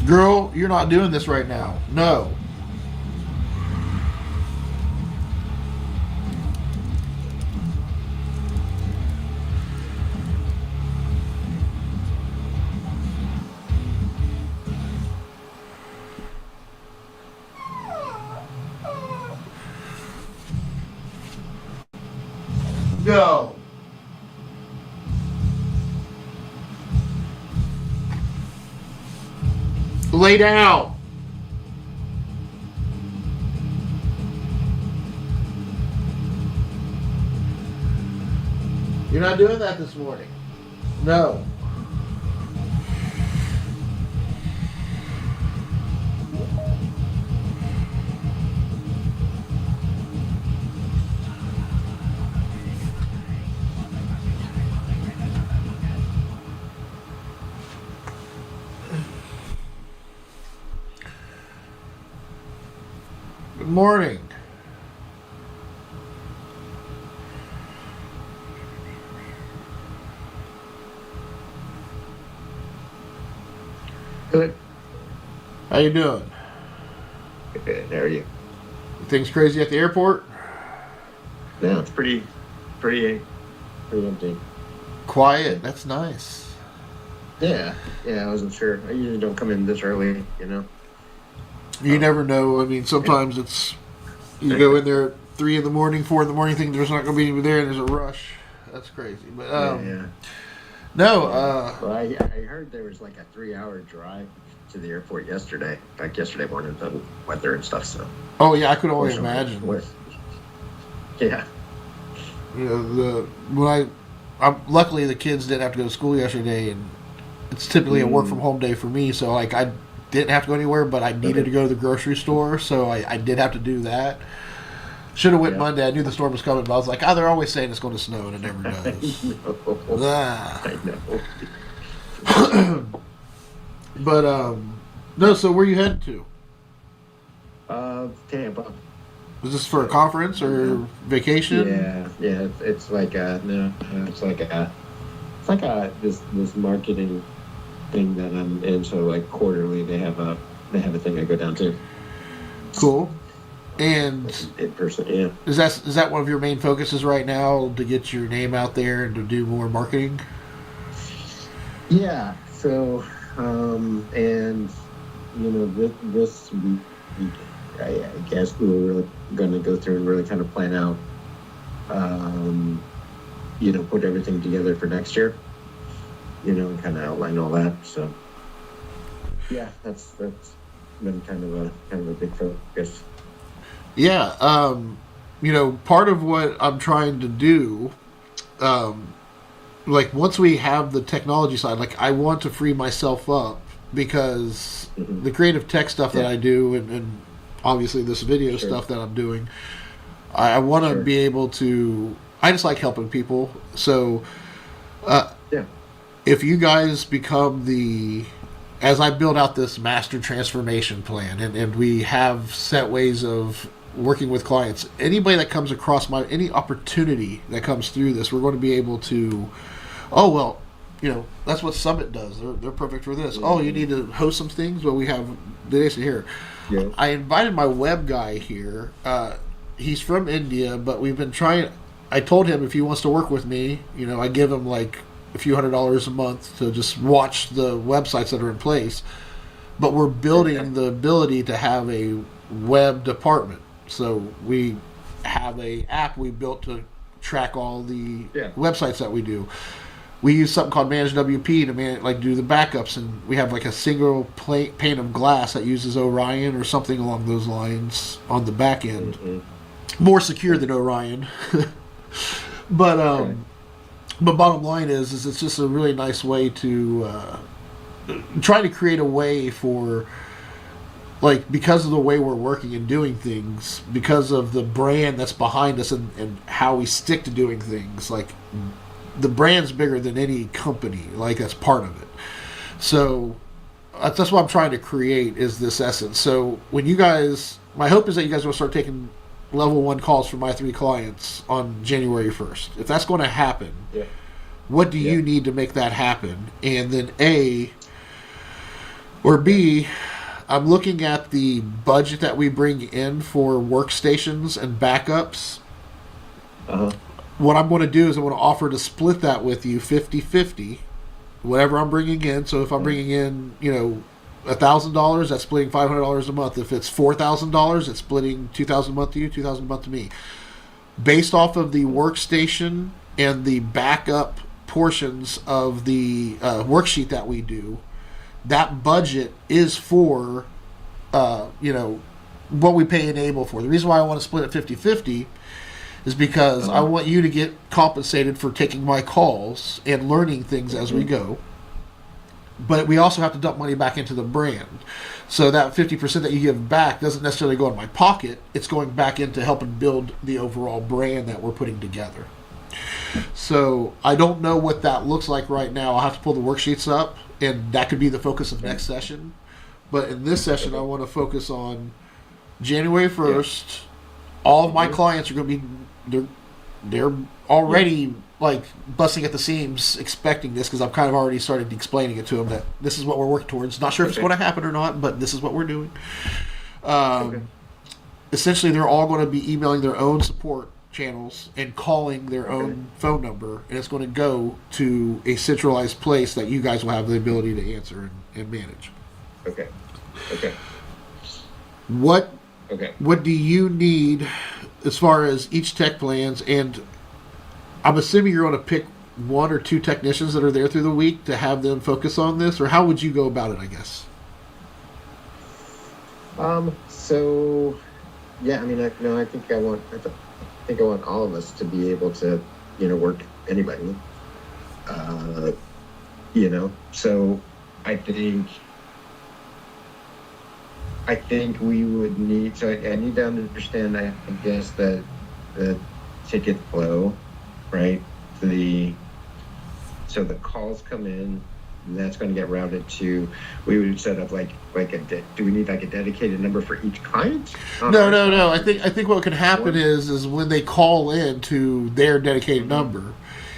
Girl, you're not doing this right now. No. No. Lay down. You're not doing that this morning. No. Good morning. Good. How you doing? Good. How are you? Things crazy at the airport? No, it's pretty empty. Quiet. That's nice. Yeah, I wasn't sure. I usually don't come in this early, you know. You never know. I mean, sometimes it's you go in there at 3 in the morning, 4 in the morning, thinking there's not going to be anybody there, and there's a rush. That's crazy. But Yeah. no. Well, I heard there was like a 3-hour drive to the airport yesterday. Like yesterday morning, the weather and stuff. So. Oh yeah, I could only imagine. Yeah. You know, luckily the kids didn't have to go to school yesterday, and it's typically a work from home day for me. So like I didn't have to go anywhere, but I needed to go to the grocery store, so I did have to do that. Should have went Monday. I knew the storm was coming, but I was like, they're always saying it's going to snow, and it never does. I know. But no. So where you headed to? Tampa. Was this for a conference or vacation? Yeah. It's like this marketing thing that I'm in. So like quarterly, they have a thing I go down to. Cool. And in person, yeah. Is that one of your main focuses right now, to get your name out there and to do more marketing? Yeah. So, and you know, this week, I guess we were really going to go through and really kind of plan out, you know, put everything together for next year, you know, and kind of outline all that. So, yeah, that's been kind of a big focus. Yeah, you know, part of what I'm trying to do, like once we have the technology side, like I want to free myself up, because the creative tech stuff that I do, and obviously this video stuff that I'm doing, I want to be able to. I just like helping people. So, if you guys become as I build out this master transformation plan, and we have set ways of working with clients, anybody that comes across any opportunity that comes through this, we're going to be able to, you know, that's what Summit does. They're perfect for this. Oh, you need to host some things? Well, we have this here. Yeah. I invited my web guy here. He's from India, but we've been trying. I told him if he wants to work with me, you know, I give him like a few $100s a month to just watch the websites that are in place. But we're building the ability to have a web department. So we have a app we built to track all the websites that we do. We use something called Manage WP to do the backups, and we have like a single pane of glass that uses Orion or something along those lines on the back end. More secure than Orion. But bottom line is it's just a really nice way to try to create a way for, like, because of the way we're working and doing things, because of the brand that's behind us, and how we stick to doing things, like the brand's bigger than any company, like that's part of it. So that's what I'm trying to create, is this essence. So when you guys, my hope is that you guys will start taking level 1 calls from my 3 clients on January 1st. If that's going to happen, what do you need to make that happen? And then Or B, I'm looking at the budget that we bring in for workstations and backups. Uh-huh. What I'm going to do is I'm going to offer to split that with you 50-50, whatever I'm bringing in. So if I'm bringing in, $1,000, that's splitting $500 a month. If it's $4,000, it's splitting $2,000 a month to you, $2,000 a month to me. Based off of the workstation and the backup portions of the worksheet that we do, that budget is for, what we pay Enable for. The reason why I want to split it 50-50 is because I want you to get compensated for taking my calls and learning things as we go. But we also have to dump money back into the brand. So that 50% that you give back doesn't necessarily go in my pocket. It's going back into helping build the overall brand that we're putting together. So I don't know what that looks like right now. I'll have to pull the worksheets up, and that could be the focus of next session. But in this session, I want to focus on January 1st. All of my clients are going to be, they're already like busting at the seams expecting this, because I've kind of already started explaining it to them that this is what we're working towards. Not sure if it's going to happen or not, but this is what we're doing. Essentially, they're all going to be emailing their own support channels and calling their own phone number, and it's going to go to a centralized place that you guys will have the ability to answer and manage. Okay. What do you need as far as each tech plans? And I'm assuming you're going to pick one or two technicians that are there through the week to have them focus on this, or how would you go about it, I guess? So, yeah, I mean, I think I want all of us to be able to, work anybody. So I think we would need. So I need to understand, I guess, that the ticket flow, right? So the calls come in, and that's going to get routed to. We would set up do we need like a dedicated number for each client? No. I think what can happen is when they call in to their dedicated number,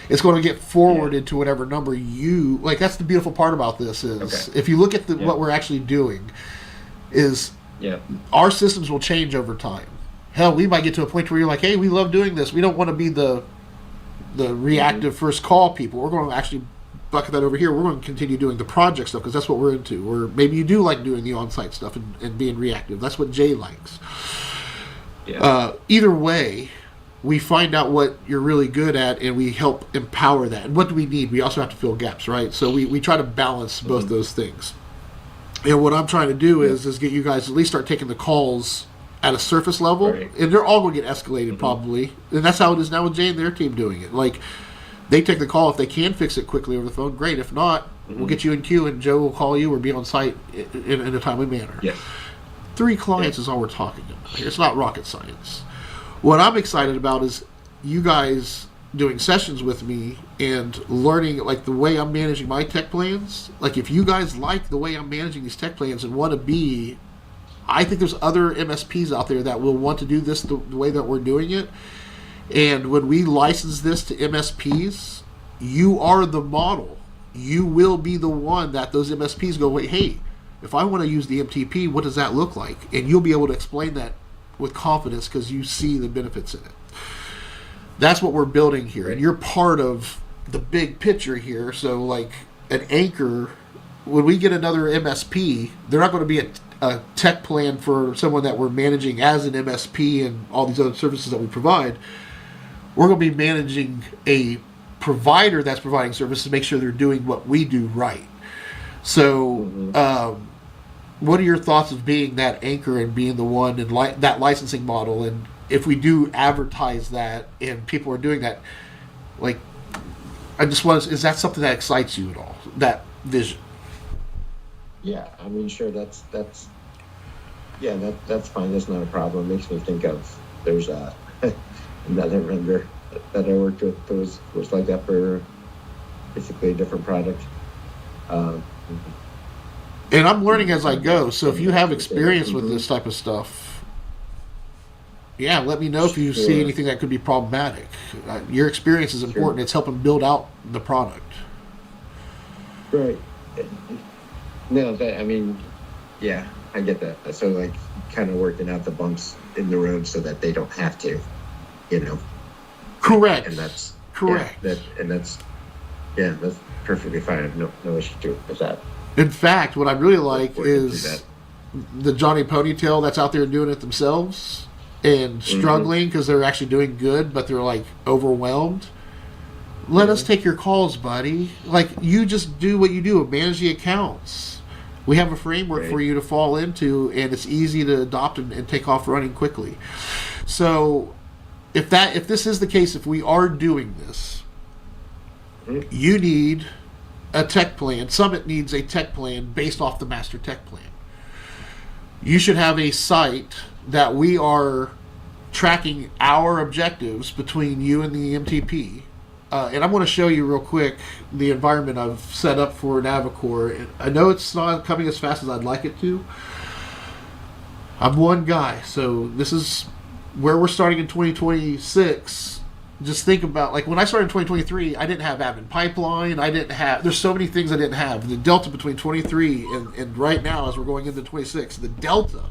it's going to get forwarded to whatever number you like. That's the beautiful part about this is if you look at what we're actually doing, is our systems will change over time. Hell, we might get to a point where you're like, hey, we love doing this. We don't want to be the reactive first call people. We're going to actually bucket that over here. We're going to continue doing the project stuff because that's what we're into. Or maybe you do like doing the on-site stuff and being reactive. That's what Jay likes. Either way, we find out what you're really good at and we help empower that. And what do we need? We also have to fill gaps, right? So we try to balance both those things. And what I'm trying to do is get you guys to at least start taking the calls at a surface level, and they're all going to get escalated probably. And that's how it is now with Jay and their team doing it. Like, they take the call. If they can fix it quickly over the phone, great. If not, we'll get you in queue, and Joe will call you or be on site in a timely manner. 3 clients is all we're talking about here. It's not rocket science. What I'm excited about is you guys doing sessions with me and learning like the way I'm managing my tech plans. Like, if you guys like the way I'm managing these tech plans and want to be, I think there's other MSPs out there that will want to do this the way that we're doing it. And when we license this to MSPs, you are the model. You will be the one that those MSPs go, wait, hey, if I want to use the MTP, what does that look like? And you'll be able to explain that with confidence because you see the benefits in it. That's what we're building here. And you're part of the big picture here. So like an anchor, when we get another MSP, they're not going to be a tech plan for someone that we're managing as an MSP and all these other services that we provide. We're going to be managing a provider that's providing services to make sure they're doing what we do right. So what are your thoughts of being that anchor and being the one in that licensing model? And if we do advertise that and people are doing that, like, I just want to, is that something that excites you at all, that vision? Yeah, I mean, sure, that's fine. That's not a problem. It makes me think of, there's another vendor that I worked with that was like that for basically a different product. And I'm learning as I go. So if you have experience with this type of stuff, let me know if you see anything that could be problematic. Your experience is important. It's helping build out the product. Right. No, I mean, yeah, I get that. So like, kind of working out the bumps in the road so that they don't have to, you know. Correct. And that's correct. That's perfectly fine. No issue with that. In fact, what I really like Working through is that. the Johnny Ponytail that's out there doing it themselves and struggling because they're actually doing good, but they're like overwhelmed. Let us take your calls, buddy. Like, you just do what you do, manage the accounts. We have a framework Right. for you to fall into, and it's easy to adopt and take off running quickly. So, if this is the case, if we are doing this, Mhm. you need a tech plan. Summit needs a tech plan based off the master tech plan. You should have a site that we are tracking our objectives between you and the MTP. And I'm going to show you real quick the environment I've set up for Navicore. And I know it's not coming as fast as I'd like it to. I'm one guy, so this is where we're starting in 2026. Just think about, like, when I started in 2023, I didn't have admin pipeline. I didn't have, there's so many things I didn't have. The delta between 23 and right now, as we're going into 26, the delta,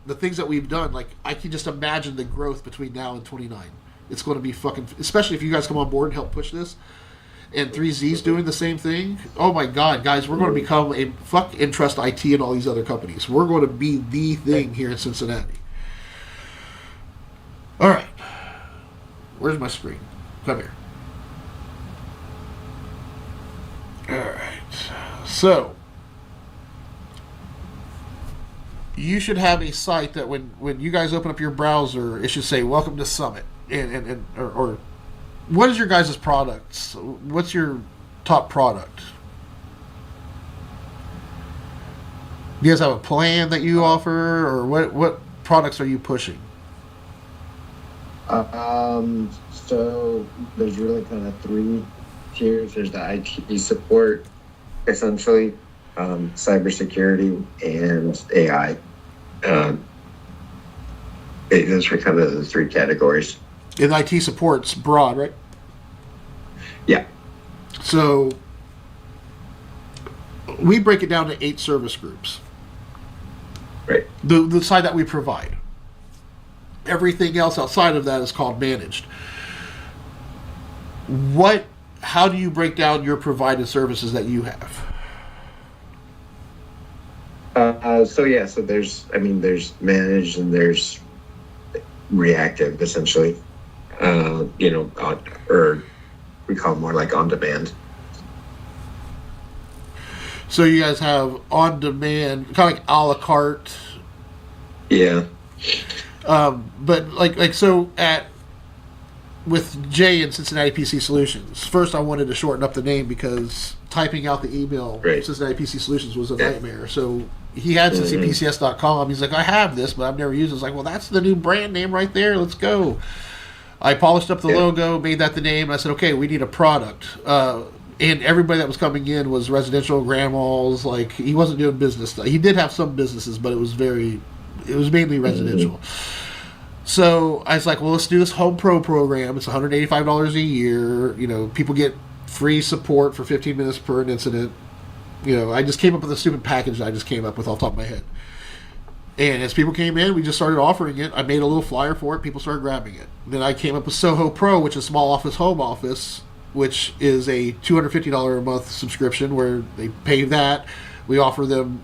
the things that we've done, like, I can just imagine the growth between now and 29. It's going to be fucking, especially if you guys come on board and help push this. And 3Z's doing the same thing. Oh my God, guys, we're going to become a fuck Entrust IT and all these other companies. We're going to be the thing here in Cincinnati. All right. Where's my screen? Come here. All right. So, you should have a site that when you guys open up your browser, it should say "Welcome to Summit," or what is your guys' products? What's your top product? Do you guys have a plan that you offer, or what products are you pushing? So there's really kind of three tiers. There's the IT support, essentially, cybersecurity, and AI. Those are kind of the three categories. And IT support's broad, right? Yeah. So we break it down to 8 service groups. Right. The side that we provide. Everything else outside of that is called managed. How do you break down your provided services that you have? So there's managed and there's reactive, essentially. Or we call it more like on demand. So you guys have on demand, kind of like a la carte. Yeah. But so with Jay and Cincinnati PC Solutions. First, I wanted to shorten up the name because typing out the email Right. Cincinnati PC Solutions was a nightmare. So he had CinciPCS.com. He's like, I have this, but I've never used it. I was like, well, that's the new brand name right there. Let's go. I polished up the logo, made that the name, and I said, okay, we need a product. And everybody that was coming in was residential, grandmas. Like, he wasn't doing business stuff. He did have some businesses, but it was mainly residential. So I was like, well, let's do this Home Pro program. It's $185 a year. People get free support for 15 minutes per incident. I just came up with a stupid package that I just came up with off the top of my head. And as people came in, we just started offering it. I made a little flyer for it. People started grabbing it. Then I came up with Soho Pro, which is small office, home office, which is a $250 a month subscription where they pay that. We offer them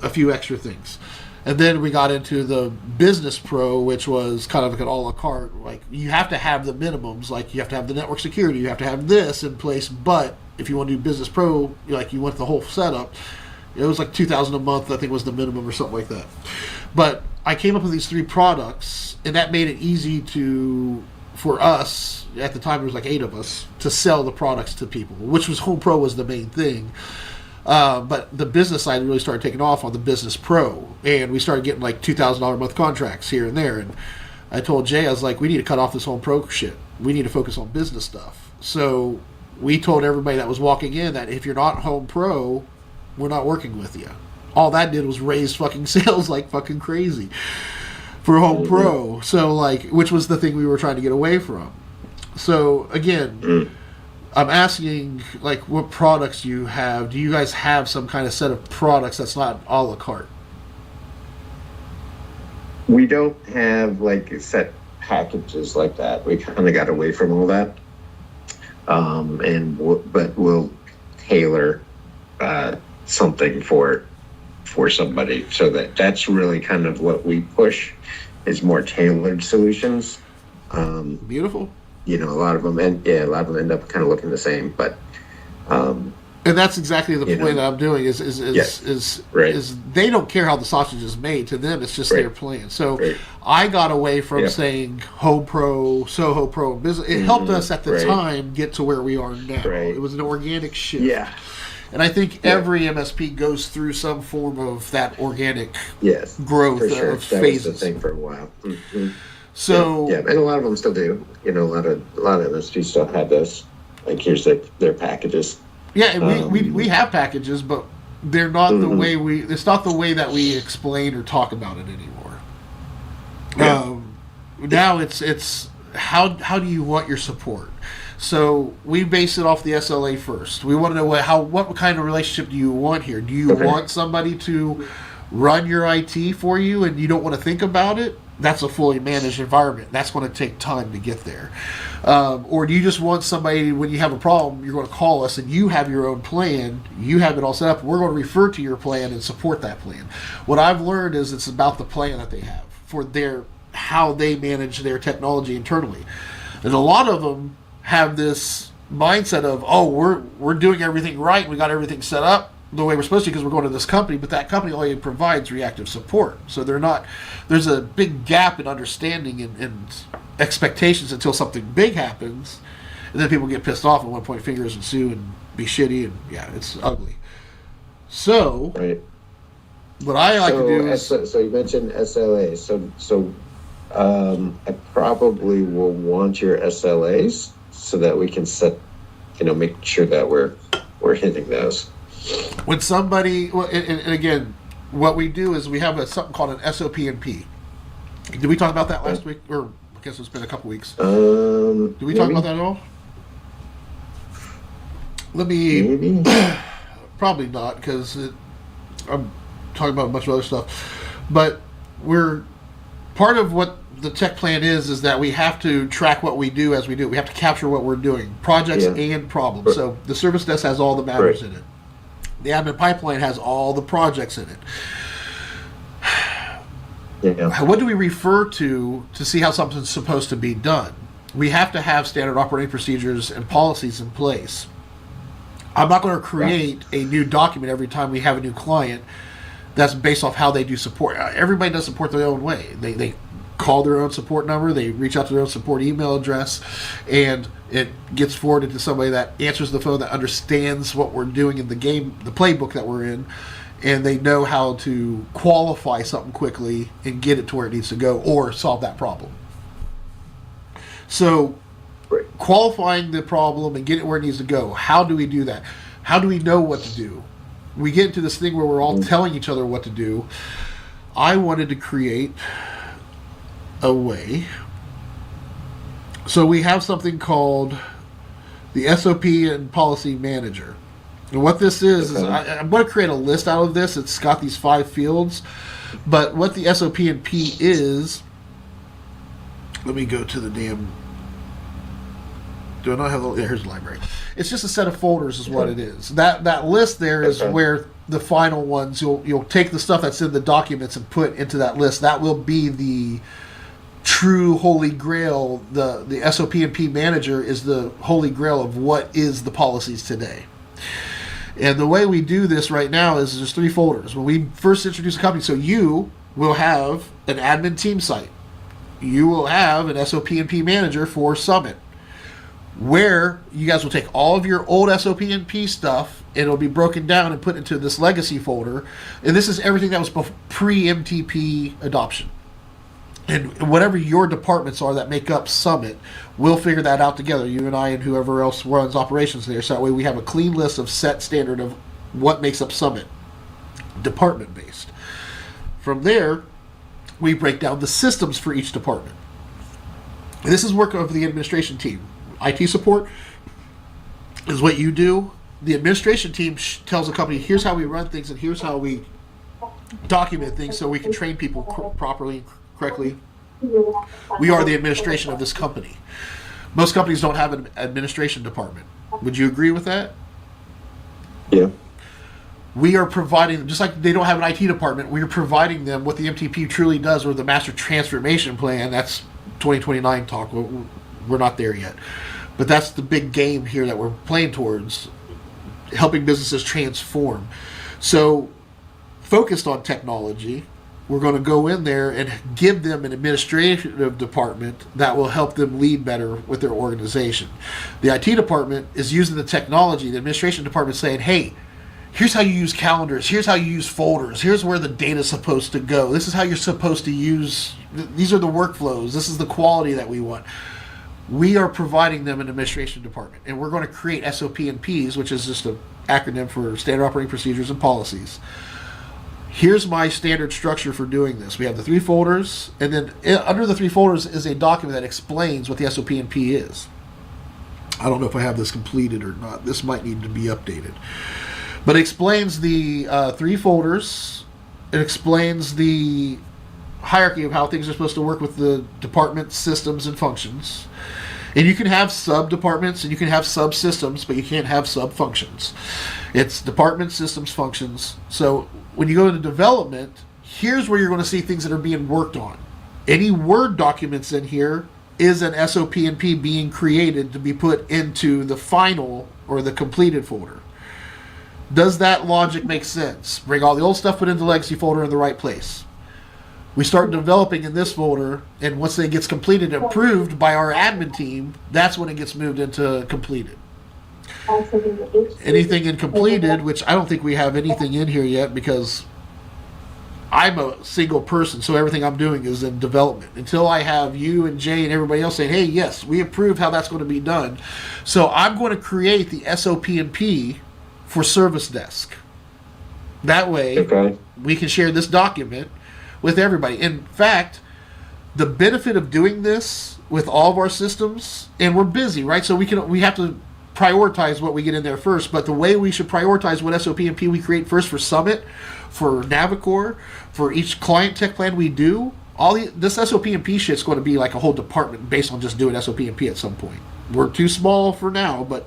a few extra things. And then we got into the Business Pro, which was kind of like an a la carte. Like, you have to have the minimums. Like, you have to have the network security. You have to have this in place. But if you want to do Business Pro, you want the whole setup. It was like $2,000 a month, I think, was the minimum or something like that. But I came up with these 3 products, and that made it easy for us, at the time there was like 8 of us, to sell the products to people, which was Home Pro was the main thing. But the business side really started taking off on the Business Pro, and we started getting like $2,000 a month contracts here and there. And I told Jay, I was like, we need to cut off this Home Pro shit. We need to focus on business stuff. So we told everybody that was walking in that if you're not Home Pro, we're not working with you. All that did was raise fucking sales like fucking crazy for Home Pro. So which was the thing we were trying to get away from. So again, I'm asking, like, what products you have. Do you guys have some kind of set of products that's not a la carte? We don't have like set packages like that. We kind of got away from all that. But we'll tailor something for somebody. So that's really kind of what we push is more tailored solutions. Beautiful. A lot of them, a lot of them end up kind of looking the same, but. And that's exactly the point that I'm doing is right. they don't care how the sausage is made. To them, it's just Right. their plan. So Right. I got away from Yeah. saying Home Pro, Soho Pro, business. It helped us at the Right. time get to where we are now. Right. It was an organic shift. Yeah. And I think Yeah. every MSP goes through some form of that organic Yes. growth For sure. of That phases. was the thing for a while. Mm-hmm. So yeah, and a lot of them still do. A lot of MSPs still have this. Like here's their packages. yeah, and we have packages, but they're not the way it's not the way that we explain or talk about it anymore. Yeah. Now it's how do you want your support? So we base it off the SLA first. We want to know what kind of relationship do you want here? Do you want somebody to run your IT for you and you don't want to think about it? That's a fully managed environment. That's going to take time to get there. Or do you just want somebody, when you have a problem, you're going to call us and you have your own plan, you have it all set up, we're going to refer to your plan and support that plan. What I've learned is it's about the plan that they have for how they manage their technology internally. And a lot of them have this mindset of, we're doing everything right, we got everything set up the way we're supposed to because we're going to this company, but that company only provides reactive support. So there's a big gap in understanding and expectations until something big happens, and then people get pissed off and want to point fingers and sue and be shitty, and yeah, it's ugly. So Right. what I like to do is so you mentioned SLA. So I probably will want your SLAs so that we can make sure that we're hitting those. when somebody, and again, what we do is we have something called an SOP&P. Did we talk about that last week? Or I guess it's been a couple weeks. Did we talk about that at all? Maybe. Probably not, because I'm talking about a bunch of other stuff. But part of what the tech plan is that we have to track what we do as we do it. We have to capture what we're doing, projects and problems. Right. So the service desk has all the matters Right. in it. The admin pipeline has all the projects in it. Yeah. What do we refer to see how something's supposed to be done? We have to have standard operating procedures and policies in place. I'm not going to create a new document every time we have a new client that's based off how they do support. Everybody does support their own way. They call their own support number, they reach out to their own support email address, and it gets forwarded to somebody that answers the phone that understands what we're doing in the game, the playbook that we're in, and they know how to qualify something quickly and get it to where it needs to go or solve that problem. So Right. qualifying the problem and get it where it needs to go. How do we do that? How do we know what to do? We get into this thing where we're all telling each other what to do. I wanted to create a way. So we have something called the SOP and Policy Manager. And what this is I'm going to create a list out of this. It's got these 5 fields. But what the SOP and P is, let me go to the damn... Do I not have the... Here's the library. It's just a set of folders is what it is. That list there is where the final ones, you'll take the stuff that's in the documents and put into that list. That will be the true holy grail. The SOP and P manager is the holy grail of what is the policies today. And the way we do this right now is there's 3 folders. When we first introduce a company, so you will have an admin team site. You will have an SOP and P manager for Summit, where you guys will take all of your old SOP and P stuff and it'll be broken down and put into this legacy folder. And this is everything that was pre-MTP adoption. And whatever your departments are that make up Summit, we'll figure that out together, you and I and whoever else runs operations there. So that way we have a clean list of set standard of what makes up Summit, department-based. From there, we break down the systems for each department. And this is work of the administration team. IT support, is what you do. The administration team tells the company, here's how we run things and here's how we document things so we can train people properly, correctly. We are the administration of this company. Most companies don't have an administration department. Would you agree with that? Yeah. We are providing, just like they don't have an IT department, we are providing them what the MTP truly does, or the Master Transformation Plan. That's 2029 talk. We're not there yet. But that's the big game here that we're playing towards, helping businesses transform. So, focused on technology, we're going to go in there and give them an administrative department that will help them lead better with their organization. The IT department is using the technology. The administration department is saying, hey, here's how you use calendars. Here's how you use folders. Here's where the data's supposed to go. This is how you're supposed to use. These are the workflows. This is the quality that we want. We are providing them an administration department, and we're going to create SOP and Ps, which is just an acronym for Standard Operating Procedures and Policies. Here's my standard structure for doing this. We have the 3 folders, and then under the 3 folders is a document that explains what the SOP and P is. I don't know if I have this completed or not. This might need to be updated. But it explains the 3 folders. It explains the hierarchy of how things are supposed to work with the department systems and functions. And you can have sub-departments and you can have sub-systems, but you can't have sub-functions. It's department, systems, functions. So when you go into development, here's where you're going to see things that are being worked on. Any Word documents in here is an SOP and P being created to be put into the final or the completed folder. Does that logic make sense? Bring all the old stuff, put into the legacy folder in the right place. We start developing in this folder, and once it gets completed and approved by our admin team, that's when it gets moved into completed. Anything in completed, which I don't think we have anything in here yet because I'm a single person, so everything I'm doing is in development. Until I have you and Jay and everybody else saying, hey, yes, we approved how that's going to be done. So I'm going to create the SOP and P for Service Desk. That way, we can share this document with everybody. In fact, the benefit of doing this with all of our systems, and we're busy, right? So we have to prioritize what we get in there first. But the way we should prioritize what SOP and P we create first for Summit, for Navicore, for each client tech plan we do, this SOP and P shit's going to be like a whole department based on just doing SOP and P at some point. We're too small for now, but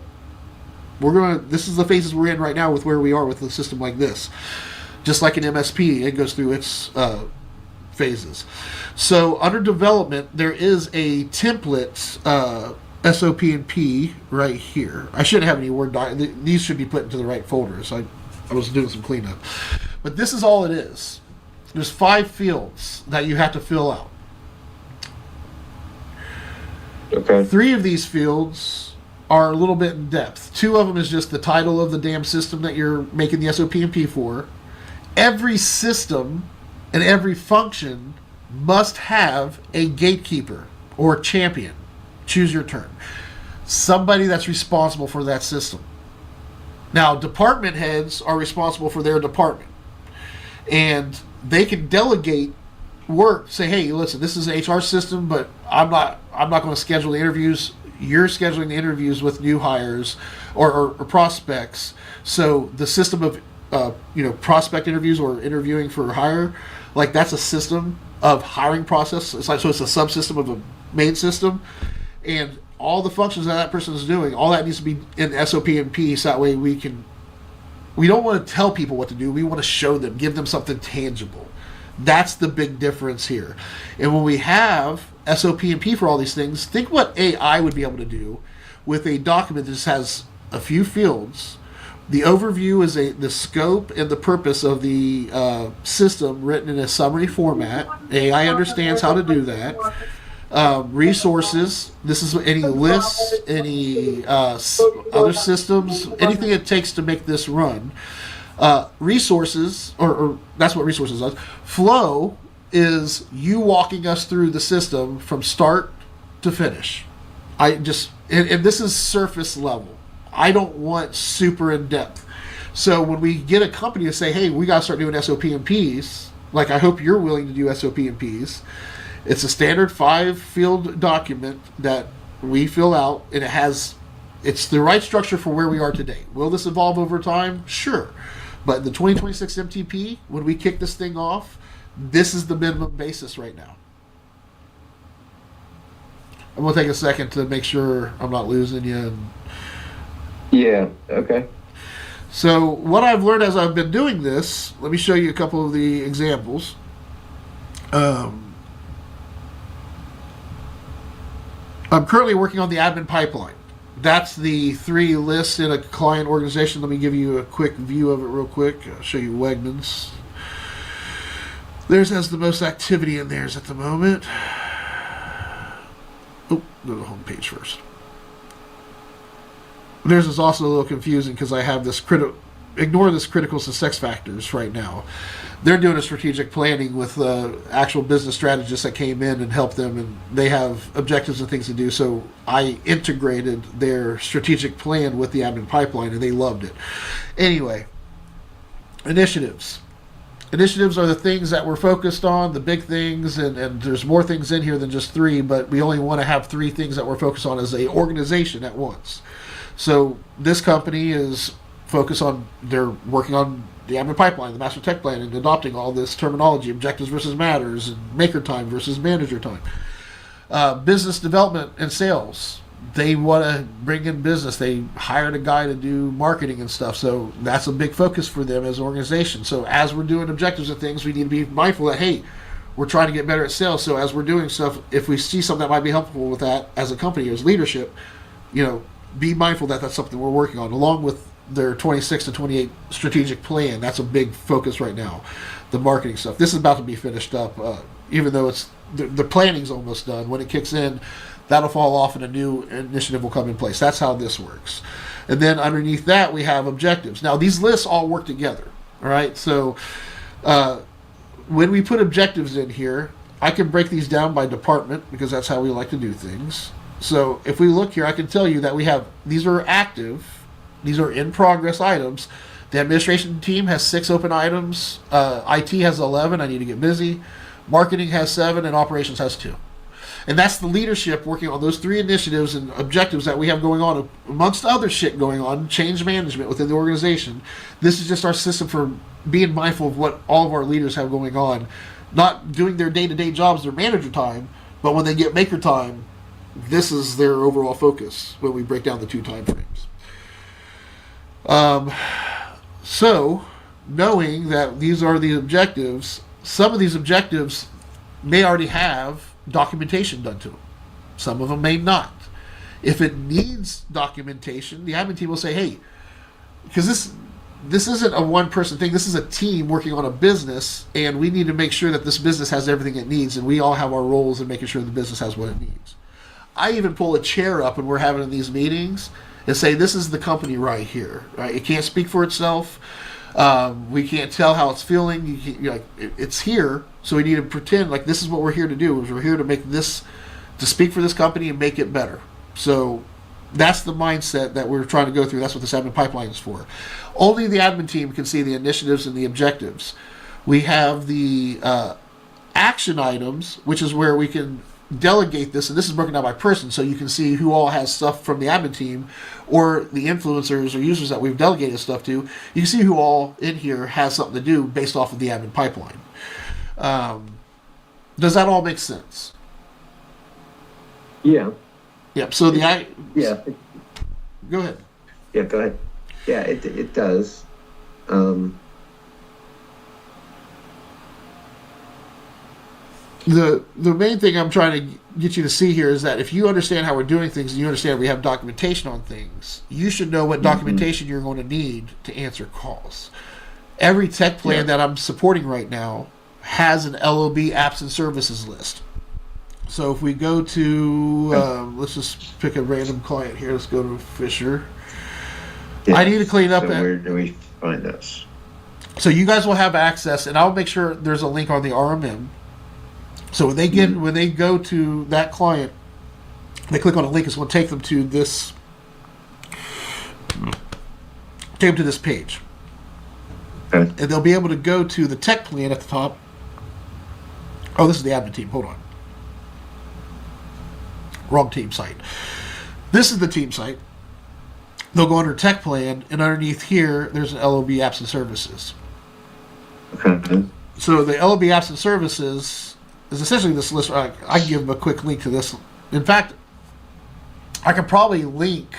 this is the phases we're in right now with where we are with a system like this. Just like an MSP, it goes through its phases. So under development, there is a template SOP and P right here. I shouldn't have any Word these should be put into the right folders. I was doing some cleanup. But this is all it is. There's 5 fields that you have to fill out. Okay. 3 of these fields are a little bit in depth. 2 of them is just the title of the damn system that you're making the SOP and P for. Every system and every function must have a gatekeeper or champion. Choose your term. Somebody that's responsible for that system. Now, department heads are responsible for their department. And they can delegate work. Say, hey, listen, this is an HR system, but I'm not going to schedule the interviews. You're scheduling the interviews with new hires or prospects. So the system of prospect interviews or interviewing for hire, like that's a system of hiring process. So it's a subsystem of a main system, and all the functions that person is doing, all that needs to be in SOP and P. So that way we don't want to tell people what to do. We want to show them, give them something tangible. That's the big difference here. And when we have SOP and P for all these things, think what AI would be able to do with a document that just has a few fields. The overview is the scope and the purpose of the system written in a summary format. AI understands how to do that. Resources. This is any lists, any other systems, anything it takes to make this run. Resources, or that's what resources does. Flow is you walking us through the system from start to finish. And this is surface level. I don't want super in depth. So when we get a company to say, hey, we got to start doing SOP and Ps, like I hope you're willing to do SOP and Ps, it's a standard 5-field document that we fill out, and it has It's the right structure for where we are today. Will this evolve over time? Sure. But the 2026 MTP, when we kick this thing off, this is the minimum basis right now. I'm going to take a second to make sure I'm not losing you. Yeah. Okay. So what I've learned as I've been doing this, let me show you a couple of the examples. I'm currently working on the admin pipeline. That's the 3 lists in a client organization. Let me give you a quick view of it real quick. I'll show you Wegmans. Theirs has the most activity in theirs at the moment. Oh, go to the home page first. Theirs is also a little confusing because I have this ignore this critical success factors right now. They're doing a strategic planning with actual business strategists that came in and helped them, and they have objectives and things to do. So I integrated their strategic plan with the admin pipeline, and they loved it. Anyway, initiatives. Initiatives are the things that we're focused on, the big things, and there's more things in here than just 3, but we only want to have 3 things that we're focused on as an organization at once. So this company is focused on, they're working on the admin pipeline, the master tech plan, and adopting all this terminology, objectives versus matters, and maker time versus manager time. Business development and sales. They want to bring in business. They hired a guy to do marketing and stuff. So that's a big focus for them as an organization. So as we're doing objectives and things, we need to be mindful that, hey, we're trying to get better at sales. So as we're doing stuff, if we see something that might be helpful with that as a company, as leadership, be mindful that that's something we're working on, along with their 26 to 28 strategic plan. That's a big focus right now. The marketing stuff. This is about to be finished up, even though it's the planning's almost done. When it kicks in, that'll fall off and a new initiative will come in place. That's how this works. And then underneath that, we have objectives. Now, these lists all work together. All right. So when we put objectives in here, I can break these down by department because that's how we like to do things. So if we look here, I can tell you that we have, these are active, these are in progress items. The administration team has 6 open items. IT has 11. I need to get busy. Marketing has 7, and operations has 2. And that's the leadership working on those 3 initiatives and objectives that we have going on, amongst other shit going on, change management within the organization. This is just our system for being mindful of what all of our leaders have going on. Not doing their day-to-day jobs, their manager time, but when they get maker time, this is their overall focus when we break down the 2 time frames. So, knowing that these are the objectives, some of these objectives may already have documentation done to them. Some of them may not. If it needs documentation, the admin team will say, hey, because this isn't a one-person thing. This is a team working on a business, and we need to make sure that this business has everything it needs, and we all have our roles in making sure the business has what it needs. I even pull a chair up when we're having these meetings and say, this is the company right here. Right? It can't speak for itself. We can't tell how it's feeling. It's here, so we need to pretend like this is what we're here to do. We're here to make this, to speak for this company and make it better. So that's the mindset that we're trying to go through. That's what this admin pipeline is for. Only the admin team can see the initiatives and the objectives. We have the action items, which is where we can delegate this, and this is broken down by person, so you can see who all has stuff from the admin team or the influencers or users that we've delegated stuff to. You can see who all in here has something to do based off of the admin pipeline. Does that all make sense? Yeah. Yep. So yeah. Go ahead. Yeah, go ahead. Yeah, it does. The main thing I'm trying to get you to see here is that if you understand how we're doing things and you understand we have documentation on things, you should know what documentation you're going to need to answer calls. Every tech plan that I'm supporting right now has an LOB apps and services list. So if we go to, let's just pick a random client here. Let's go to Fisher. Yes. I need to clean up. So where do we find this? So you guys will have access, and I'll make sure there's a link on the RMM. So when they go to that client, they click on a link. It's going to take them to this. Take them to this page, Okay. and they'll be able to go to the tech plan at the top. Oh, this is the admin team. Hold on. Wrong team site. This is the team site. they'll go under tech plan, and underneath here, there's an LOB apps and services. Okay. So the LOB apps and services is essentially this list. I can give them a quick link to this. In fact, I could probably link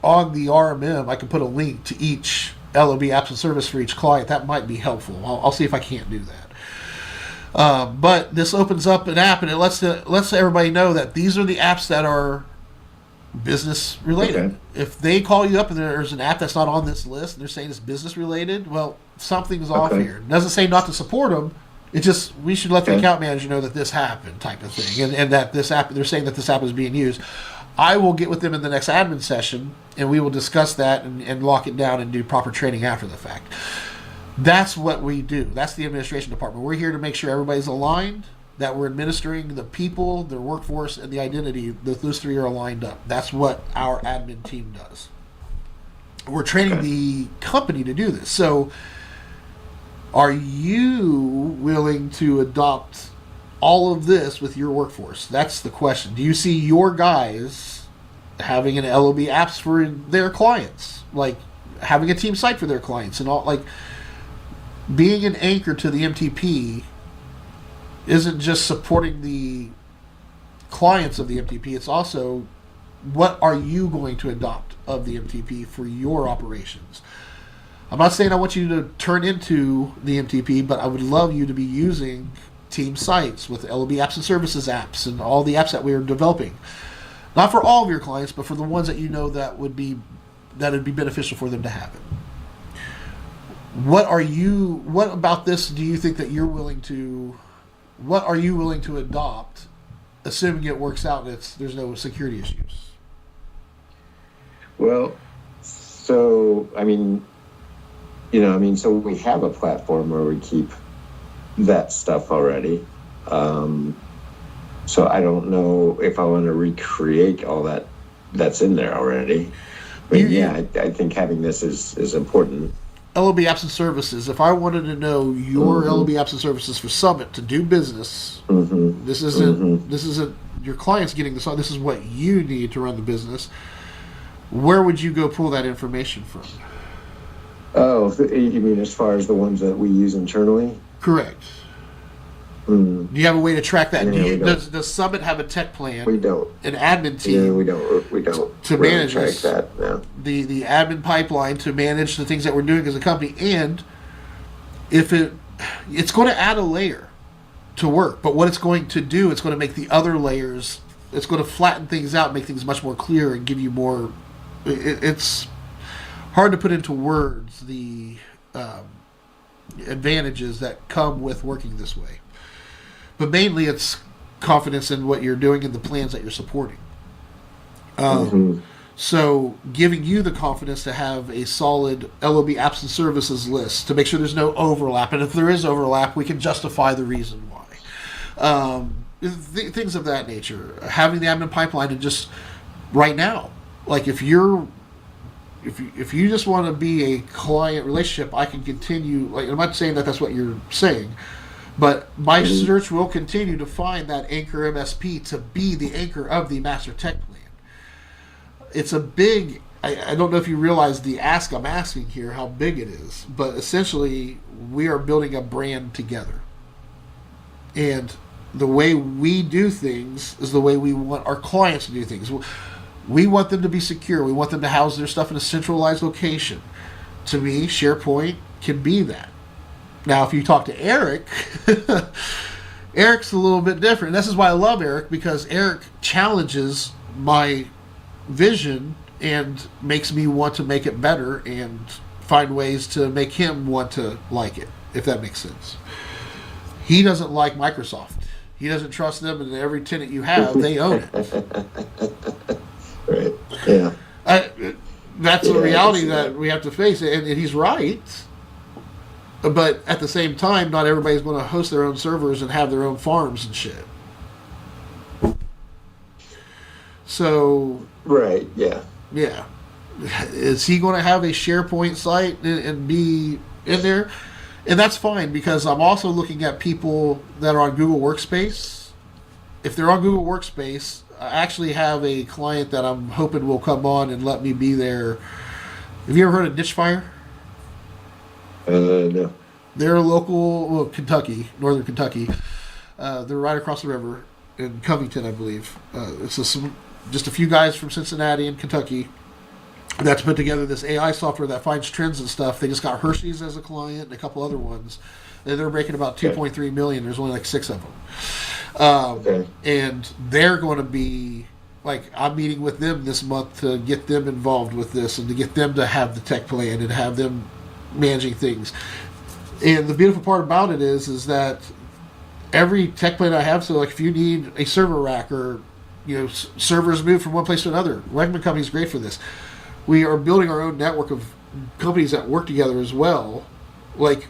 on the RMM. I could put a link to each LOB apps and service for each client. That might be helpful. I'll see if I can't do that. But this opens up an app, and it lets everybody know that these are the apps that are business related. Okay. If they call you up and there's an app that's not on this list and they're saying it's business related, well, something's off Okay. here. It doesn't say not to support them. It just, we should let the Okay. account manager know that this happened, type of thing, and that this app, they're saying that this app is being used. I will get with them in the next admin session, and we will discuss that and lock it down and do proper training after the fact. That's what we do. That's the administration department. We're here to make sure everybody's aligned, that we're administering the people, their workforce, and the identity. Those three are aligned up. That's what our admin team does. We're training Okay. the company to do this. So, are you willing to adopt all of this with your workforce? That's the question. Do you see your guys having an LOB apps for their clients, like having a team site for their clients, and all, like being an anchor to the MTP? Isn't just supporting the clients of the MTP, it's also what are you going to adopt of the MTP for your operations. I'm not saying I want you to turn into the MTP, but I would love you to be using team sites with LOB apps and services apps and all the apps that we are developing. Not for all of your clients, but for the ones that you know that would be beneficial for them to have it. What about this do you think that you're willing to what are you willing to adopt, assuming it works out and there's no security issues? Well, so so we have a platform where we keep that stuff already. So I don't know if I want to recreate all that's in there already. But I think having this is important. LOB apps and services. If I wanted to know your LOB apps and services for Summit to do business, this isn't your clients getting this. This is what you need to run the business. Where would you go pull that information from? Oh, you mean as far as the ones that we use internally? Correct. Do you have a way to track that? Does Summit have a tech plan? We don't. An admin team? Yeah, we don't to really manage track this, that. No. The admin pipeline to manage the things that we're doing as a company, and if it's going to add a layer to work, but what it's going to do, it's going to make the other layers. It's going to flatten things out, make things much more clear, and give you more. It's hard to put into words the advantages that come with working this way. But mainly it's confidence in what you're doing and the plans that you're supporting. So giving you the confidence to have a solid LOB apps and services list to make sure there's no overlap. And if there is overlap, we can justify the reason why. Things of that nature. Having the admin pipeline to just right now, like if you just want to be a client relationship, I can continue. Like I'm not saying that that's what you're saying. But my search will continue to find that anchor MSP to be the anchor of the master tech plan. It's a big, I don't know if you realize the ask I'm asking here, how big it is. But essentially, we are building a brand together. And the way we do things is the way we want our clients to do things. We want them to be secure. We want them to house their stuff in a centralized location. To me, SharePoint can be that. Now, if you talk to Eric, Eric's a little bit different. This is why I love Eric, because Eric challenges my vision and makes me want to make it better and find ways to make him want to like it, if that makes sense. He doesn't like Microsoft. He doesn't trust them, and every tenant you have, they own it. Right. Yeah. That's a reality that we have to face, and he's right. But at the same time, not everybody's going to host their own servers and have their own farms and shit. So... Right, yeah. Yeah. Is he going to have a SharePoint site and be in there? And that's fine, because I'm also looking at people that are on Google Workspace. If they're on Google Workspace, I actually have a client that I'm hoping will come on and let me be their Have you ever heard of Ditchfire? No. They're local, well, Kentucky, northern Kentucky. They're right across the river in Covington, I believe. Just a few guys from Cincinnati and Kentucky that's put together this AI software that finds trends and stuff. They just got Hershey's as a client and a couple other ones. And they're making about 2.3 million. There's only like 6 of them. And they're going to be, like, I'm meeting with them this month to get them involved with this and to get them to have the tech plan and have them managing things. And the beautiful part about it is that every tech plan I have, so like if you need a server rack or, you know, servers moved from one place to another, Wegman Company is great for this. We are building our own network of companies that work together as well. Like,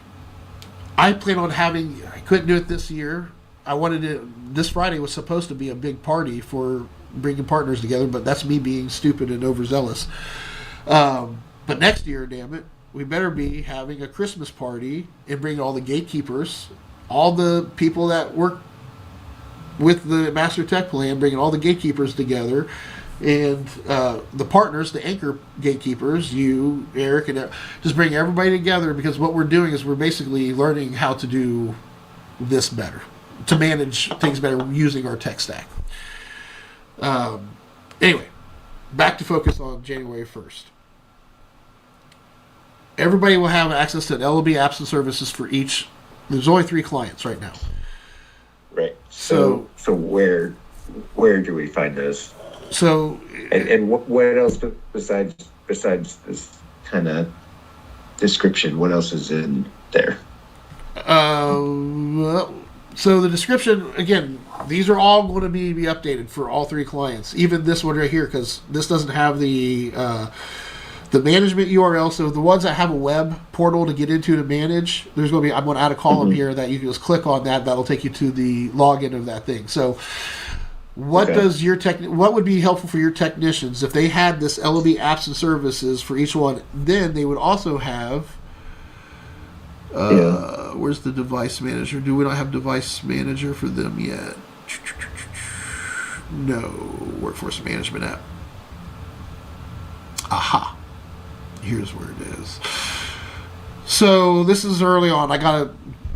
I plan on having, I couldn't do it this year. I wanted it, this Friday was supposed to be a big party for bringing partners together, but that's me being stupid and overzealous. But next year, damn it, we better be having a Christmas party and bringing all the gatekeepers, all the people that work with the Master Tech Plan, bringing all the gatekeepers together, and the partners, the anchor gatekeepers, you, Eric, and just bring everybody together, because what we're doing is we're basically learning how to do this better, to manage things better using our tech stack. Anyway, back to focus on January 1st. Everybody will have access to LOB apps and services for each. There's only 3 clients right now. Right. So where do we find those? So and what else besides this kind of description? What else is in there? So the description, again, these are all going to be updated for all 3 clients. Even this one right here, because this doesn't have the management URL. So the ones that have a web portal to get into to manage, there's going to be, I'm going to add a column here that you can just click on that. That'll take you to the login of that thing. So what does your what would be helpful for your technicians if they had this LOB apps and services for each one? Then they would also have where's the device manager? Do we not have device manager for them yet? No, workforce management app. Aha. Here's where it is. So this is early on. I got to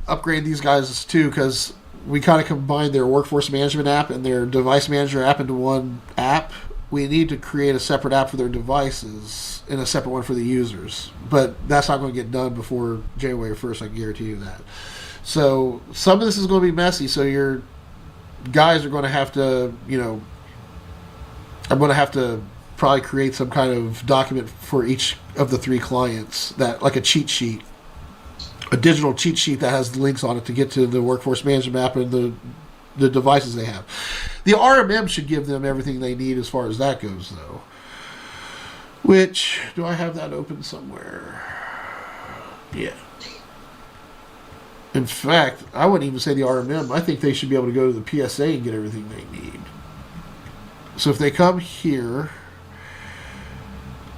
upgrade these guys too, because we kind of combined their workforce management app and their device manager app into one app. We need to create a separate app for their devices and a separate one for the users. But that's not going to get done before January 1st, I can guarantee you that. So some of this is going to be messy. So your guys are going to have to, I'm going to have to probably create some kind of document for each of the 3 clients, that like a cheat sheet, a digital cheat sheet that has links on it to get to the workforce management app and the devices they have. The RMM should give them everything they need as far as that goes, though. Which, do I have that open somewhere? Yeah. In fact, I wouldn't even say the RMM. I think they should be able to go to the PSA and get everything they need. So if they come here,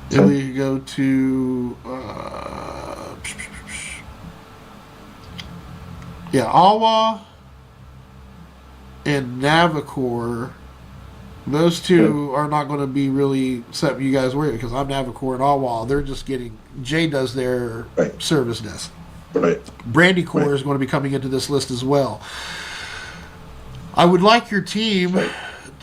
then we go to AWA and Navicore. Those 2 are not going to be really something you guys worry, because I'm Navicore and AWA. They're just getting, Jay does their service desk. Right. Brandycore is going to be coming into this list as well. I would like your team.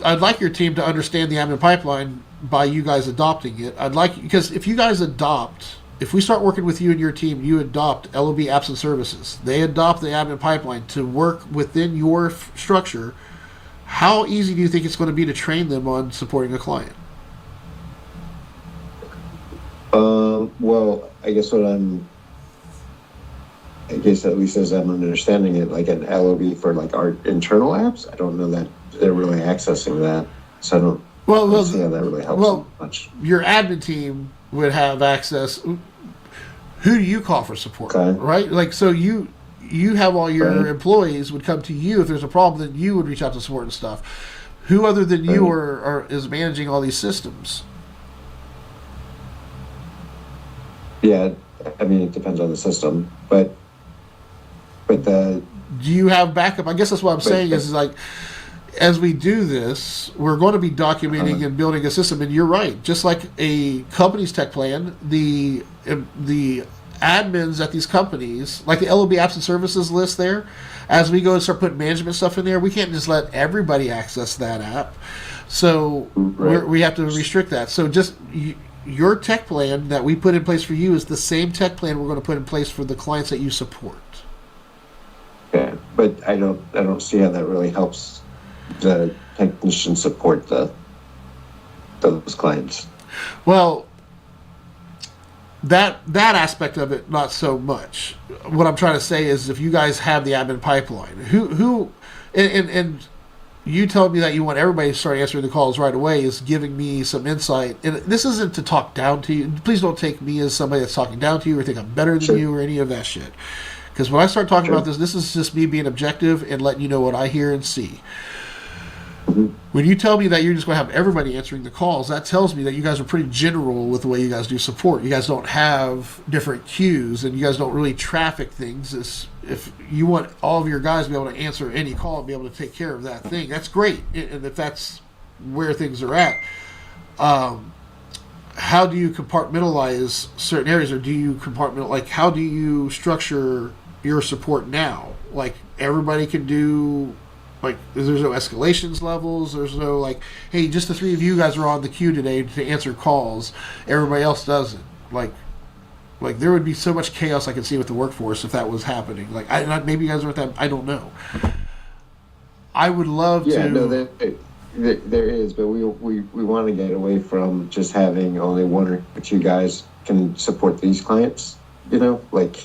I'd like your team to understand the admin pipeline by you guys adopting it. Because if you guys adopt, if we start working with you and your team, you adopt LOB apps and services. They adopt the admin pipeline to work within your structure. How easy do you think it's going to be to train them on supporting a client? Well, I guess at least as I'm understanding it, like an LOB for like our internal apps, I don't know that they're really accessing that. So I don't see how that really helps much. Your admin team would have access. Who do you call for support? Okay. Right? Like, so you have all your employees would come to you if there's a problem, then you would reach out to support and stuff. Who other than you is managing all these systems? Yeah, I mean, it depends on the system, but do you have backup? I guess that's what I'm saying is like, as we do this, we're going to be documenting and building a system. And you're right. Just like a company's tech plan, the admins at these companies, like the LOB apps and services list there, as we go and start putting management stuff in there, we can't just let everybody access that app. So we have to restrict that. So just your tech plan that we put in place for you is the same tech plan we're going to put in place for the clients that you support. Okay, but I don't see how that really helps the technician support those clients. Well, that aspect of it, not so much. What I'm trying to say is, if you guys have the admin pipeline, and you telling me that you want everybody to start answering the calls right away is giving me some insight. And this isn't to talk down to you. Please don't take me as somebody that's talking down to you or think I'm better than you or any of that shit. Because when I start talking about this is just me being objective and letting you know what I hear and see. When you tell me that you're just going to have everybody answering the calls, that tells me that you guys are pretty general with the way you guys do support. You guys don't have different queues, and you guys don't really traffic things. If you want all of your guys to be able to answer any call and be able to take care of that thing, that's great. And if that's where things are at, how do you compartmentalize certain areas, or do you how do you structure your support now? Like, everybody can do... Like, there's no escalations levels. There's no, like, hey, just the three of you guys are on the queue today to answer calls. Everybody else doesn't. Like there would be so much chaos I could see with the workforce if that was happening. Like, maybe you guys aren't that. I don't know. I would love to. Yeah, no, there is, but we want to get away from just having only one or two guys can support these clients. You know, like,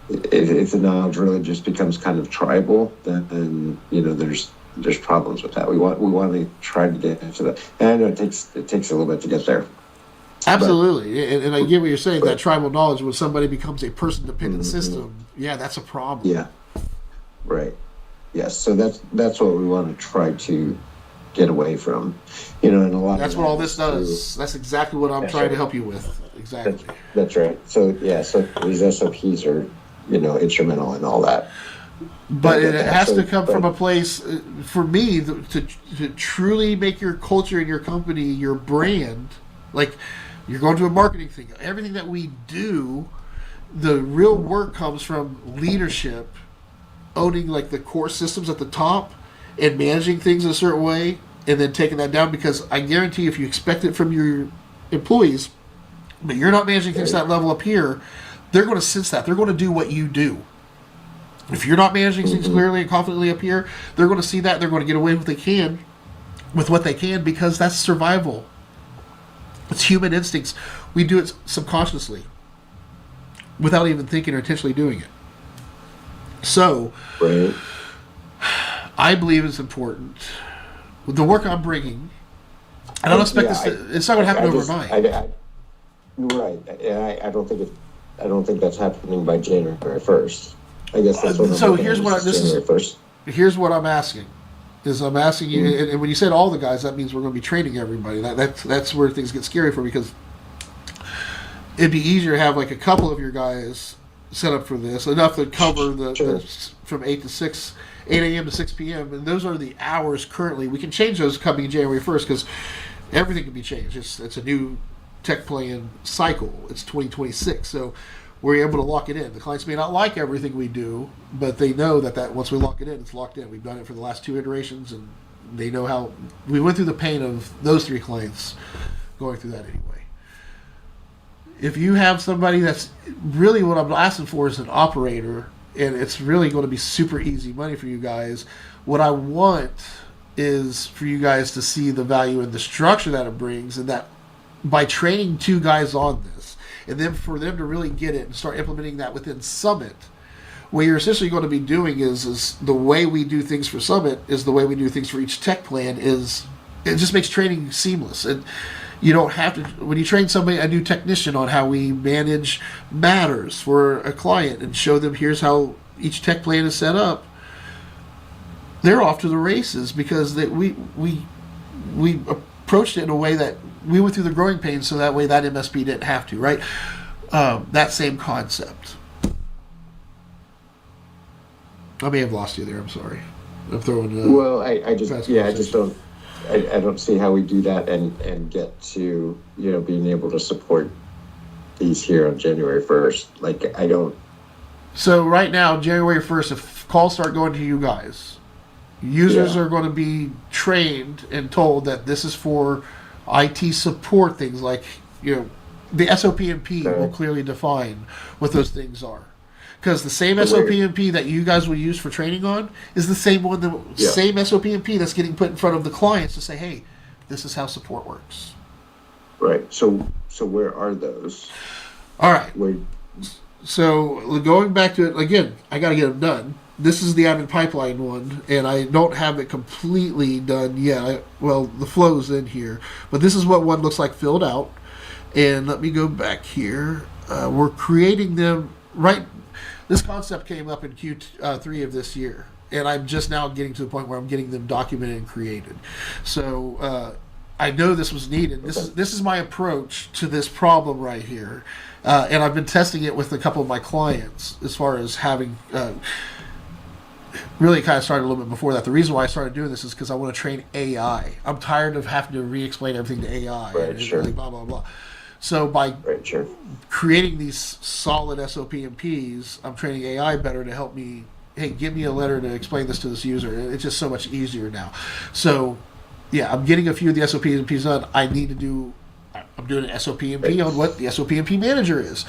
if the knowledge really just becomes kind of tribal, then there's problems with that. We want to try to get into that. And I know it takes a little bit to get there. Absolutely, and I get what you're saying. That tribal knowledge, when somebody becomes a person-dependent system, yeah, that's a problem. Yeah, right. Yes, so that's what we want to try to get away from. And a lot. That's what all this does. That's exactly what I'm trying to help you with. Exactly. That's right. So these SOPs are, instrumental in all that. But it has to come from a place, for me, to truly make your culture and your company, your brand, like, you're going to a marketing thing. Everything that we do, the real work comes from leadership, owning, like, the core systems at the top and managing things in a certain way, and then taking that down, because I guarantee if you expect it from your employees, but you're not managing things at that level up here, they're going to sense that. They're going to do what you do. If you're not managing things clearly and confidently up here, they're going to see that. They're going to get away with what they can, because that's survival. It's human instincts. We do it subconsciously without even thinking or intentionally doing it. So, right. I believe it's important. The work I'm bringing, I don't expect it's not going to happen overnight. Right, and I don't think that's happening by January 1st. I guess that's what. So here's what I'm asking. I'm asking you, and when you said all the guys, that means we're going to be training everybody. That's where things get scary for me, because it'd be easier to have like a couple of your guys set up for this, enough to cover the from 8 a.m. to 6 p.m. And those are the hours currently. We can change those coming January 1st, because everything can be changed. It's a new tech plan cycle. It's 2026, so we're able to lock it in. The clients may not like everything we do, but they know that once we lock it in, it's locked in. We've done it for the last 2 iterations, and they know how we went through the pain of those 3 clients going through that anyway. If you have somebody that's really, what I'm asking for is an operator, and it's really going to be super easy money for you guys. What I want is for you guys to see the value in the structure that it brings, and that by training 2 guys on this, and then for them to really get it and start implementing that within Summit, what you're essentially going to be doing is the way we do things for Summit is the way we do things for each tech plan. It just makes training seamless. And you don't have to, when you train somebody, a new technician, on how we manage matters for a client and show them here's how each tech plan is set up, they're off to the races, because we approached it in a way that we went through the growing pains, so that way that MSP didn't have to, right? That same concept. I may have lost you there. I'm sorry. I'm throwing. Well, I just fast yeah, I just conversation. don't I don't see how we do that and get to being able to support these here on January 1st. Like I don't. So right now, January 1st, if calls start going to you guys, users Yeah. are going to be trained and told that this is for IT support things like, the SOP&P will Okay. clearly define what those things are. Because the same So where? SOP&P that you guys will use for training on is the same one, the Yeah. same SOP&P that's getting put in front of the clients to say, hey, this is how support works. Right. So where are those? All right. Where? So going back to it again, I got to get them done. This is the admin pipeline one, and I don't have it completely done yet. Well, the flow's in here, but this is what one looks like filled out. And let me go back here. We're creating them right. This concept came up in Q3 of this year, and I'm just now getting to the point where I'm getting them documented and created. So I know this was needed. Okay. This is my approach to this problem right here, and I've been testing it with a couple of my clients as far as having. Really kind of started a little bit before that. The reason why I started doing this is because I want to train AI. I'm tired of having to re-explain everything to AI Right. and Sure. blah blah blah. So by Right. Sure. creating these solid SOP&Ps, I'm training AI better to help me. Hey, give me a letter to explain this to this user. It's just so much easier now. So, yeah, I'm getting a few of the SOP&Ps done. I need to do. I'm doing an SOP&P on what the SOP&P manager is.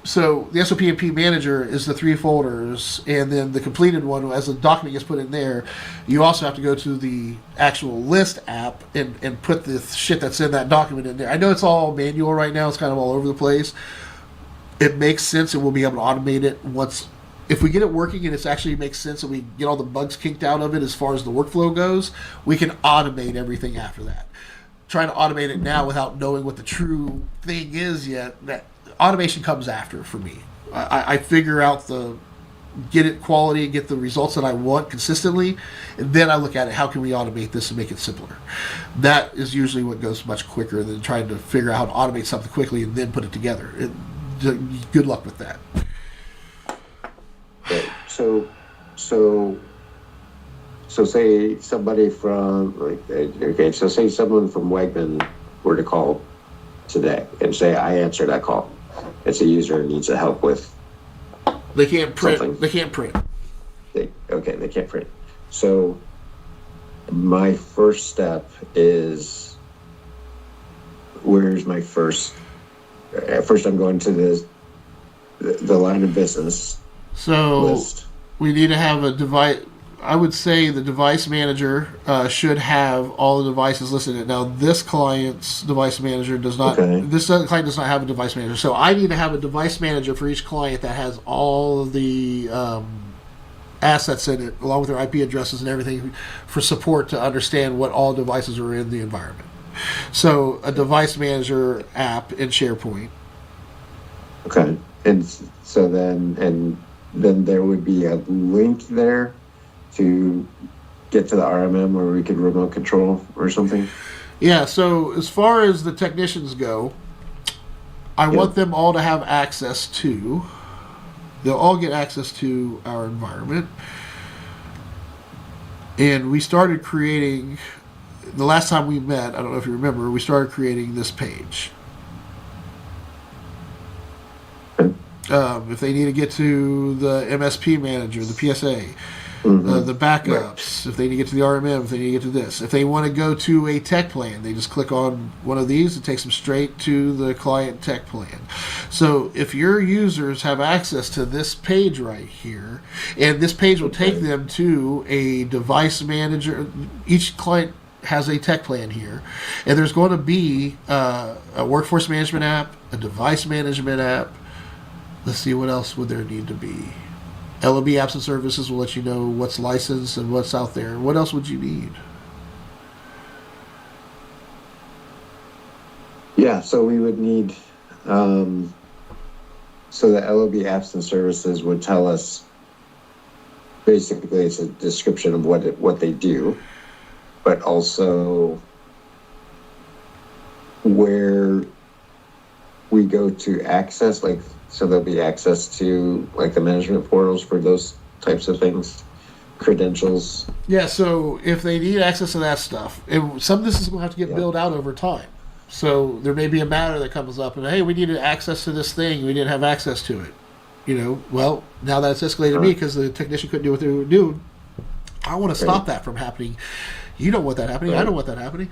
So the SOP&P manager is the 3 folders, and then the completed one, as the document gets put in there, you also have to go to the actual list app and put the shit that's in that document in there. I know it's all manual right now; it's kind of all over the place. It makes sense, and we'll be able to automate it once. If we get it working and it actually makes sense and we get all the bugs kicked out of it as far as the workflow goes, we can automate everything after that. Trying to automate it now without knowing what the true thing is yet, that automation comes after for me. I figure out get it quality, get the results that I want consistently, and then I look at it, how can we automate this and make it simpler? That is usually what goes much quicker than trying to figure out how to automate something quickly and then put it together. Good luck with that. Right. So say somebody from okay, so say someone from Wegman were to call today and say I answered that call. It's a user who needs help with They can't print. something. They can't print. They can't print. So my first step is where's my first? At first, I'm going to the line of business So list. we need to have a device. I would say the device manager should have all the devices listed in it. Now, this client's device manager does not. Okay. This client does not have a device manager, so I need to have a device manager for each client that has all of the assets in it, along with their IP addresses and everything, for support to understand what all devices are in the environment. So, a device manager app in SharePoint. Okay, and so then there would be a link there to get to the RMM where we could remote control or something. Yeah, so as far as the technicians go, I want them all to have access to. They'll all get access to our environment. And we started creating, the last time we met, I don't know if you remember, we started creating this page. If they need to get to the MSP manager, the PSA, the backups, if they need to get to the RMM, if they need to get to this. If they want to go to a tech plan, they just click on one of these. It takes them straight to the client tech plan. So if your users have access to this page right here, and this page will take them to a device manager, each client has a tech plan here, and there's going to be a workforce management app, a device management app. Let's see, what else would there need to be? LOB apps and services will let you know what's licensed and what's out there. What else would you need? Yeah, so we would need, so the LOB apps and services would tell us, basically it's a description of what they do, but also where we go to access, like, so there'll be access to like the management portals for those types of things, credentials. Yeah, so if they need access to that stuff, some of this is going to have to get Yeah. built out over time. So there may be a matter that comes up, and hey, we needed access to this thing, we didn't have access to it. Well, now that's escalated to me because the technician couldn't do what they were doing. I want to stop that from happening. You don't want that happening. I don't want that happening.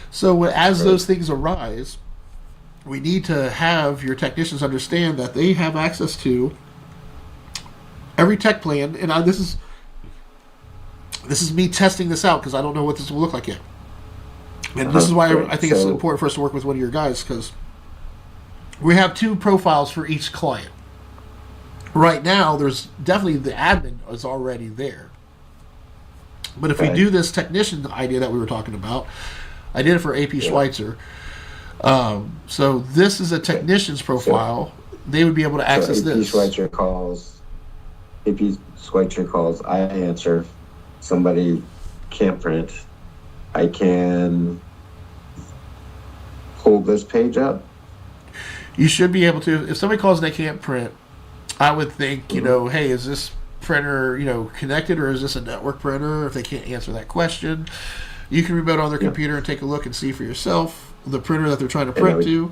So as those things arise, we need to have your technicians understand that they have access to every tech plan. And this is me testing this out because I don't know what this will look like yet. And this is why I think it's important for us to work with one of your guys, because we have 2 profiles for each client. Right now, there's definitely the admin is already there. But if we do this technician idea that we were talking about, I did it for AP Schweitzer. So this is a technician's profile. They would be able to access this. AP Schweitzer calls, I answer. Somebody can't print. I can hold this page up. You should be able to. If somebody calls and they can't print, I would think, hey, is this printer, connected, or is this a network printer? If they can't answer that question, you can remote on their computer and take a look and see for yourself the printer that they're trying to print to.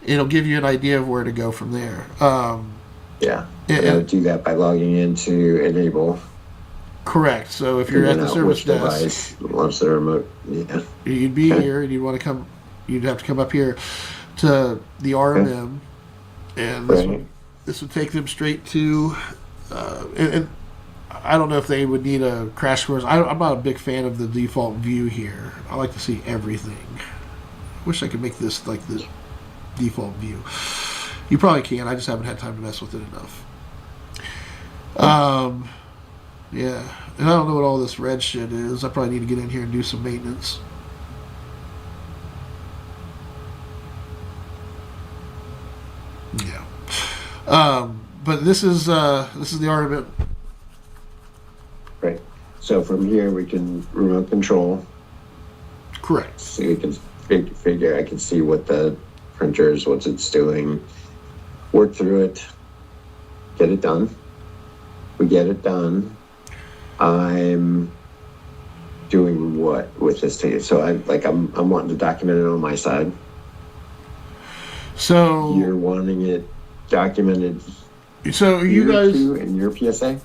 It'll give you an idea of where to go from there. I would do that by logging into Enable. Correct. So if you're at the service desk, launch the remote. You'd be here, and you'd have to come up here to the RMM, and this would take them straight to. And I don't know if they would need a crash course. I'm not a big fan of the default view here. I like to see everything. Wish I could make this like the default view. You probably can. I just haven't had time to mess with it enough. Yeah, and I don't know what all this red shit is. I probably need to get in here and do some maintenance. Yeah. But this is the RMM. Right. So from here we can remote control. Correct. So we can figure. I can see what the printer is, what it's doing. Work through it. Get it done. We get it done. I'm doing what with this thing? So I'm wanting to document it on my side. So you're wanting it documented. So you guys in your PSA?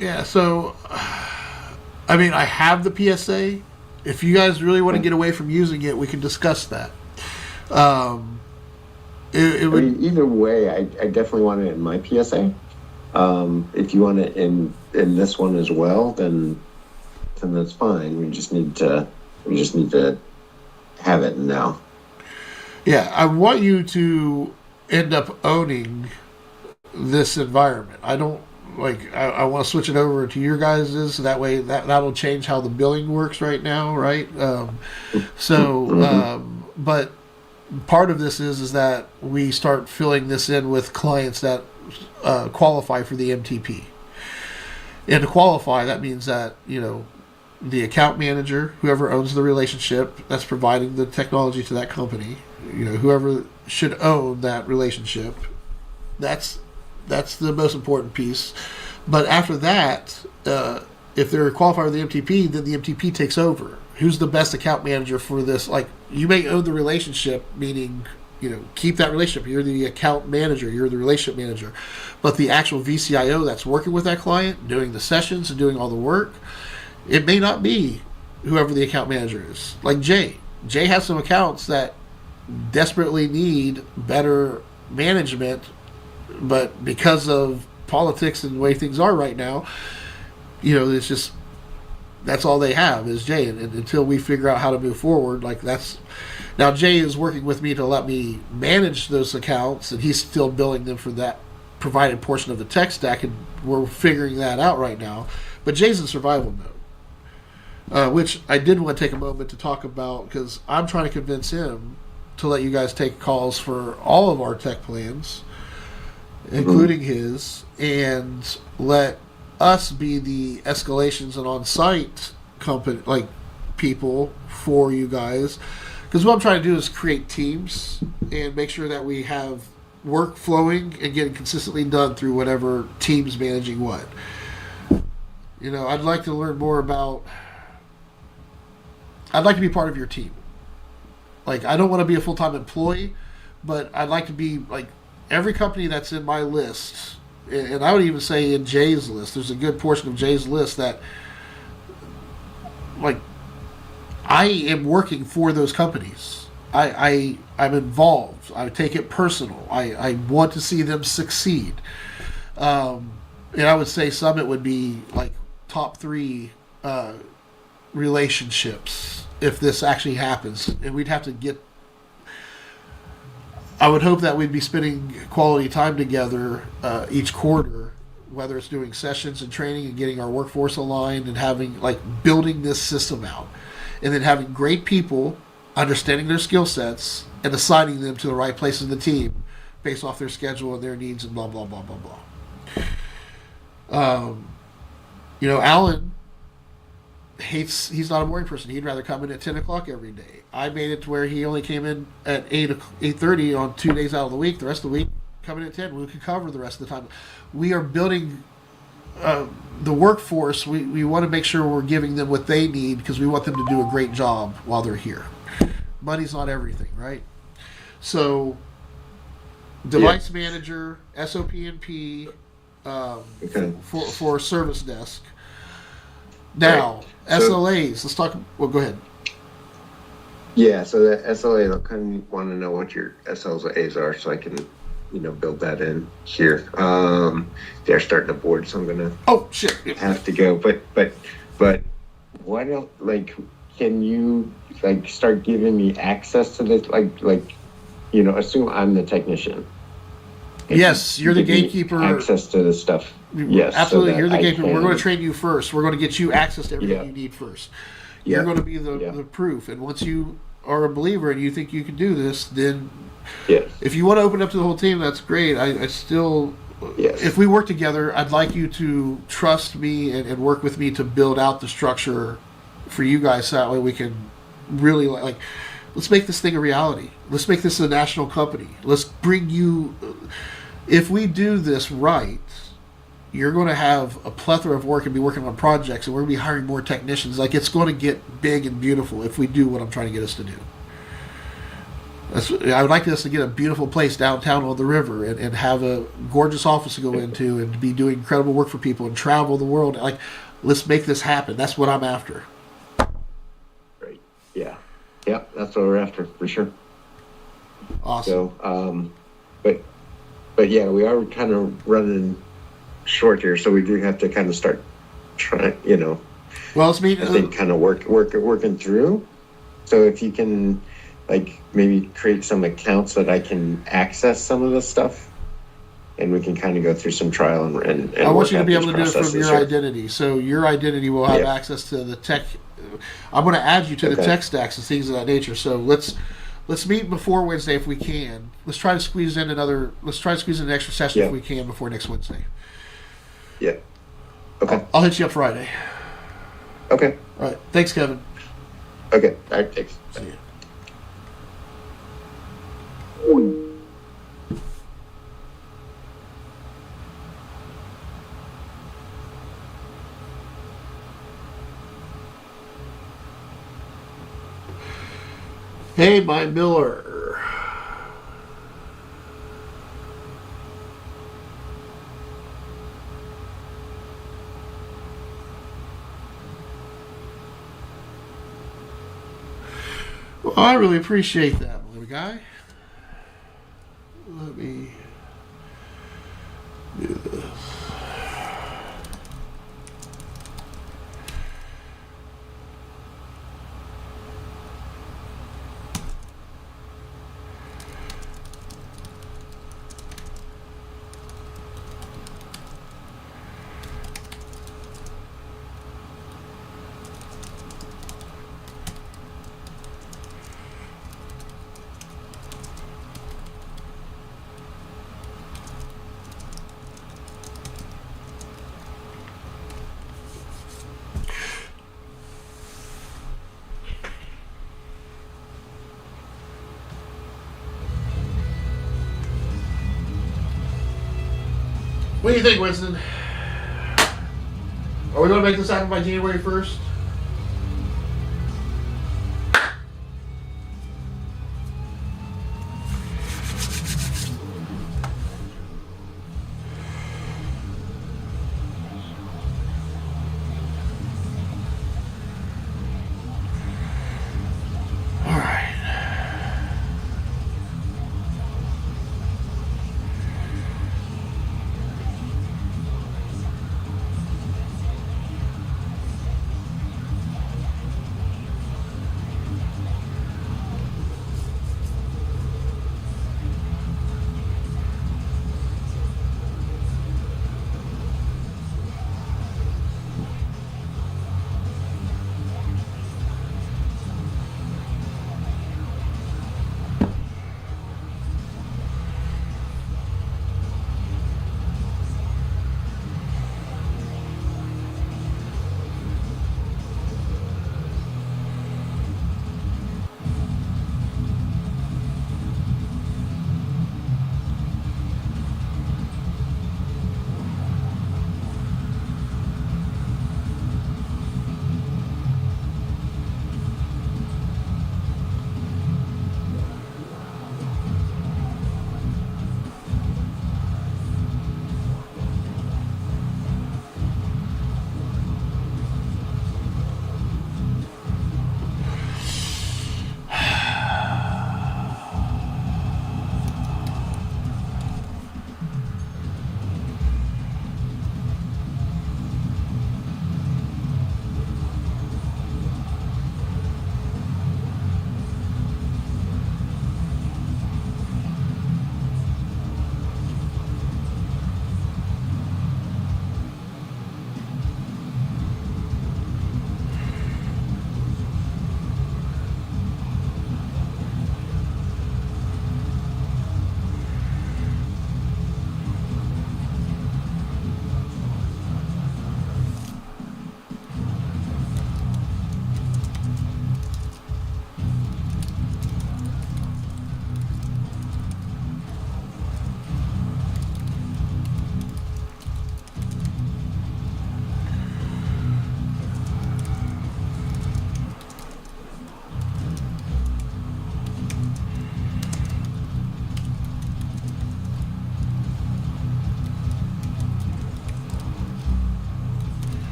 Yeah. So I have the PSA. If you guys really want to get away from using it, we can discuss that. Either way, I definitely want it in my PSA. If you want it in this one as well, then that's fine. We just need to have it now. Yeah, I want you to end up owning this environment. I don't I want to switch it over to your guys's, so that way that'll change how the billing works right now, right? But part of this is that we start filling this in with clients that qualify for the MTP. And to qualify, that means that, the account manager, whoever owns the relationship that's providing the technology to that company, whoever should own that relationship, that's the most important piece. But after that, if they're qualified for the MTP, then the MTP takes over. Who's the best account manager for this? You may own the relationship, meaning, keep that relationship. You're the account manager. You're the relationship manager. But the actual VCIO that's working with that client, doing the sessions and doing all the work, it may not be whoever the account manager is. Like Jay. Jay has some accounts that desperately need better management, but because of politics and the way things are right now, it's just, that's all they have is Jay. And until we figure out how to move forward, now Jay is working with me to let me manage those accounts, and he's still billing them for that provided portion of the tech stack, and we're figuring that out right now. But Jay's in survival mode, which I did want to take a moment to talk about, because I'm trying to convince him to let you guys take calls for all of our tech plans, including his, and let us be the escalations and on-site company, people for you guys. Because what I'm trying to do is create teams and make sure that we have work flowing and getting consistently done through whatever team's managing what. I'd like to learn more about. I'd like to be part of your team. Like, I don't want to be a full time employee, but I'd like to be like every company that's in my list, and I would even say in Jay's list. There's a good portion of Jay's list that, like, I am working for those companies. I'm involved. I take it personal. I want to see them succeed. And I would say Summit would be like top three relationships if this actually happens. And we'd have to get. I would hope that we'd be spending quality time together each quarter, whether it's doing sessions and training and getting our workforce aligned and having like building this system out, and then having great people, understanding their skill sets and assigning them to the right places in the team based off their schedule and their needs and blah blah blah blah blah. Alan hates. He's not a morning person. He'd rather come in at 10 o'clock every day. I made it to where he only came in at 8:30 on 2 days out of the week. The rest of the week coming at 10. We can cover the rest of the time. We are building the workforce. We want to make sure we're giving them what they need because we want them to do a great job while they're here. Money's not everything, right? So, device manager, SOP&P, for service desk. Now, right. So, SLAs. Let's talk. Well, go ahead. Yeah, so the SLA, I kind of want to know what your SLAs are so I can, build that in here. They're starting a board, so I'm gonna. Oh shit! Have to go, but why don't can you start giving me access to this? Assume I'm the technician. Yes, you're the gatekeeper. Access to this stuff. Yes, absolutely. So you're the gatekeeper. We're going to train you first. We're going to get you access to everything you need first. You're going to be the proof. And once you are a believer and you think you can do this, then if you want to open up to the whole team, that's great. I still, if we work together, I'd like you to trust me and work with me to build out the structure for you guys. So that way we can really let's make this thing a reality. Let's make this a national company. Let's bring you. If we do this right, you're going to have a plethora of work and be working on projects, and we're going to be hiring more technicians. It's going to get big and beautiful if we do what I'm trying to get us to do. I would like us to get a beautiful place downtown on the river and have a gorgeous office to go into and be doing incredible work for people and travel the world. Let's make this happen. That's what I'm after. Right. Yeah. Yeah, that's what we're after for sure. Awesome. So, but yeah, we are kind of running short here, so we do have to kind of start trying. Well, it's me. I think kind of working through. So if you can, maybe create some accounts that I can access some of this stuff, and we can kind of go through some trial and I want you to be able to do it from your identity. So your identity will have access to the tech. I'm going to add you to the tech stacks and things of that nature. So let's meet before Wednesday if we can. Let's try to squeeze in an extra session if we can before next Wednesday. Yeah. Okay. I'll hit you up Friday. Okay. All right. Thanks, Kevin. Okay. All right. Thanks. See you. Hey, my Miller. Well, I really appreciate that, little guy. Let me do this. What do you think, Winston? Are we going to make this happen by January 1st? All right.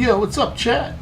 Yo, what's up, chat?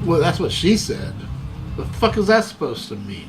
Well, that's what she said. The fuck is that supposed to mean?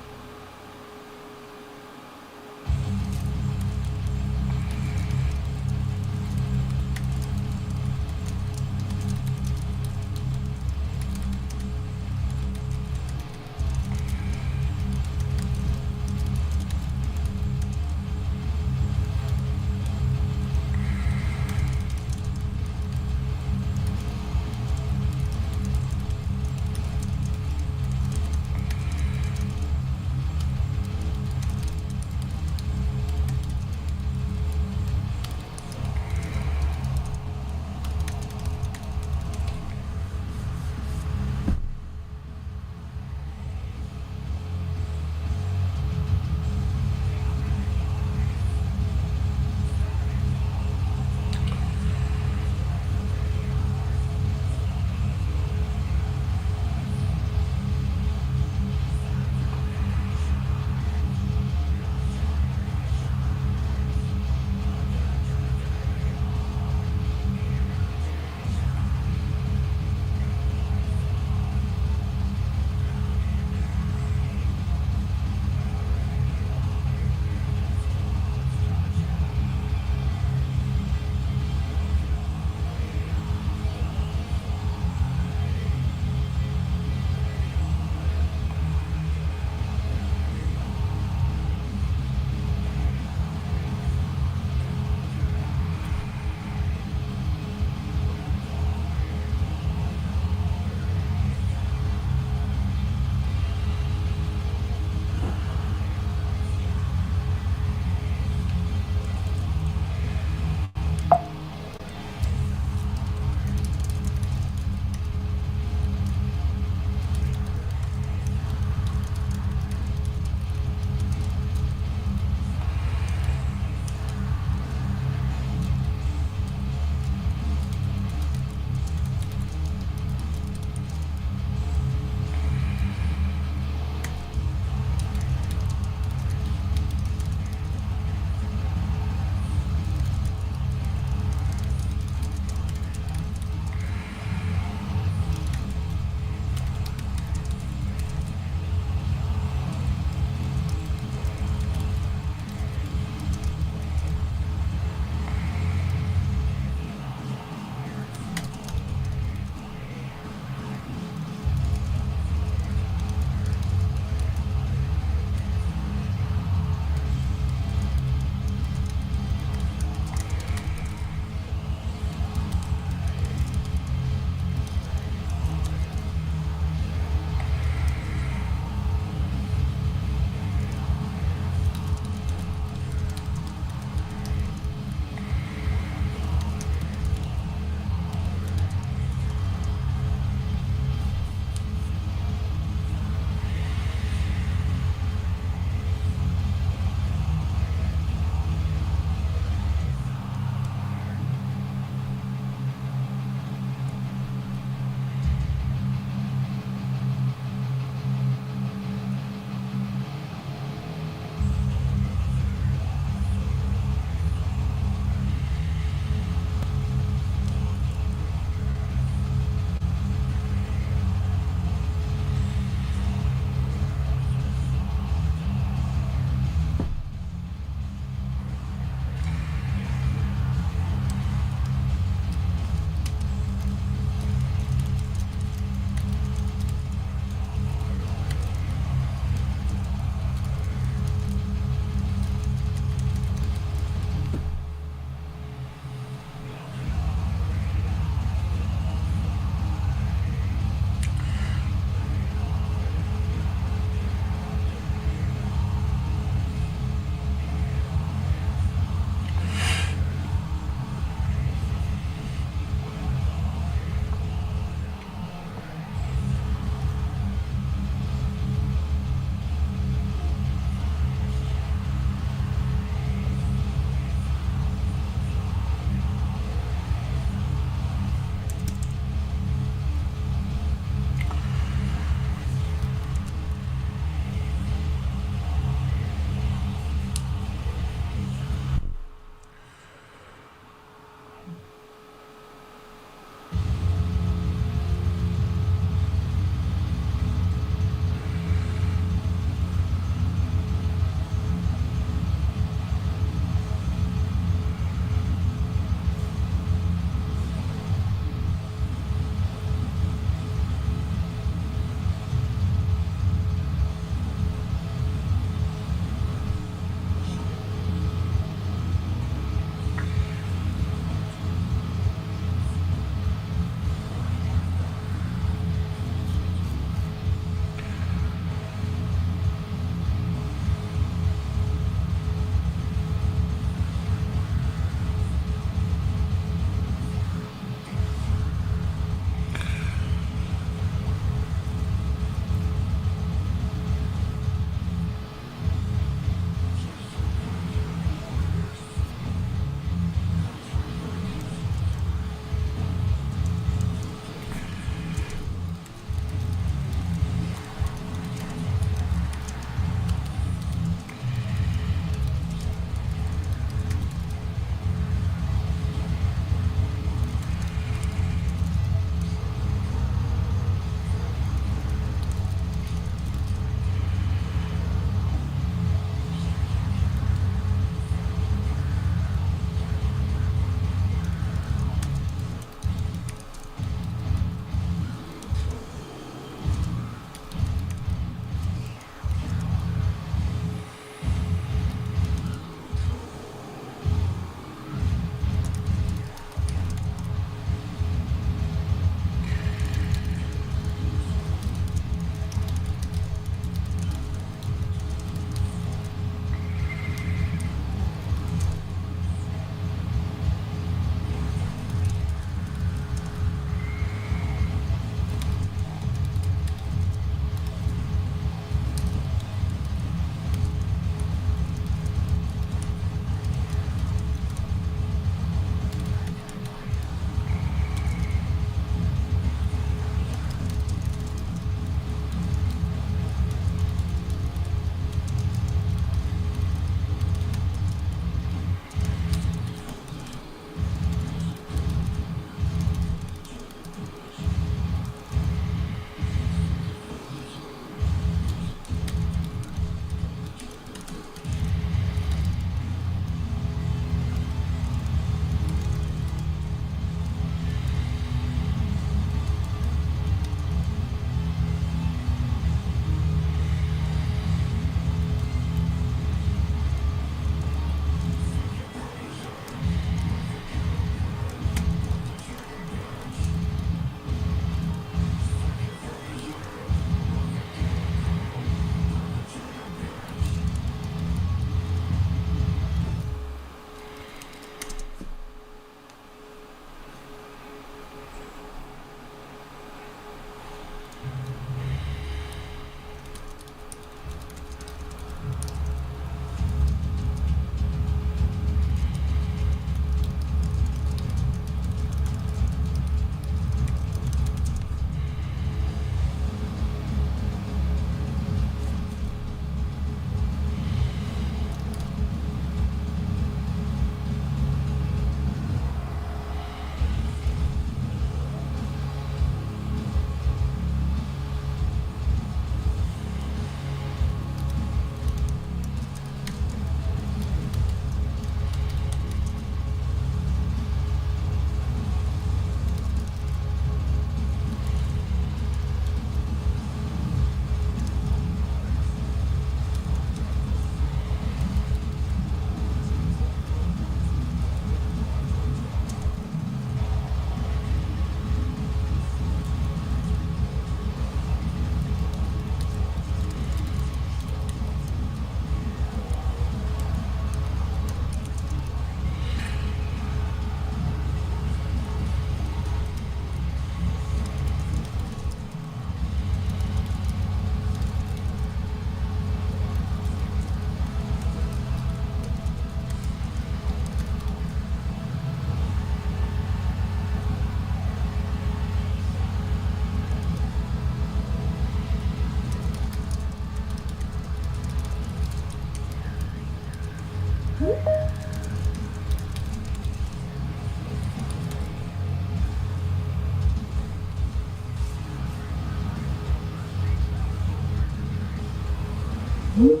Good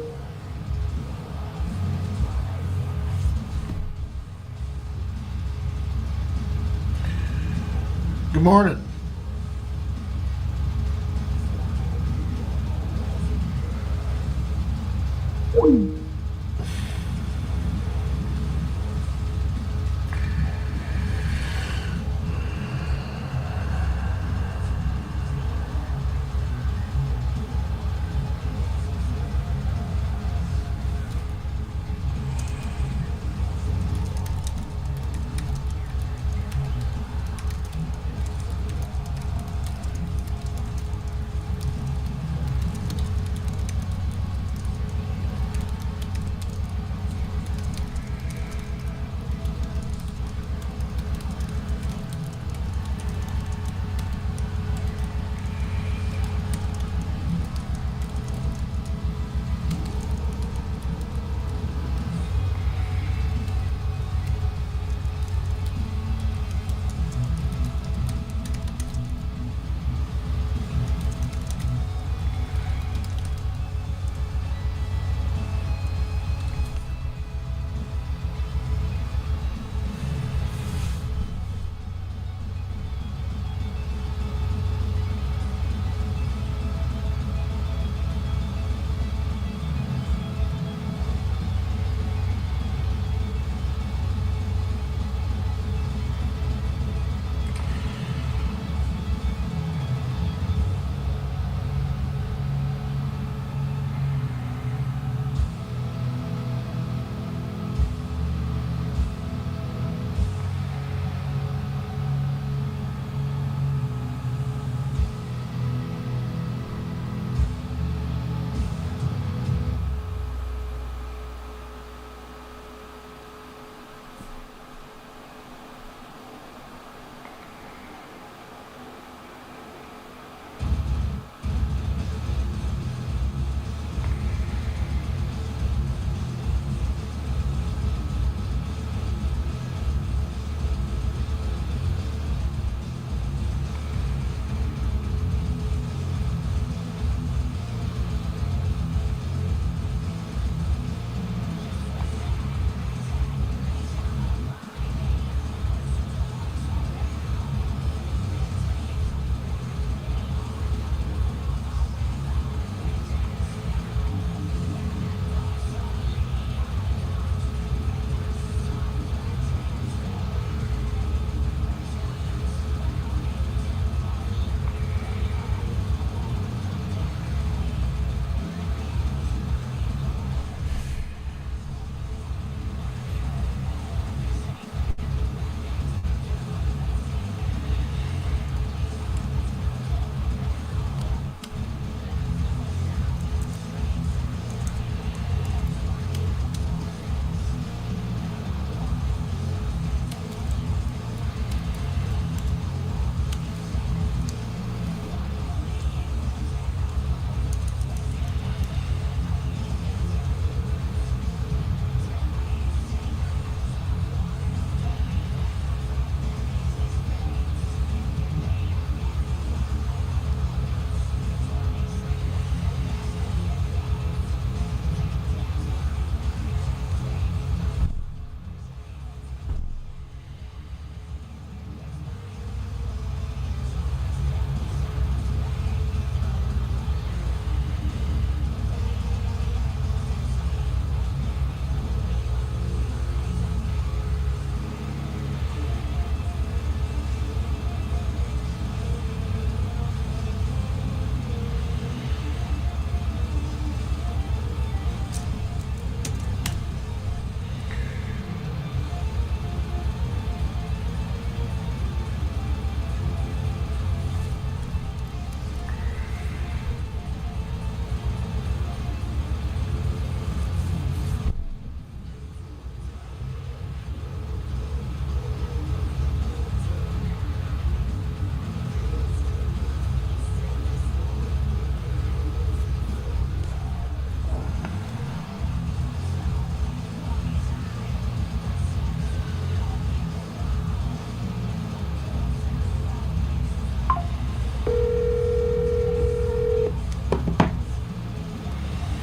morning.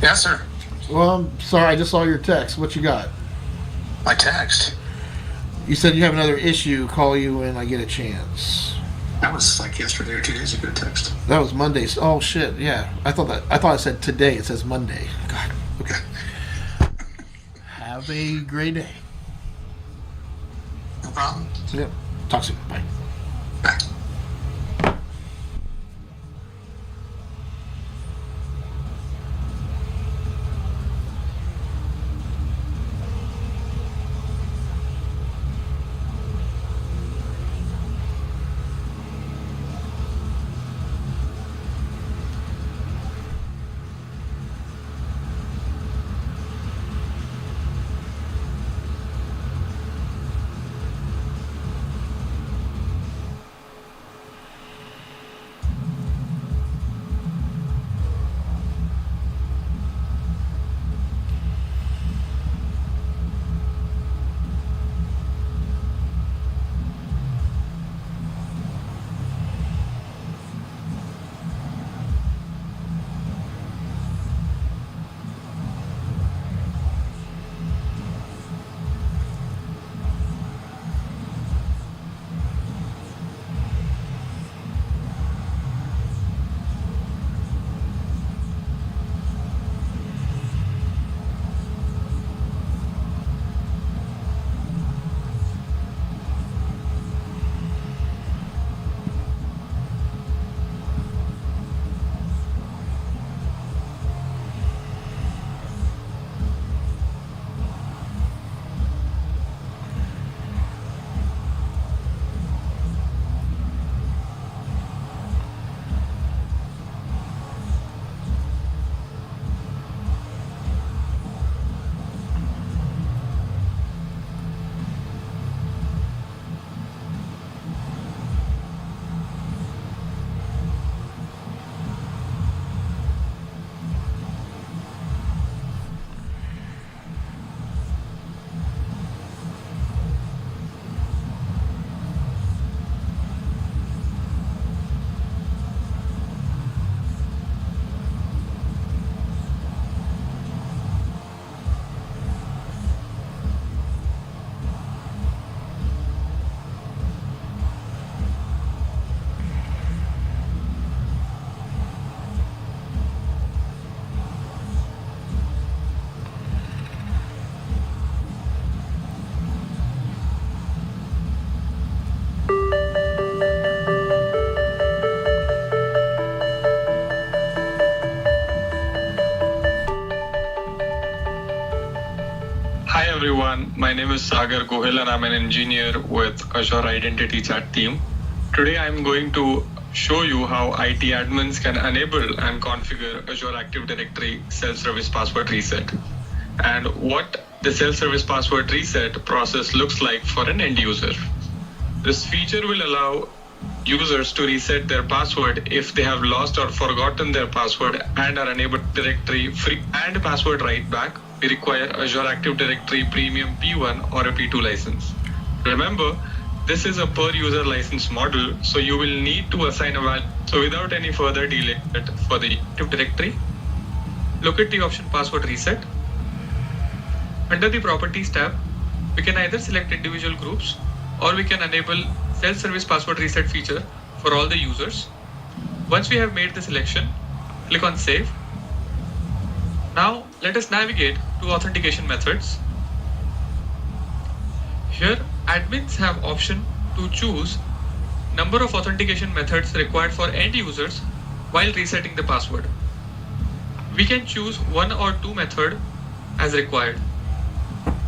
Yes, sir. Well, I'm sorry, I just saw your text. What you got? My text. You said you have another issue. Call you when I get a chance. That was like yesterday or 2 days ago text. That was Monday. Oh shit! Yeah, I thought I said today. It says Monday. God. Okay. Have a great day. No problem. Yep. Talk soon. Bye. Bye. Hi everyone, my name is Sagar Gohil and I'm an engineer with Azure Identity Chat team. Today I'm going to show you how IT admins can enable and configure Azure Active Directory self-service password reset and what the self-service password reset process looks like for an end user. This feature will allow users to reset their password if they have lost or forgotten their password and are unable to directory free and password write back. We require Azure Active Directory Premium P1 or a P2 license. Remember, this is a per user license model, so you will need to assign a value. So without any further delay for the Active Directory, look at the option password reset. Under the properties tab, we can either select individual groups or we can enable self-service password reset feature for all the users. Once we have made the selection, click on save. Now let us navigate to authentication methods. Here admins have option to choose number of authentication methods required for end users while resetting the password. We can choose one or two methods as required.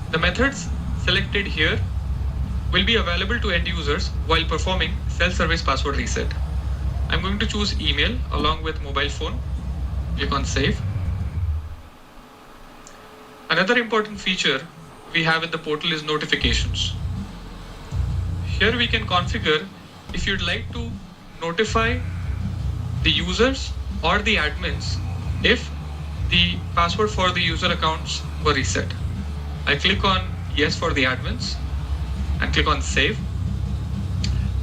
The methods selected here will be available to end users while performing self-service password reset. I'm going to choose email along with mobile phone. Click on save. Another important feature we have in the portal is notifications. Here we can configure if you'd like to notify the users or the admins if the password for the user accounts were reset. I click on yes for the admins and click on save.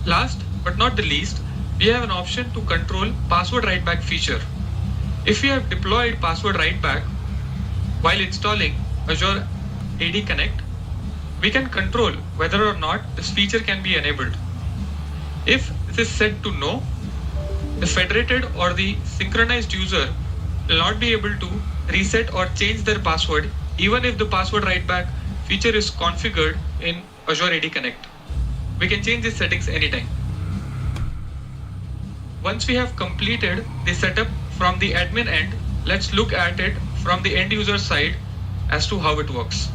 Last but not the least, we have an option to control password write back feature. If we have deployed password write back, While installing Azure AD Connect, we can control whether or not this feature can be enabled. If this is set to no, the federated or the synchronized user will not be able to reset or change their password even if the password write back feature is configured in Azure AD Connect. We can change these settings anytime. Once we have completed the setup from the admin end, let's look at it from the end user side as to how it works.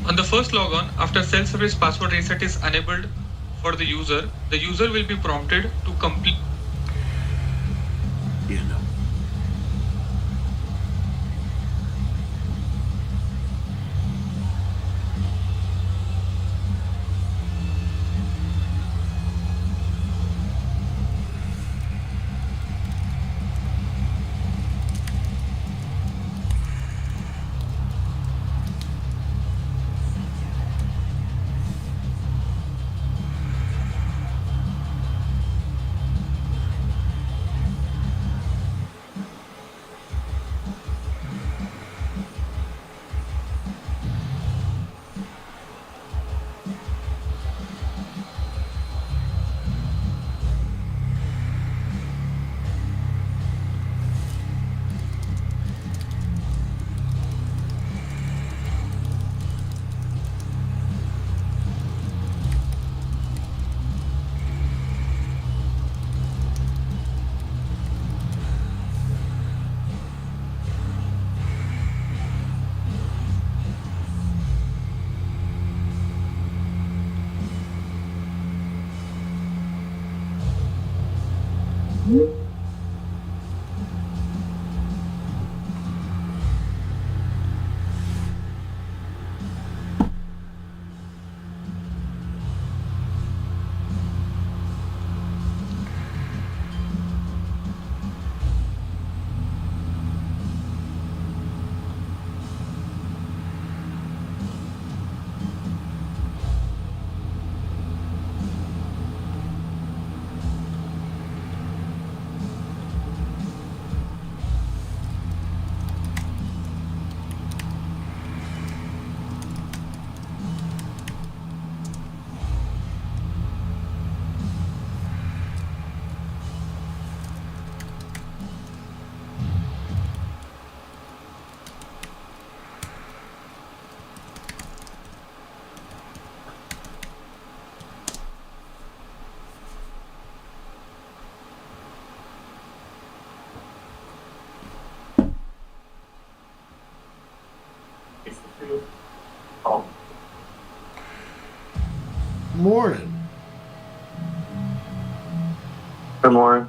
On the first logon, after self-service password reset is enabled for the user will be prompted to complete. Yeah, no. Morning. Good morning.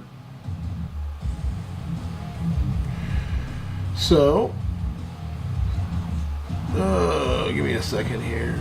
So, give me a second here.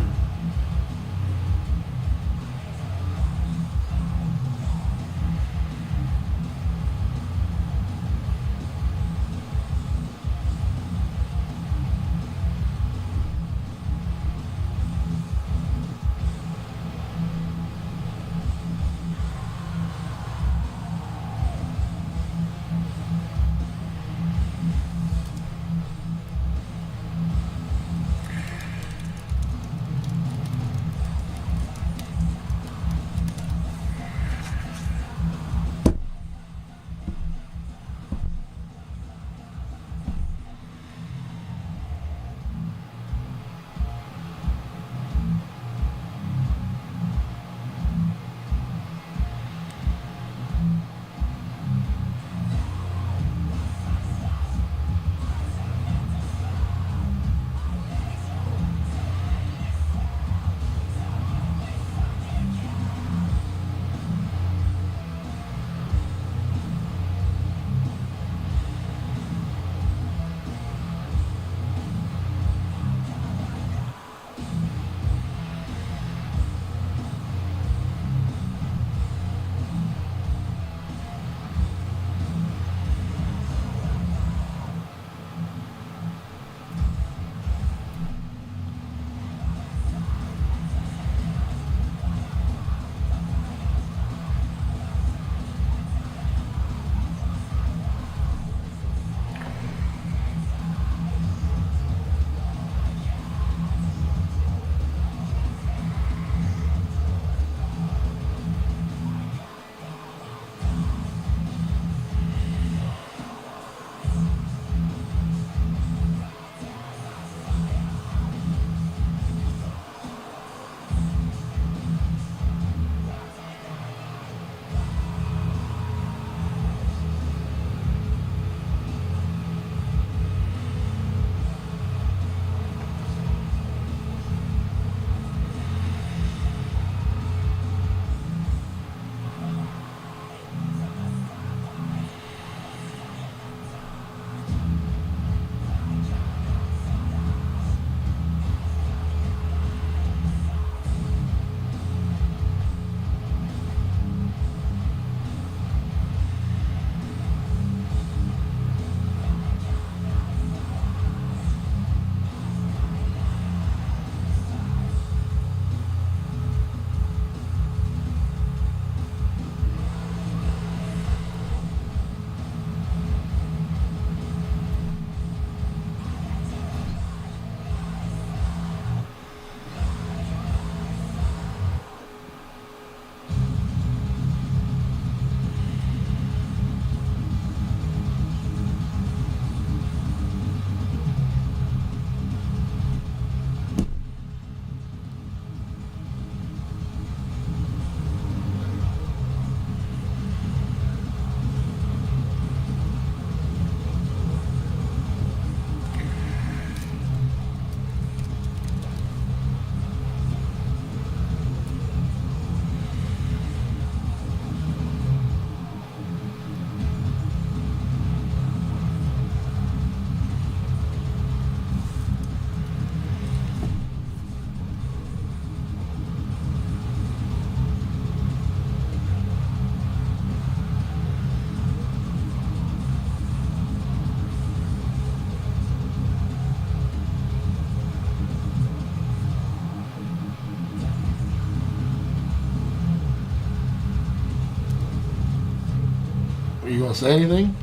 Are you going to say anything?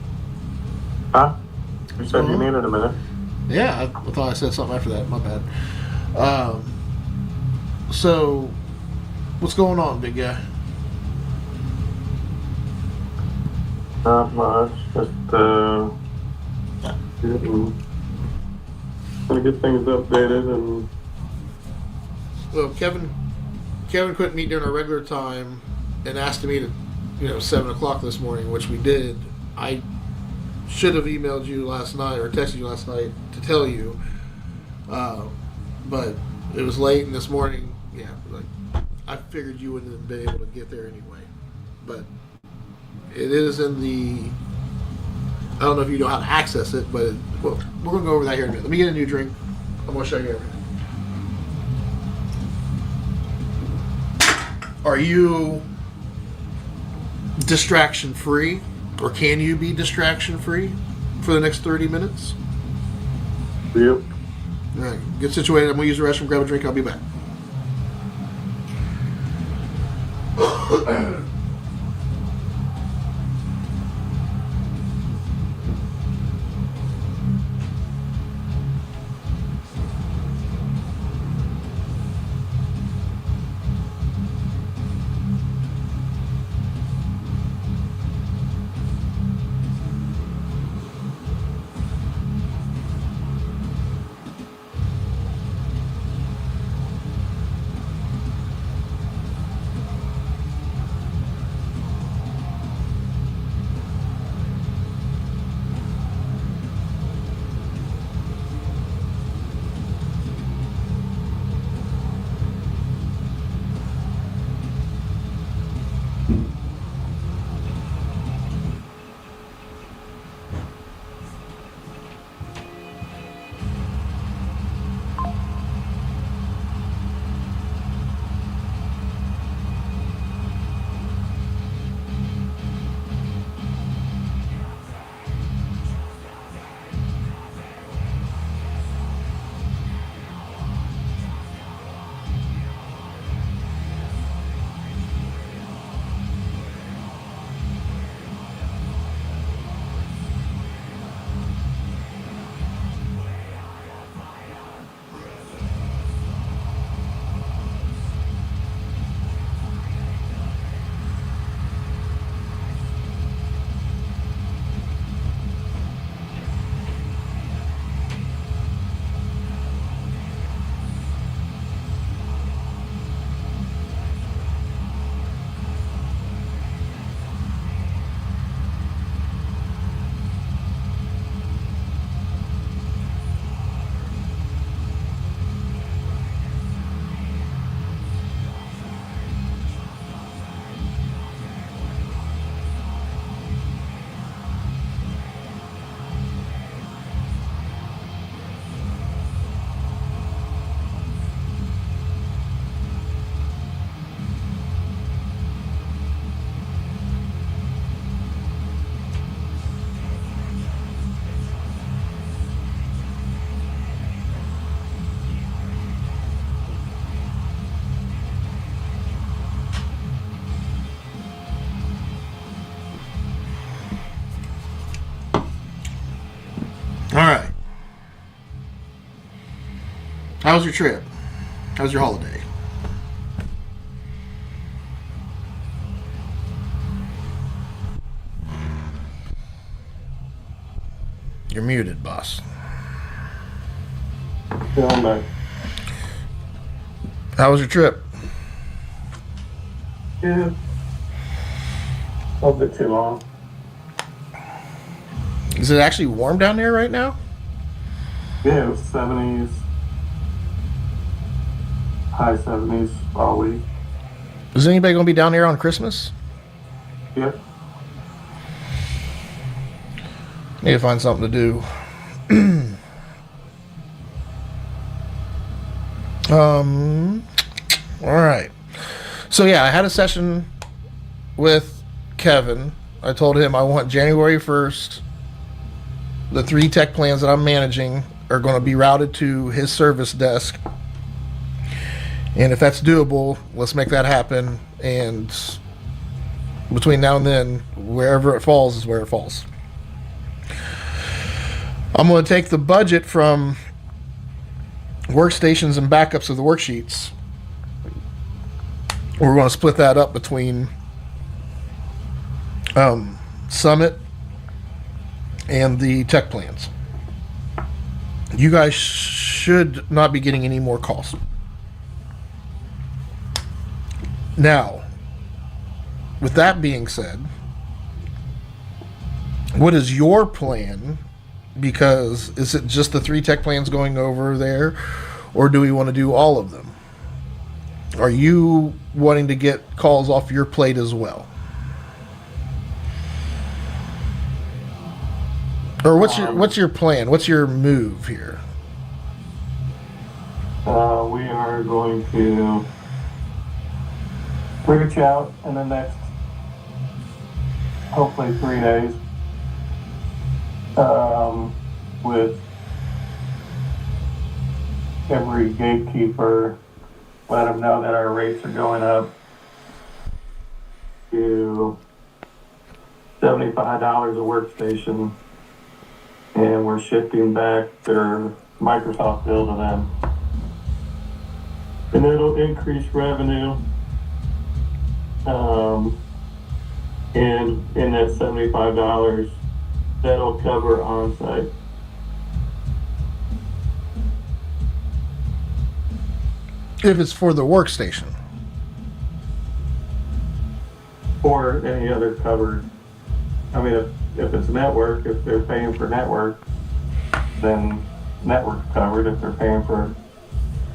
Huh? You said you needed a minute. Yeah, I thought I said something after that. My bad. So, what's going on, big guy? Not much. Just getting, gonna get things updated and Well, Kevin couldn't meet during our regular time and asked me to, 7 o'clock this morning, which we did. I should have emailed you last night or texted you last night to tell you, but it was late, and this morning, I figured you wouldn't have been able to get there anyway. But it is in the. I don't know if you know how to access it, but we're gonna go over that here in a minute. Let me get a new drink. I'm gonna show you everything. Are you distraction free, or can you be distraction free for the next 30 minutes? yep. All right, get situated. I'm gonna use the restroom, grab a drink. I'll be back. All right. How was your trip? How was your holiday? You're muted, boss. Yeah, I'm back. How was your trip? Yeah. A little bit too long. Is it actually warm down there right now? Yeah, it was 70s, high 70s all week. Is anybody going to be down there on Christmas? Yep. Need to find something to do. All right. So yeah, I had a session with Kevin. I told him I want January 1st. The 3 tech plans that I'm managing are going to be routed to his service desk. And if that's doable, let's make that happen. And Between now and then, wherever it falls is where it falls. I'm going to take the budget from workstations and backups of the worksheets. We're going to split that up between Summit and the tech plans. You guys should not be getting any more calls. Now, with that being said, what is your plan? Because is it just the 3 tech plans going over there, or do we want to do all of them? Are you wanting to get calls off your plate as well? Or what's your plan? What's your move here? We are going to reach out in the next, hopefully 3 days, with every gatekeeper, let them know that our rates are going up to $75 a workstation, and we're shifting back their Microsoft bill to them. And it'll increase revenue, and in that $75, that'll cover on-site. If it's for the workstation. Or any other covered. I mean, if it's network, if they're paying for network, then network's covered. If they're paying for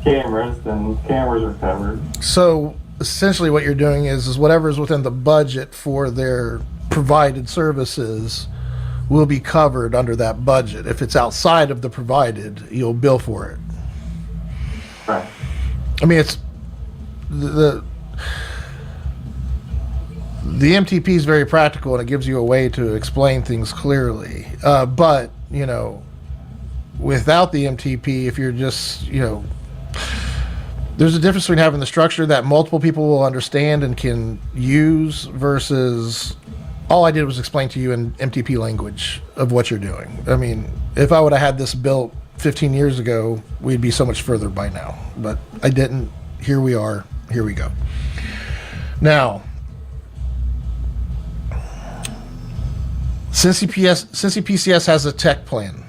cameras, then cameras are covered. So essentially what you're doing is whatever is within the budget for their provided services will be covered under that budget. If it's outside of the provided, you'll bill for it. Right. I mean, it's the MTP is very practical, and it gives you a way to explain things clearly. But, you know, without the MTP, if you're just, you know, there's a difference between having the structure that multiple people will understand and can use versus all I did was explain to you in MTP language of what you're doing. I mean, if I would have had this built 15 years ago, we'd be so much further by now. But I didn't. Here we are. Here we go. Now, Cincy PCS has a tech plan.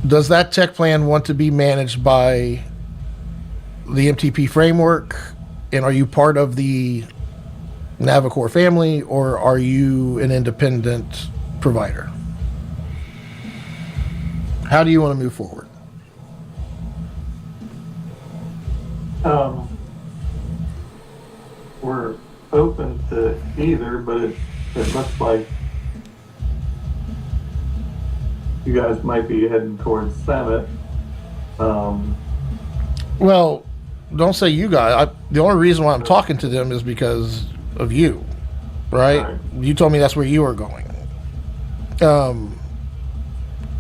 Does that tech plan want to be managed by the MTP framework? And are you part of the Navicore family, or are you an independent provider? How do you want to move forward? We're open to either, but it looks like you guys might be heading towards Summit. Well, don't say you guys. The only reason why I'm talking to them is because of you, right? You told me that's where you were going.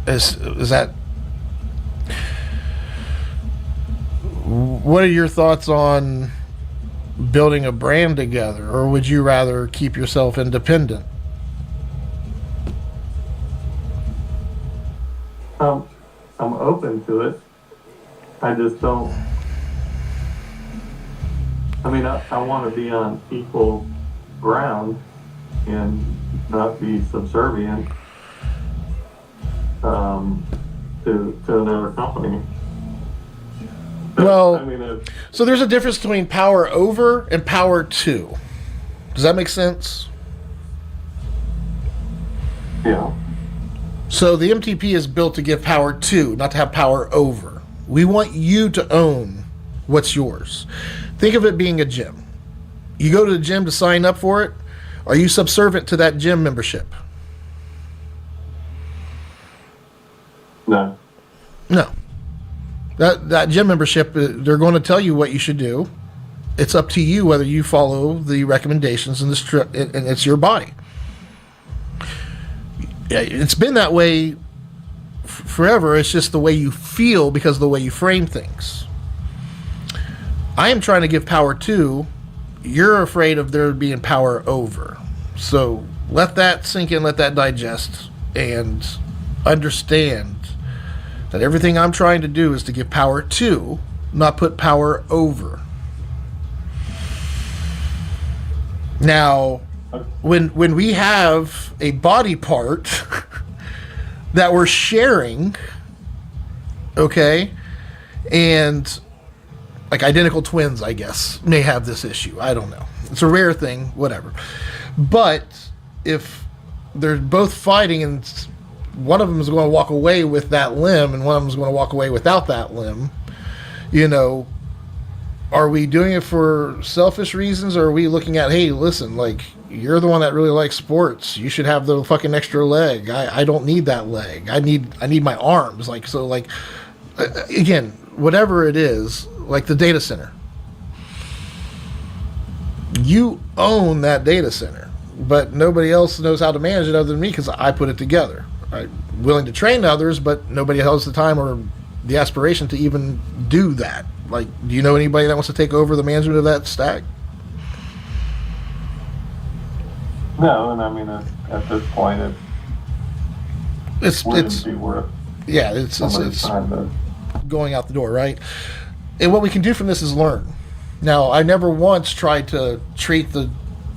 Is that? What are your thoughts on building a brand together, or would you rather keep yourself independent? I'm open to it. I just don't. I mean, I want to be on equal ground and not be subservient to another company. Well, I mean, so there's a difference between power over and power to. Does that make sense? yeah. So the MTP is built to give power to, not to have power over. We want you to own what's yours. Think of it being a gym. You go to the gym to sign up for it. Are you subservient to that gym membership? No. No. That gym membership, they're going to tell you what you should do. It's up to you whether you follow the recommendations and and it's your body. It's been that way forever. It's just the way you feel because of the way you frame things. I am trying to give power to you're afraid of there being power over. So let that sink in, let that digest, and understand that everything I'm trying to do is to give power to, not put power over. Now, when we have a body part that we're sharing, okay, and like identical twins, I guess, may have this issue. I don't know. It's a rare thing, whatever. But if they're both fighting and one of them is going to walk away with that limb and one of them is going to walk away without that limb, you know, are we doing it for selfish reasons, or are we looking at, hey, listen, like, you're the one that really likes sports. You should have the fucking extra leg. I don't need that leg. I need my arms. Like, so, like, again, whatever it is, like the data center. You own that data center, but nobody else knows how to manage it other than me because I put it together. I'm willing to train others, but nobody has the time or the aspiration to even do that. Like, do you know anybody that wants to take over the management of that stack? No, and I mean, at this point, It's be worth yeah, it's time to. going out the door, right? And what we can do from this is learn. Now, I never once tried to treat the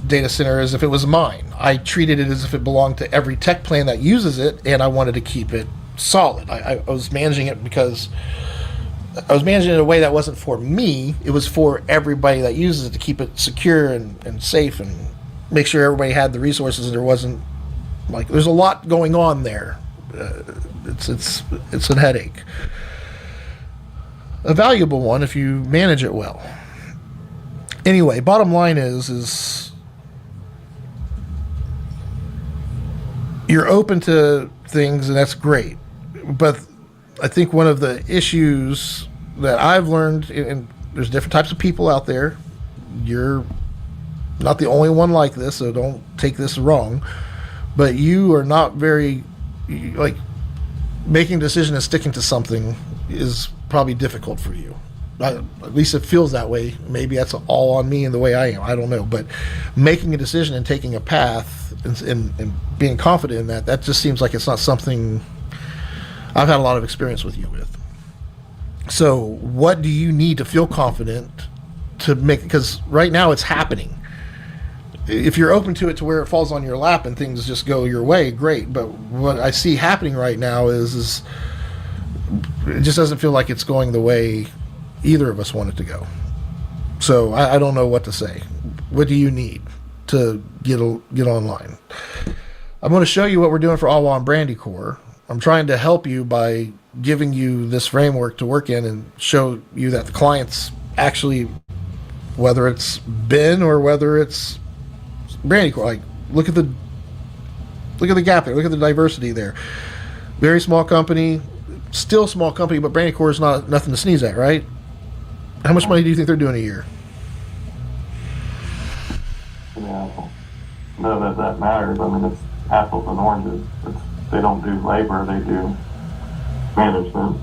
data center as if it was mine. I treated it as if it belonged to every tech plan that uses it, and I wanted to keep it solid. I was managing it because I was managing it in a way that wasn't for me. It was for everybody that uses it, to keep it secure and safe and make sure everybody had the resources and there wasn't, like, there's a lot going on there. It's a headache. A valuable one if you manage it well. Anyway, bottom line is you're open to things, and that's great. But I think one of the issues that I've learned, and there's different types of people out there. You're not the only one like this, so don't take this wrong. But you are not very, like, making a decision and sticking to something is probably difficult for you. At least it feels that way. Maybe that's all on me and the way I am. I don't know. But making a decision and taking a path and being confident in that just seems like it's not something I've had a lot of experience with you with. So what do you need to feel confident to make? Because right now it's happening. If you're open to it to where it falls on your lap and things just go your way, great. But what I see happening right now is it just doesn't feel like it's going the way either of us want it to go. So I don't know what to say. What do you need to get online? I'm going to show you what we're doing for AWA and Brandycore. I'm trying to help you by giving you this framework to work in and show you that the clients actually, whether it's Ben or whether it's Brandycore, like, look at the gap there, look at the diversity there. Very small company, still small company, but Brandycore is nothing to sneeze at, right? How much money do you think they're doing a year? Yeah, none of that matters. I mean, it's apples and oranges. They don't do labor; they do management.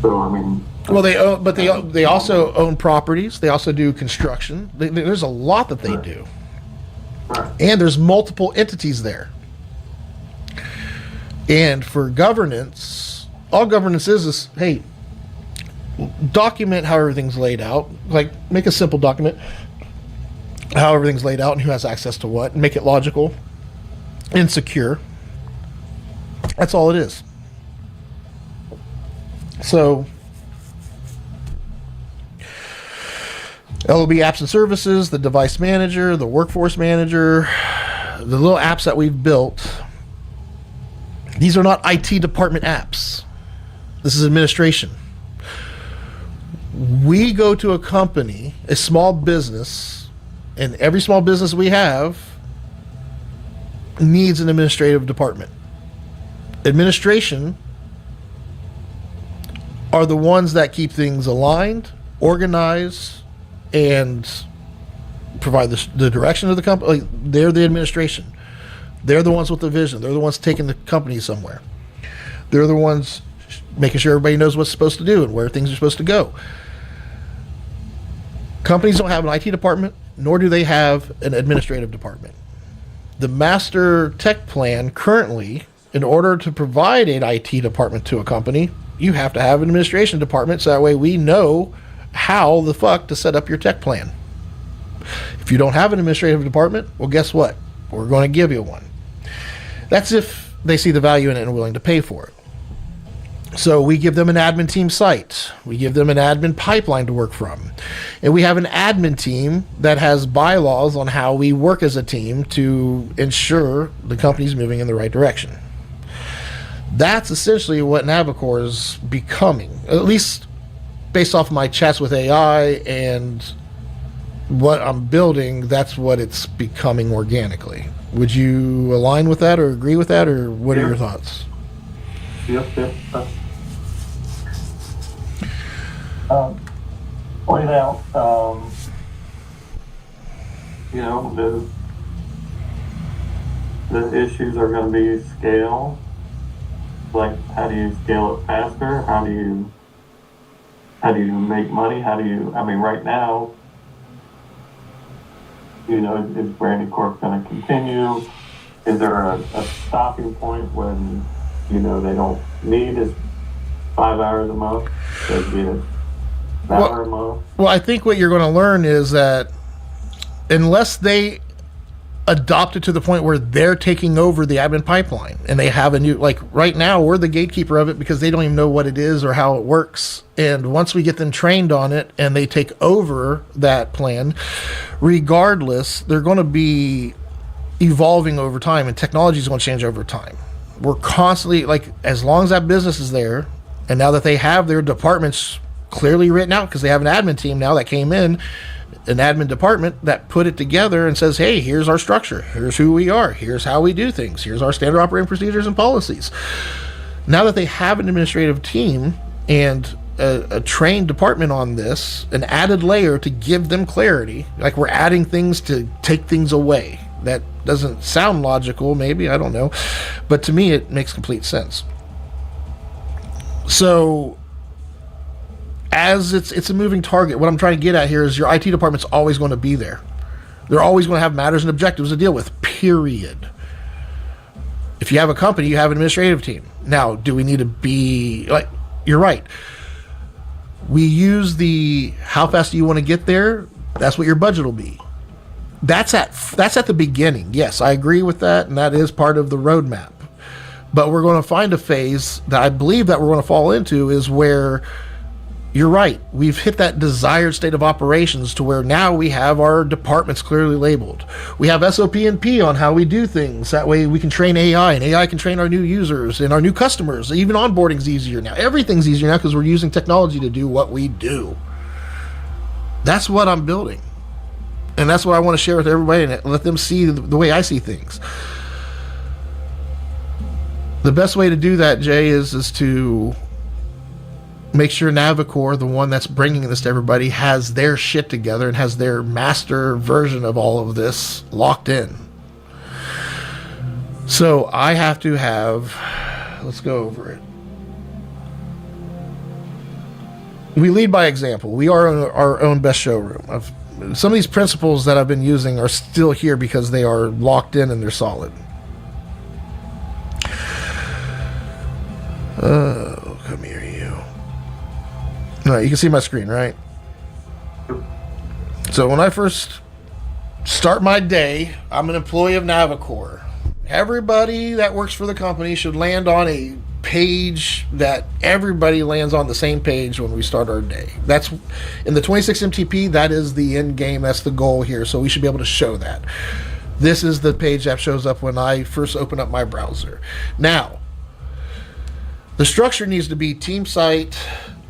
So, I mean, Well, they also own properties. They also do construction. There's a lot that they do, right. and there's multiple entities there. And for governance, all governance is hey, document how everything's laid out. Like, make a simple document how everything's laid out and who has access to what, and make it logical and secure. That's all it is. So LOB apps and services, the device manager, the workforce manager, the little apps that we've built, these are not IT department apps. This is administration. We go to a company, a small business, and every small business we have needs an administrative department. Administration are the ones that keep things aligned, organized, and provide the direction of the company. Like, they're the administration. They're the ones with the vision. They're the ones taking the company somewhere. They're the ones making sure everybody knows what's supposed to do and where things are supposed to go. Companies don't have an IT department, nor do they have an administrative department. The master tech plan currently, in order to provide an IT department to a company, you have to have an administration department, so that way we know how the fuck to set up your tech plan. If you don't have an administrative department, well, guess what? We're going to give you one. That's if they see the value in it and are willing to pay for it. So we give them an admin team site. We give them an admin pipeline to work from. And we have an admin team that has bylaws on how we work as a team to ensure the company's moving in the right direction. That's essentially what Navicore is becoming, at least based off of my chats with AI and what I'm building. That's what it's becoming organically. Would you align with that or agree with that, or what are your thoughts? Yep. Point out, the issues are going to be scale. Like, how do you scale it faster? How do you make money? Right now, is Brandy Corp going to continue? Is there a stopping point when, they don't need as 5 hours a month? There'd be an hour a month? Well, I think what you're going to learn is that unless they adopt it to the point where they're taking over the admin pipeline and they have a new, like right now, we're the gatekeeper of it because they don't even know what it is or how it works. And once we get them trained on it and they take over that plan, regardless, they're going to be evolving over time and technology is going to change over time. We're constantly, like, as long as that business is there, and now that they have their departments clearly written out because they have an admin team now that came in, an admin department that put it together and says, hey, here's our structure, here's who we are, here's how we do things, here's our standard operating procedures and policies. Now that they have an administrative team and a trained department on this, an added layer to give them clarity, like we're adding things to take things away. That doesn't sound logical, maybe, I don't know, but to me it makes complete sense. So as it's a moving target, what I'm trying to get at here is your IT department's always going to be there. They're always going to have matters and objectives to deal with, period. If you have a company, you have an administrative team. Now, do we need to be, like, you're right. We use the how fast do you want to get there? That's what your budget will be. That's at the beginning. Yes, I agree with that, and that is part of the roadmap. But we're going to find a phase that I believe that we're going to fall into is where, you're right, we've hit that desired state of operations to where now we have our departments clearly labeled. We have SOP and P on how we do things. That way we can train AI, and AI can train our new users and our new customers. Even onboarding's easier now. Everything's easier now because we're using technology to do what we do. That's what I'm building. And that's what I want to share with everybody and let them see the way I see things. The best way to do that, Jay, is to make sure Navicore, the one that's bringing this to everybody, has their shit together and has their master version of all of this locked in. So I have to have, let's go over it. We lead by example. We are our own best showroom. Some of these principles that I've been using are still here because they are locked in and they're solid. Oh, come here, you. No, you can see my screen, right? So when I first start my day, I'm an employee of Navicore. Everybody that works for the company should land on a page that everybody lands on the same page when we start our day. That's in the 26 MTP. That is the end game. That's the goal here. So we should be able to show that. This is the page that shows up when I first open up my browser. Now, the structure needs to be team site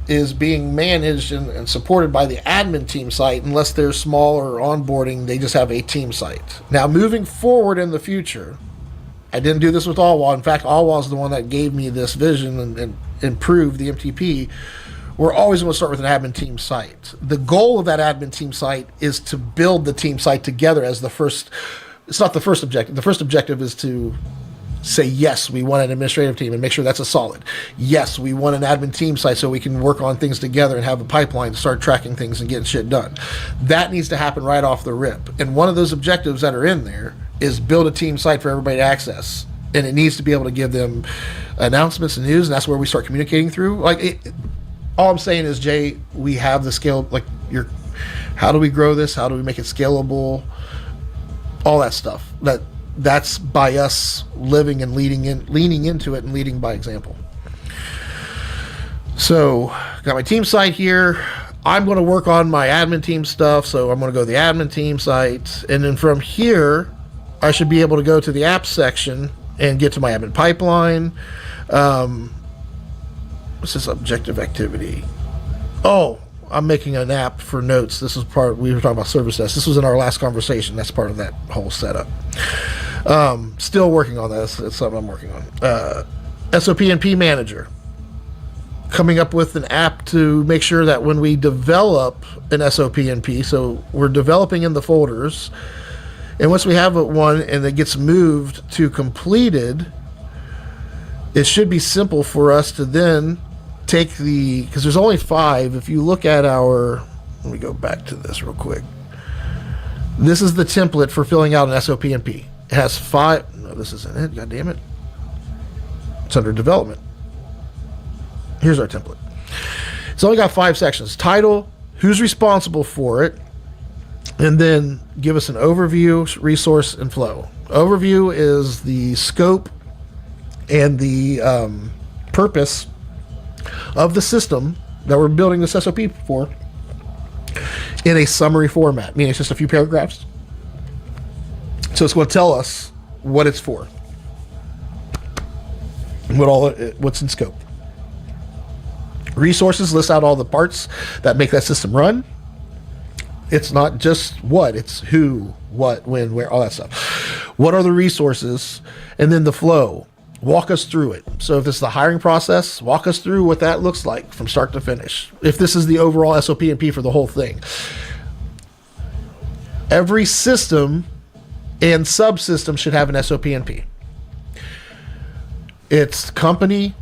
is being managed and supported by the admin team site. Unless they're small or onboarding, they just have a team site. Now, moving forward in the future, I didn't do this with Allwall. In fact, Allwall is the one that gave me this vision and improved the MTP. We're always going to start with an admin team site. The goal of that admin team site is to build the team site together as the first. It's not the first objective. The first objective is to say, yes, we want an administrative team and make sure that's a solid. Yes, we want an admin team site so we can work on things together and have a pipeline to start tracking things and getting shit done. That needs to happen right off the rip. And one of those objectives that are in there is build a team site for everybody to access. And it needs to be able to give them announcements and news, and that's where we start communicating through. All I'm saying is, Jay, we have the scale, how do we grow this? How do we make it scalable? All that stuff. That's by us living and leaning into it and leading by example. So, got my team site here. I'm going to work on my admin team stuff. So I'm going to go to the admin team site. And then from here, I should be able to go to the apps section and get to my admin pipeline. What's this objective activity? Oh, I'm making an app for notes. This is we were talking about service desk. This was in our last conversation. That's part of that whole setup. Still working on this. It's something I'm working on. SOP&P Manager. Coming up with an app to make sure that when we develop an SOP&P, so we're developing in the folders, and once we have one and it gets moved to completed, it should be simple for us to then take because there's only 5. If you look at let me go back to this real quick. This is the template for filling out an SOP&P. It has 5. No, this isn't it. God damn it. It's under development. Here's our template. It's only got 5 sections. Title, who's responsible for it, and then give us an overview, resource, and flow. Overview is the scope and the purpose of the system that we're building this SOP for in a summary format, meaning it's just a few paragraphs. So it's going to tell us what it's for, what's in scope. Resources lists out all the parts that make that system run. It's not just what, it's who, what, when, where, all that stuff. What are the resources? And then the flow. Walk us through it. So if this is the hiring process, walk us through what that looks like from start to finish. If this is the overall SOP&P for the whole thing. Every system and subsystem should have an SOP&P. It's company,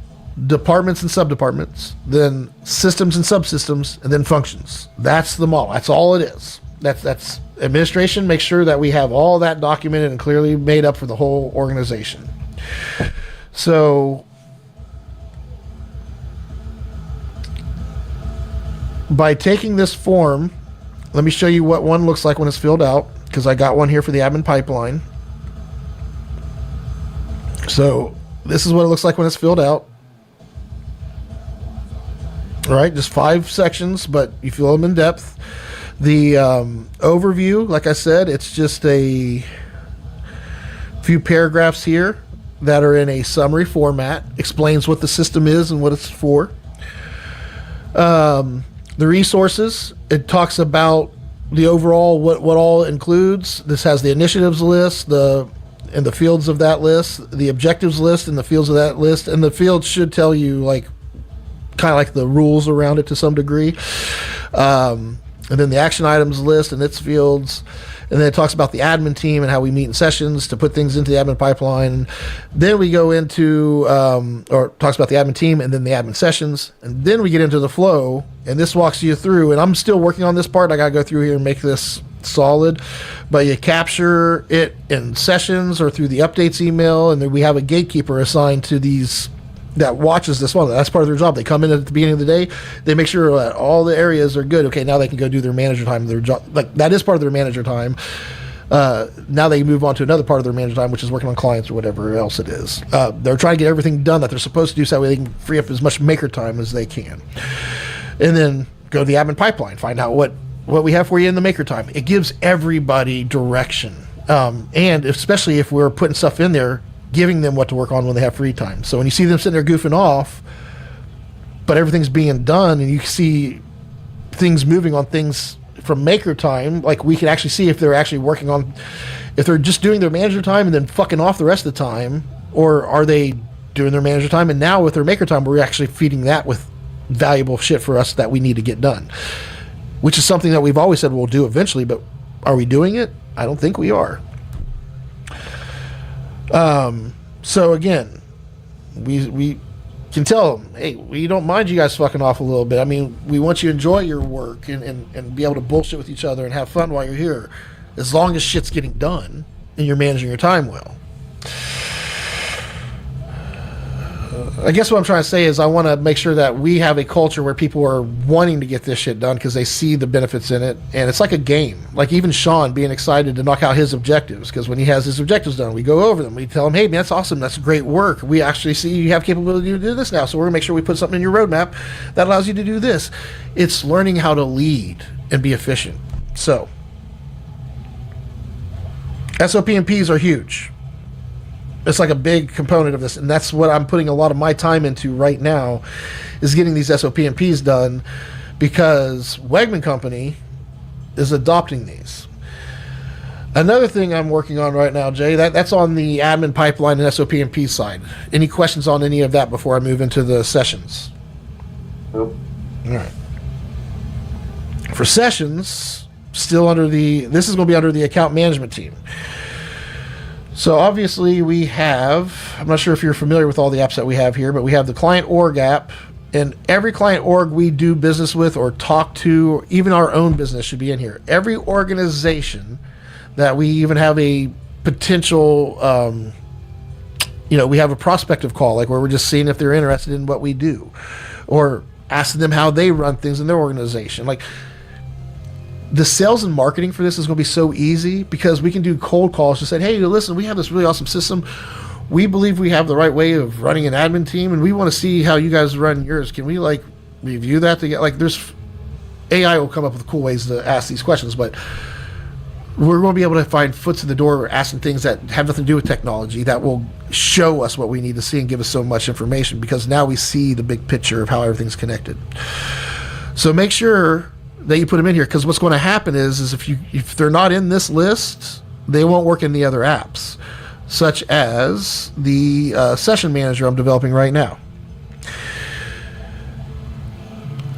departments and subdepartments, then systems and subsystems, and then functions. That's the model. That's all it is. That's administration. Make sure that we have all that documented and clearly made up for the whole organization. So by taking this form, let me show you what one looks like when it's filled out, because I got one here for the admin pipeline. So this is what it looks like when it's filled out. All right, just 5 sections, but you fill them in depth. The overview, like I said, it's just a few paragraphs here that are in a summary format, explains what the system is and what it's for. The resources, it talks about the overall, what all includes. This has the initiatives list, and the fields of that list, the objectives list and the fields of that list, and the fields should tell you kind of like the rules around it to some degree. And then the action items list and its fields. And then it talks about the admin team and how we meet in sessions to put things into the admin pipeline. And then we go into, or talks about the admin team and then the admin sessions. And then we get into the flow. And this walks you through. And I'm still working on this part. I got to go through here and make this solid. But you capture it in sessions or through the updates email. And then we have a gatekeeper assigned to these that watches this one. That's part of their job. They come in at the beginning of the day. They make sure that all the areas are good. Okay, now they can go do their manager time. Their job, that is part of their manager time. Now they move on to another part of their manager time, which is working on clients or whatever else it is. They're trying to get everything done that they're supposed to do so that way they can free up as much maker time as they can. And then go to the admin pipeline. Find out what we have for you in the maker time. It gives everybody direction. And especially if we're putting stuff in there, giving them what to work on when they have free time. So when you see them sitting there goofing off, but everything's being done and you see things moving on things from maker time, like we can actually see if they're actually working on, if they're just doing their manager time and then fucking off the rest of the time, or are they doing their manager time and now with their maker time we're actually feeding that with valuable shit for us that we need to get done, which is something that we've always said we'll do eventually, but are we doing it? I don't think we are. So again, we can tell them, hey, we don't mind you guys fucking off a little bit. I mean, we want you to enjoy your work and be able to bullshit with each other and have fun while you're here, as long as shit's getting done and you're managing your time well. I guess what I'm trying to say is I want to make sure that we have a culture where people are wanting to get this shit done because they see the benefits in it. And it's like a game. Like even Sean being excited to knock out his objectives, because when he has his objectives done, we go over them. We tell him, hey, man, that's awesome. That's great work. We actually see you have capability to do this now. So we're going to make sure we put something in your roadmap that allows you to do this. It's learning how to lead and be efficient. So SOP and Ps are huge. It's like a big component of this, and that's what I'm putting a lot of my time into right now, is getting these SOP and Ps done, because Wegman Company is adopting these. Another thing I'm working on right now, Jay, that's on the admin pipeline and SOP and P side. Any questions on any of that before I move into the sessions? Nope. All right. For sessions, this is going to be under the account management team. So obviously we have, I'm not sure if you're familiar with all the apps that we have here, but we have the client org app, and every client org we do business with or talk to, even our own business, should be in here. Every organization that we even have a potential, we have a prospective call, like where we're just seeing if they're interested in what we do, or asking them how they run things in their organization. Like, the sales and marketing for this is going to be so easy, because we can do cold calls to say, hey, listen, we have this really awesome system. We believe we have the right way of running an admin team, and we want to see how you guys run yours. Can we review that to get there's AI will come up with cool ways to ask these questions, but we're going to be able to find foots in the door asking things that have nothing to do with technology that will show us what we need to see and give us so much information, because now we see the big picture of how everything's connected. So make sure that you put them in here, because what's going to happen is if they're not in this list, they won't work in the other apps, such as the session manager I'm developing right now.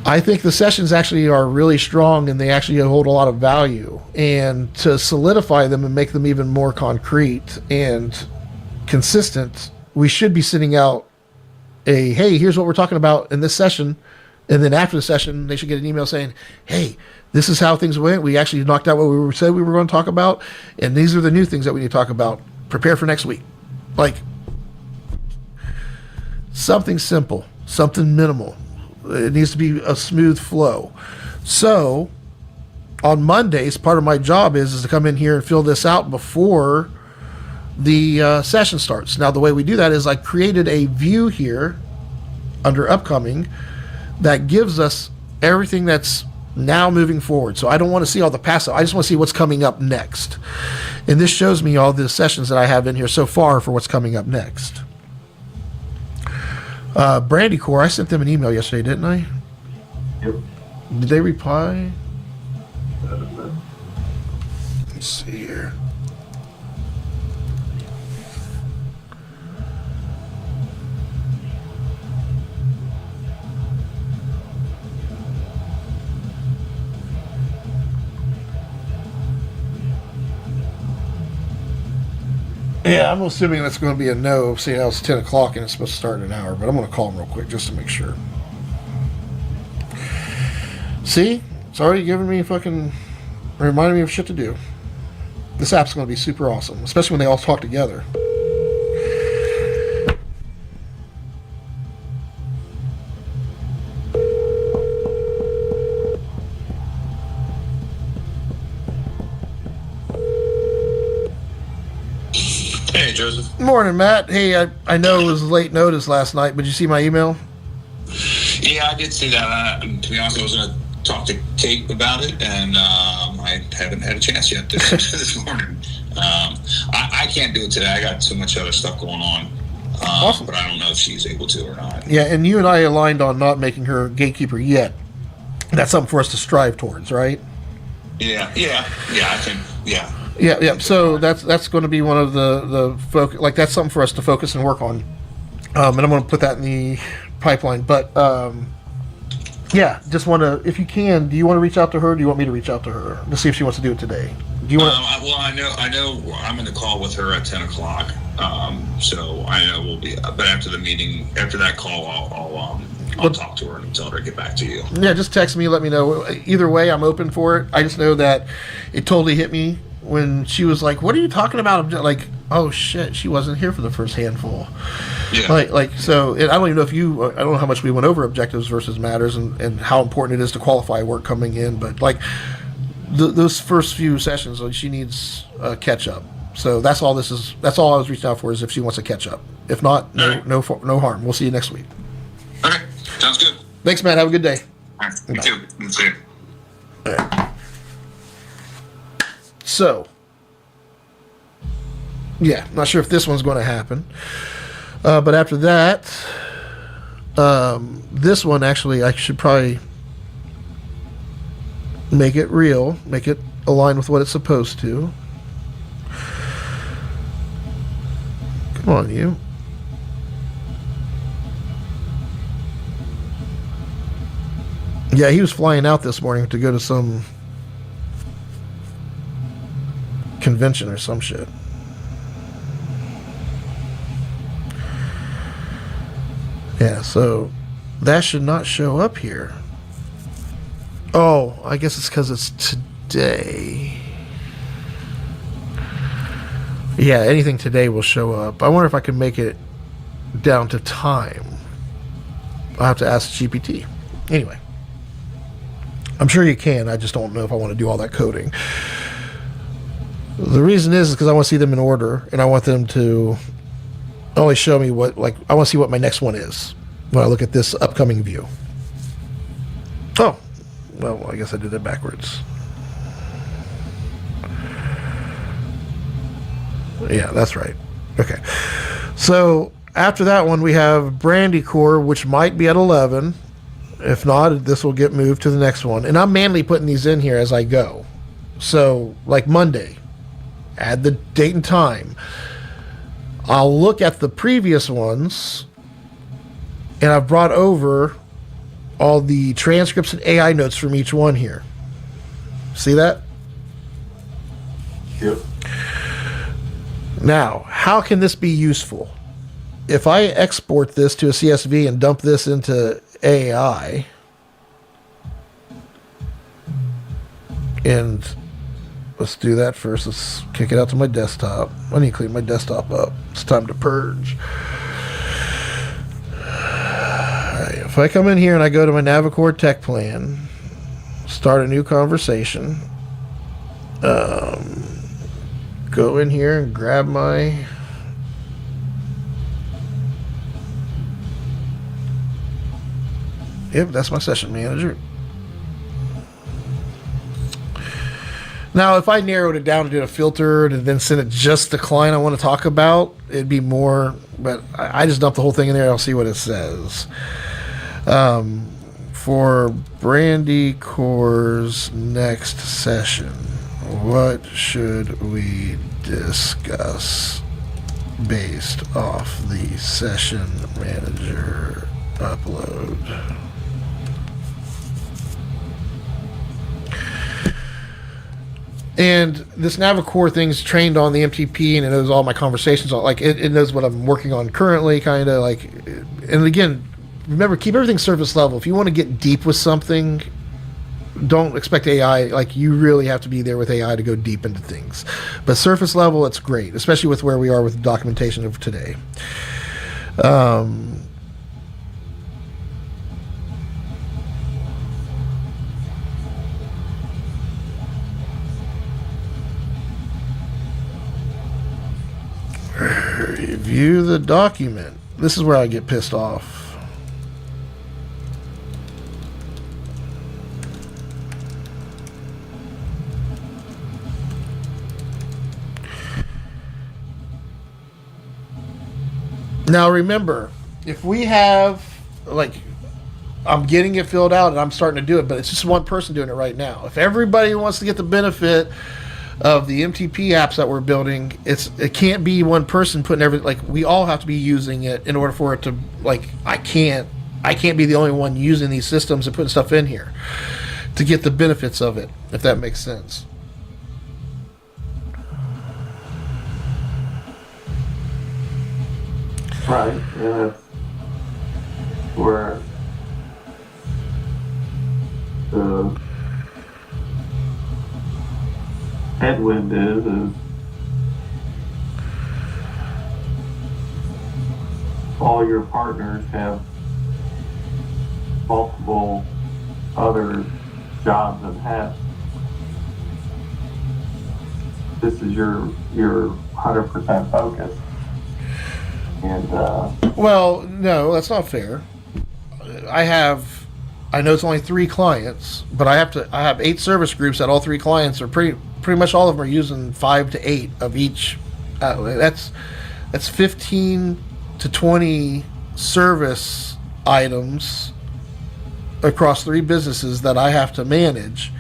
I think the sessions actually are really strong, and they actually hold a lot of value. And to solidify them and make them even more concrete and consistent, we should be sending out hey, here's what we're talking about in this session. And then after the session, they should get an email saying, hey, this is how things went. We actually knocked out what we said we were going to talk about, and these are the new things that we need to talk about. Prepare for next week. Like, something simple, something minimal. It needs to be a smooth flow. So on Mondays, part of my job is to come in here and fill this out before the session starts. Now, the way we do that is I created a view here under upcoming that gives us everything that's now moving forward. So I don't want to see all the past. I just want to see what's coming up next. And this shows me all the sessions that I have in here so far for what's coming up next. Brandycore, I sent them an email yesterday, didn't I? Yep. Did they reply? Let's see here. Yeah, I'm assuming that's going to be a no, seeing how it's 10 o'clock and it's supposed to start in an hour, but I'm going to call them real quick just to make sure. See? It's already giving me reminding me of shit to do. This app's going to be super awesome, especially when they all talk together. Hey, Joseph. Morning, Matt. Hey, I know it was late notice last night, but did you see my email? Yeah, I did see that. To be honest, I was going to talk to Kate about it, and I haven't had a chance yet this morning. I can't do it today. I got so much other stuff going on. Awesome. But I don't know if she's able to or not. Yeah, and you and I aligned on not making her gatekeeper yet. That's something for us to strive towards, right? Yeah, I think, yeah. Yeah. So that's going to be one of the focus. Like, that's something for us to focus and work on. And I'm going to put that in the pipeline. But Yeah, just want to, if you can, do you want to reach out to her? Or do you want me to reach out to her to see if she wants to do it today? Do you want? Well, I know, I'm in the call with her at 10 o'clock. So I know we'll be, but after the meeting, after that call, I'll talk to her and tell her to get back to you. Yeah, just text me, let me know. Either way, I'm open for it. I just know that it totally hit me when she was like, "What are you talking about?" I'm like, "Oh shit, she wasn't here for the first handful." Yeah. So. And I don't even know if I don't know how much we went over objectives versus matters and how important it is to qualify work coming in, but like those first few sessions, like, she needs catch up. So that's all this is. That's all I was reaching out for, is if she wants to catch up. If not, no harm. We'll see you next week. Okay, sounds good. Thanks, Matt. Have a good day. All right, you too. Let's see. All right. So, yeah, not sure if this one's going to happen. But after that, this one, actually, I should probably make it real, make it align with what it's supposed to. Come on, you. Yeah, he was flying out this morning to go to some convention or some shit. Yeah, so that should not show up here. Oh, I guess it's because it's today. Yeah, anything today will show up. I wonder if I can make it down to time. I'll have to ask GPT. Anyway, I'm sure you can. I just don't know if I want to do all that coding. The reason is because I want to see them in order, and I want them to only show me what, like, I want to see what my next one is when I look at this upcoming view. Oh, well, I guess I did it backwards. Yeah, that's right. Okay. So after that one, we have Brandy Core, which might be at 11. If not, this will get moved to the next one. And I'm manually putting these in here as I go. So, like Monday, add the date and time. I'll look at the previous ones, and I've brought over all the transcripts and AI notes from each one here. See that? Yep. Now, how can this be useful? If I export this to a CSV and dump this into AI, and let's do that first. Let's kick it out to my desktop. I need to clean my desktop up. It's time to purge. Alright, if I come in here and I go to my Navicore Tech Plan, start a new conversation, go in here and grab my that's my session manager. Now, if I narrowed it down and did a filter and then send it just the client I want to talk about, it'd be more, but I just dump the whole thing in there. I'll see what it says. For Brandy Core's next session, what should we discuss based off the session manager upload? And this Navicore thing's trained on the MTP, and it knows all my conversations. Like it knows what I'm working on currently, kind of like. And again, remember, keep everything surface level. If you want to get deep with something, don't expect AI. Like, you really have to be there with AI to go deep into things. But surface level, it's great, especially with where we are with the documentation of today. Review the document. This is where I get pissed off. Now remember, if we have, like, I'm getting it filled out and I'm starting to do it, but it's just one person doing it right now. If everybody wants to get the benefit of the MTP apps that we're building, it can't be one person putting everything. Like, we all have to be using it in order for it to, like, I I can't be the only one using these systems and putting stuff in here to get the benefits of it, if that makes sense. Right, and that's where the headwind is all your partners have multiple other jobs and hats. This is your 100% focus. And Well, no, that's not fair. I know it's only 3 clients, but I have 8 service groups that all 3 clients are pretty much all of them are using 5 to 8 of each. That's 15 to 20 service items across 3 businesses that I have to manage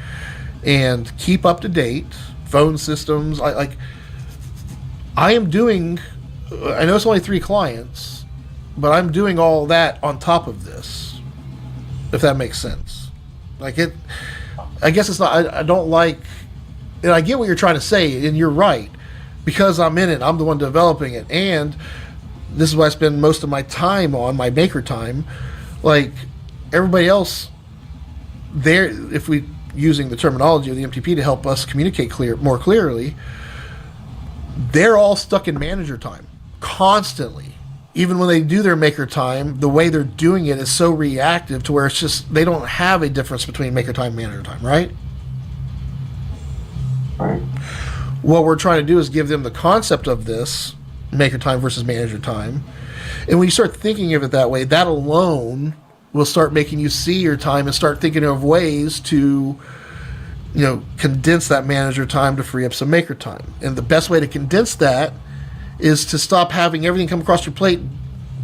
and keep up to date. Phone systems, I am doing. I know it's only 3 clients, but I'm doing all that on top of this, if that makes sense. Like it, I guess it's not. I don't like, and I get what you're trying to say, and you're right, because I'm in it. I'm the one developing it, and this is what I spend most of my time on, my maker time. Like everybody else, there, if we using the terminology of the MTP to help us communicate more clearly, they're all stuck in manager time constantly. Even when they do their maker time, the way they're doing it is so reactive to where it's just they don't have a difference between maker time and manager time, right? right. What we're trying to do is give them the concept of this maker time versus manager time. And when you start thinking of it that way, that alone will start making you see your time and start thinking of ways to, condense that manager time to free up some maker time. And the best way to condense that is to stop having everything come across your plate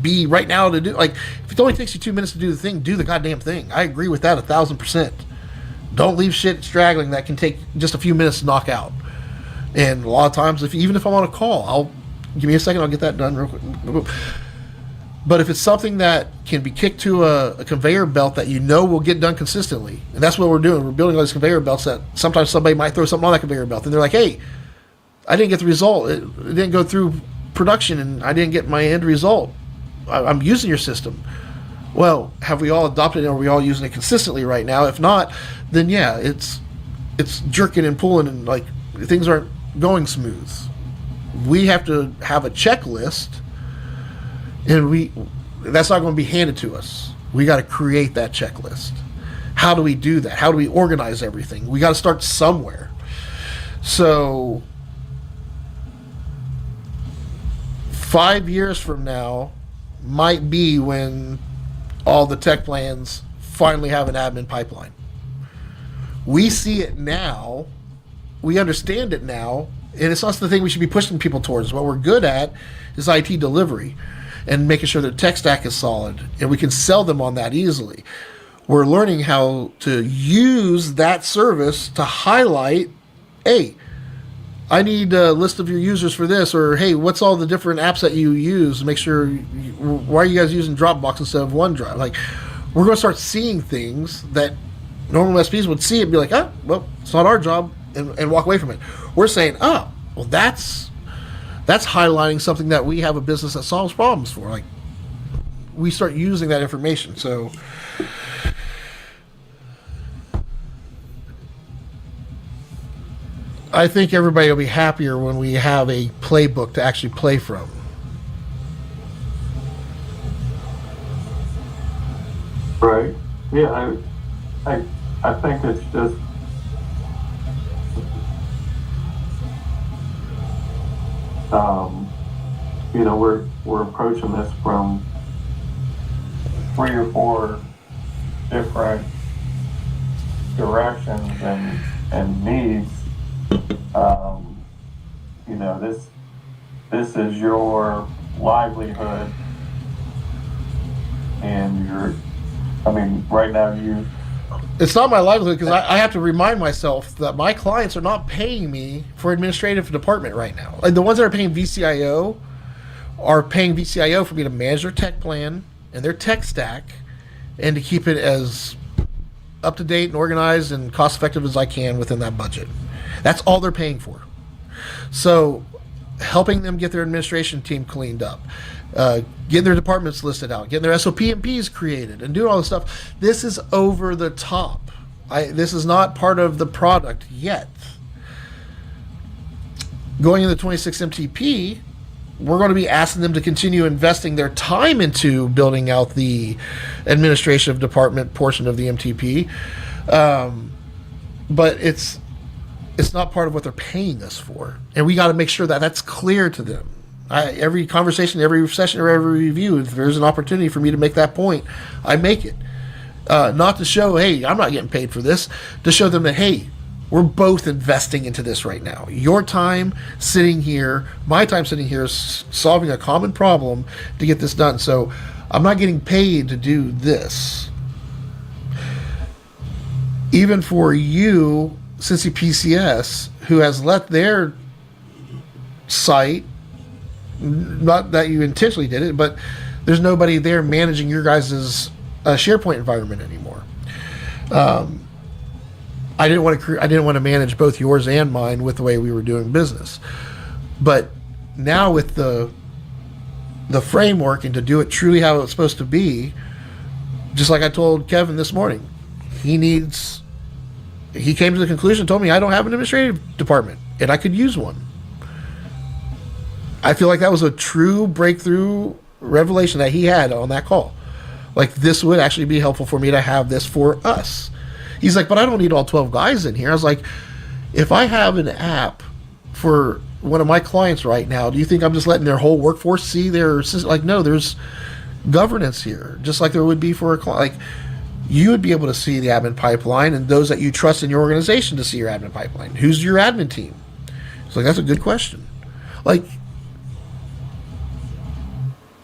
be right now to do. Like, if it only takes you 2 minutes to do the thing, do the goddamn thing. I agree with that 1,000%. Don't leave shit straggling that can take just a few minutes to knock out. And a lot of times, even if I'm on a call, give me a second, I'll get that done real quick. But if it's something that can be kicked to a conveyor belt that will get done consistently, and that's what we're doing. We're building all these conveyor belts that sometimes somebody might throw something on that conveyor belt, and they're like, hey, I didn't get the result. It didn't go through production, and I didn't get my end result. I'm using your system. Well, have we all adopted it? Are we all using it consistently right now? If not, then yeah, it's jerking and pulling, and like things aren't going smooth. We have to have a checklist, and that's not going to be handed to us. We got to create that checklist. How do we do that? How do we organize everything? We got to start somewhere. So 5 years from now might be when all the tech plans finally have an admin pipeline. We see it now. We understand it now. And it's not the thing we should be pushing people towards. What we're good at is IT delivery and making sure their tech stack is solid. And we can sell them on that easily. We're learning how to use that service to highlight, hey, I need a list of your users for this, or hey, what's all the different apps that you use? Make sure, why are you guys using Dropbox instead of OneDrive? Like, we're going to start seeing things that normal SPs would see and be like, well, it's not our job, and walk away from it. We're saying, well, that's highlighting something that we have a business that solves problems for. Like, we start using that information. So I think everybody will be happier when we have a playbook to actually play from. Right. Yeah, I think it's just we're approaching this from 3 or 4 different directions and needs. This is your livelihood, and right now it's not my livelihood, because I have to remind myself that my clients are not paying me for administrative department right now. Like, the ones that are paying VCIO are paying VCIO for me to manage their tech plan and their tech stack and to keep it as up to date and organized and cost effective as I can within that budget. That's all they're paying for. So helping them get their administration team cleaned up, getting their departments listed out, getting their SOP and Ps created, and doing all this stuff. This is over the top. This is not part of the product yet. Going into the 26 MTP, we're going to be asking them to continue investing their time into building out the administrative department portion of the MTP. But it's not part of what they're paying us for. And we got to make sure that that's clear to them. Every conversation, every session, or every review, if there's an opportunity for me to make that point, I make it. Not to show, hey, I'm not getting paid for this. To show them that, hey, we're both investing into this right now. Your time sitting here, my time sitting here is solving a common problem to get this done. So I'm not getting paid to do this. Even for you, Cincy PCS, who has let their site, not that you intentionally did it, but there's nobody there managing your guys' SharePoint environment anymore. I didn't want to manage both yours and mine with the way we were doing business. But now with the framework and to do it truly how it's supposed to be, just like I told Kevin this morning, he came to the conclusion, told me I don't have an administrative department and I could use one. I feel like that was a true breakthrough revelation that he had on that call. Like, this would actually be helpful for me to have this for us. He's like, but I don't need all 12 guys in here. I was like, if I have an app for one of my clients right now, do you think I'm just letting their whole workforce see their system? Like, no, there's governance here, just like there would be for a client. Like, you would be able to see the admin pipeline and those that you trust in your organization to see your admin pipeline. Who's your admin team? It's like, that's a good question. Like,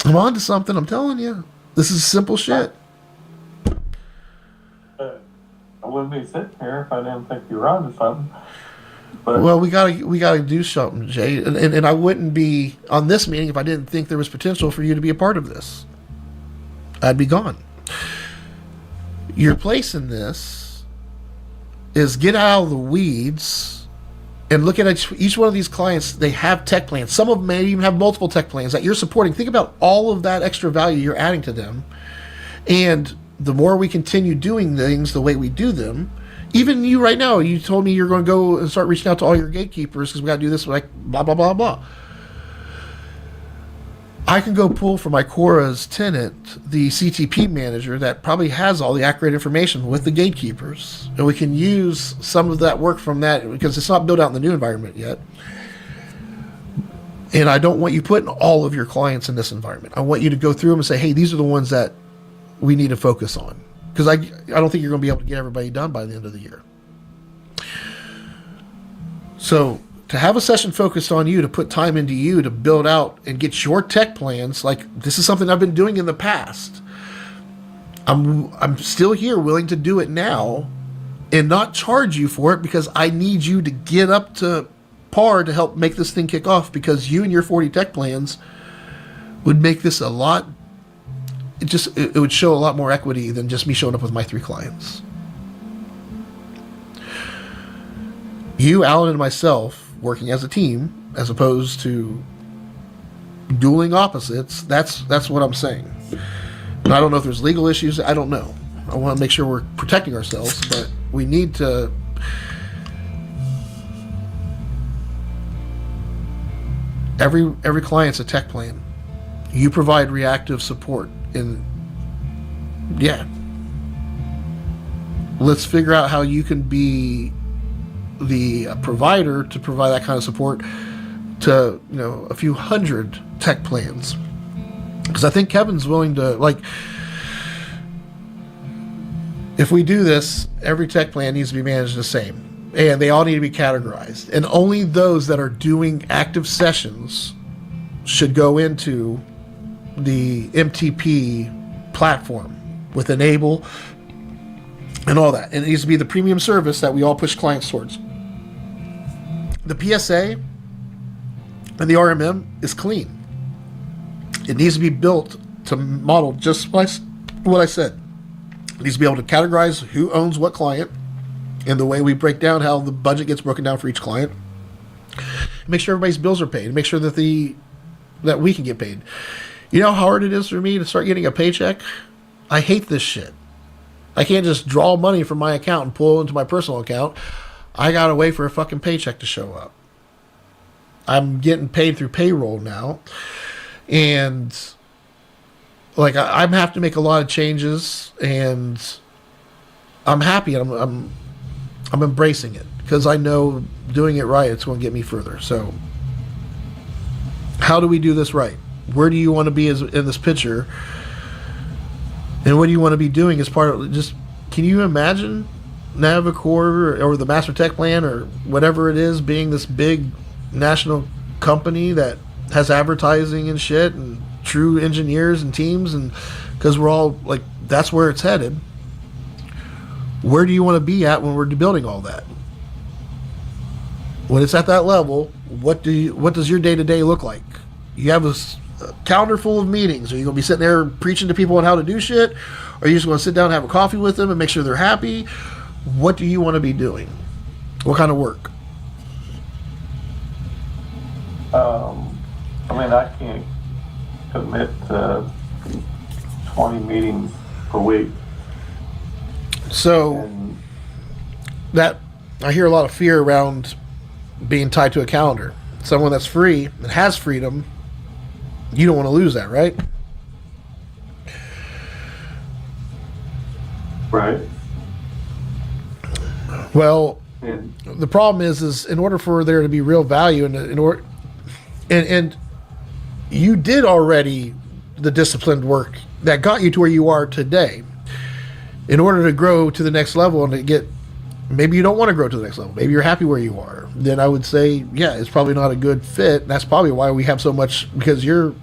I'm on to something, I'm telling you. This is simple shit. I wouldn't be sitting here if I didn't think you were on to something. But Well, we gotta do something, Jay. And I wouldn't be on this meeting if I didn't think there was potential for you to be a part of this. I'd be gone. Your place in this is get out of the weeds and look at each one of these clients. They have tech plans. Some of them may even have multiple tech plans that you're supporting. Think about all of that extra value you're adding to them. And the more we continue doing things the way we do them, even you right now, you told me you're going to go and start reaching out to all your gatekeepers because we got to do this, like blah, blah, blah, blah. I can go pull for my Quora's tenant, the CTP manager that probably has all the accurate information with the gatekeepers. And we can use some of that work from that because it's not built out in the new environment yet. And I don't want you putting all of your clients in this environment. I want you to go through them and say, hey, these are the ones that we need to focus on. Because I don't think you're going to be able to get everybody done by the end of the year. So to have a session focused on you, to put time into you, to build out and get your tech plans, like this is something I've been doing in the past. I'm still here willing to do it now and not charge you for it because I need you to get up to par to help make this thing kick off, because you and your 40 tech plans would make this a lot. It would show a lot more equity than just me showing up with my 3 clients. You, Alan, and myself working as a team, as opposed to dueling opposites. That's what I'm saying. And I don't know if there's legal issues. I don't know. I want to make sure we're protecting ourselves, but we need to. Every client's a tech plan. You provide reactive support, and yeah, let's figure out how you can be the provider to provide that kind of support to, a few hundred tech plans. Because I think Kevin's willing to, like, if we do this, every tech plan needs to be managed the same, and they all need to be categorized, and only those that are doing active sessions should go into the MTP platform with Enable and all that. And it needs to be the premium service that we all push clients towards. The PSA and the RMM is clean. It needs to be built to model just what I said. It needs to be able to categorize who owns what client, and the way we break down how the budget gets broken down for each client. Make sure everybody's bills are paid. Make sure that that we can get paid. You know how hard it is for me to start getting a paycheck? I hate this shit. I can't just draw money from my account and pull it into my personal account. I gotta wait for a fucking paycheck to show up. I'm getting paid through payroll now, and like I'm have to make a lot of changes, and I'm happy. I'm embracing it because I know doing it right, it's going to get me further. So, how do we do this right? Where do you want to be in this picture? And what do you want to be doing as part of just? Can you imagine Navicore or the Master Tech Plan or whatever it is being this big national company that has advertising and shit and true engineers and teams, and because we're all like that's where it's headed. Where do you want to be at when we're building all that? When it's at that level, what does your day-to-day look like? You have a calendar full of meetings. Are you going to be sitting there preaching to people on how to do shit? Or are you just going to sit down and have a coffee with them and make sure they're happy? What do you want to be doing? What kind of work? I can't commit to 20 meetings per week. So And that I hear a lot of fear around being tied to a calendar. Someone that's free and has freedom, you don't want to lose that, right? right. Well, And the problem is in order for there to be real value and you did already the disciplined work that got you to where you are today. In order to grow to the next level and to get, maybe you don't want to grow to the next level. Maybe you're happy where you are. Then I would say, yeah, it's probably not a good fit. And that's probably why we have so much, because you're,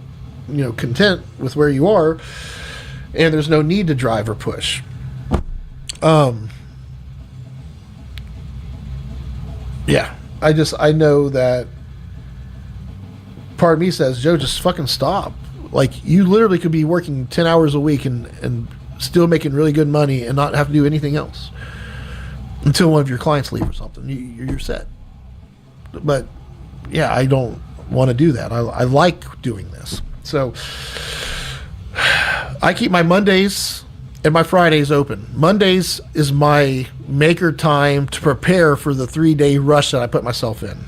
content with where you are, and there's no need to drive or push. Yeah, I know that part of me says, Joe, just fucking stop. Like, you literally could be working 10 hours a week and still making really good money and not have to do anything else until one of your clients leave or something. You're set. But yeah, I don't want to do that. I like doing this. So I keep my Mondays and my Fridays open. Mondays is my maker time to prepare for the 3-day rush that I put myself in.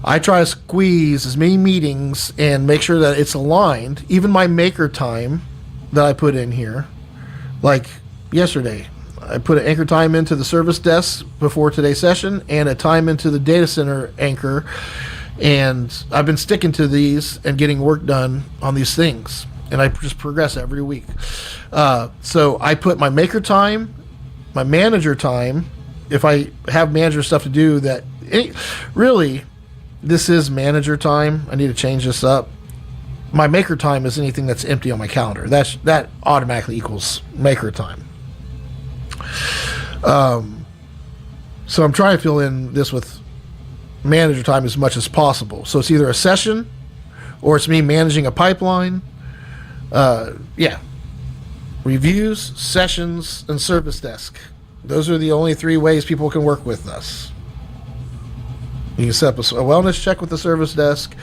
I try to squeeze as many meetings and make sure that it's aligned. Even my maker time that I put in here, like yesterday, I put an anchor time into the service desk before today's session and a time into the data center anchor. And I've been sticking to these and getting work done on these things. And I just progress every week. So I put my maker time, my manager time, if I have manager stuff to do that, really, this is manager time. I need to change this up. My maker time is anything that's empty on my calendar. That automatically equals maker time. So I'm trying to fill in this with manager time as much as possible. So it's either a session or it's me managing a pipeline. Reviews, sessions, and service desk. Those are the only 3 ways people can work with us. You can set up a wellness check with the service desk.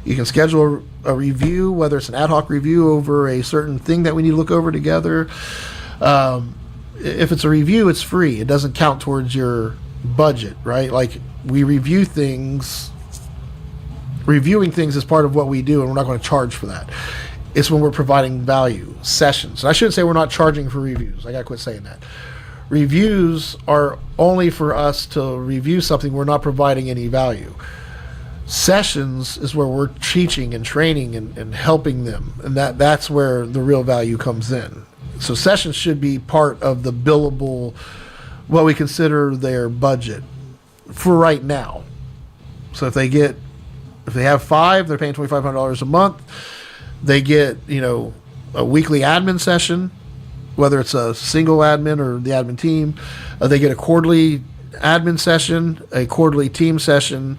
You can schedule a review, whether it's an ad hoc review over a certain thing that we need to look over together. If it's a review, it's free. It doesn't count towards your budget, right? Like, we review things. Reviewing things is part of what we do, and we're not going to charge for that. It's when we're providing value. Sessions. And I shouldn't say we're not charging for reviews. I got to quit saying that. Reviews are only for us to review something. We're not providing any value. Sessions is where we're teaching and training and helping them. And that's where the real value comes in. So sessions should be part of the billable, what we consider their budget for right now. So if they have 5, they're paying $2,500 a month. They get, a weekly admin session, whether it's a single admin or the admin team. They get a quarterly admin session, a quarterly team session,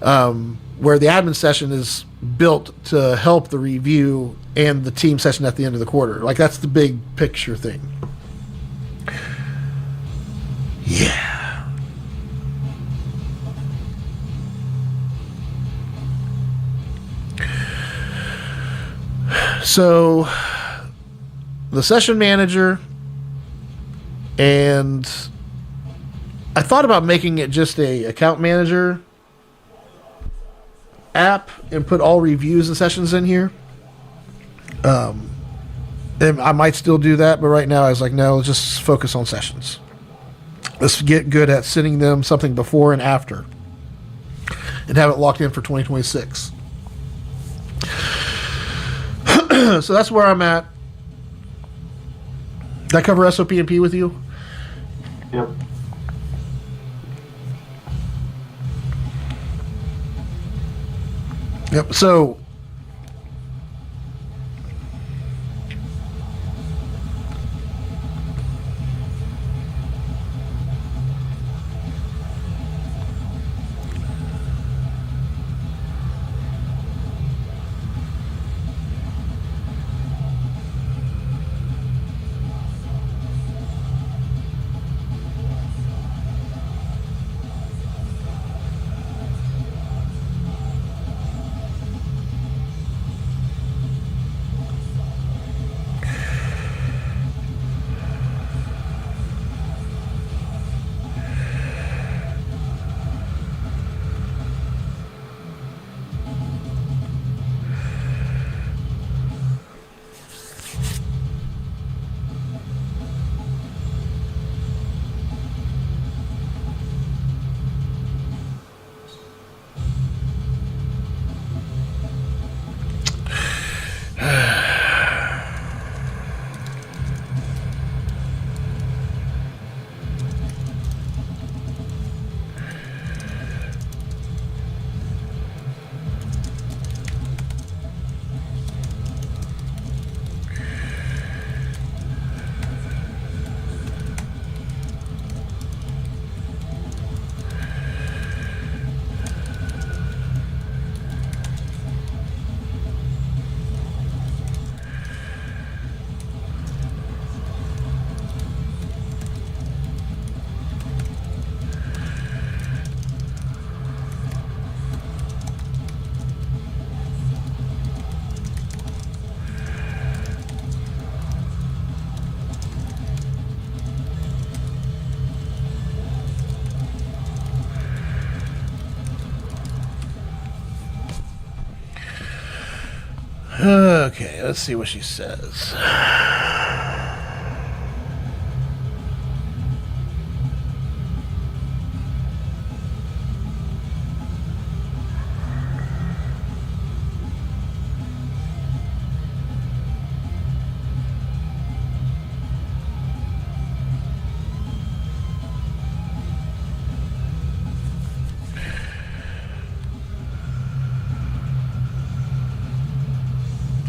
where the admin session is built to help the review and the team session at the end of the quarter. Like, that's the big picture thing. So the session manager, and I thought about making it just a account manager app and put all reviews and sessions in here. And I might still do that, but right now I was like, no, let's just focus on sessions. Let's get good at sending them something before and after and have it locked in for 2026. So that's where I'm at. Did I cover SOP and P with you? Yep. Yep. So okay, let's see what she says.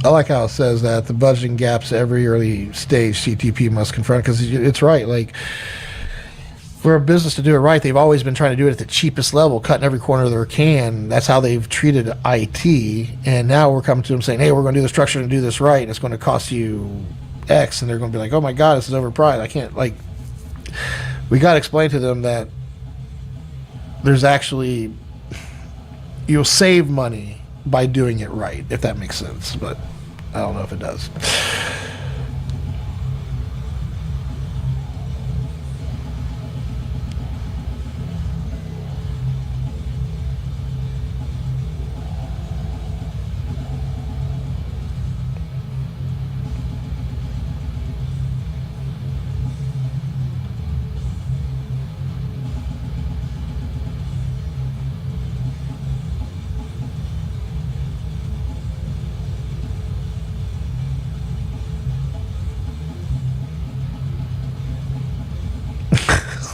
I like how it says that the budgeting gaps every early stage CTP must confront, because it's right. Like, for a business to do it right, they've always been trying to do it at the cheapest level, cutting every corner of their can. That's how they've treated IT. And now we're coming to them saying, hey, we're going to do the structure and do this right, and it's going to cost you X. And they're going to be like, oh my God, this is overpriced. I can't, like, we got to explain to them that there's actually, you'll save money by doing it right, if that makes sense. But I don't know if it does.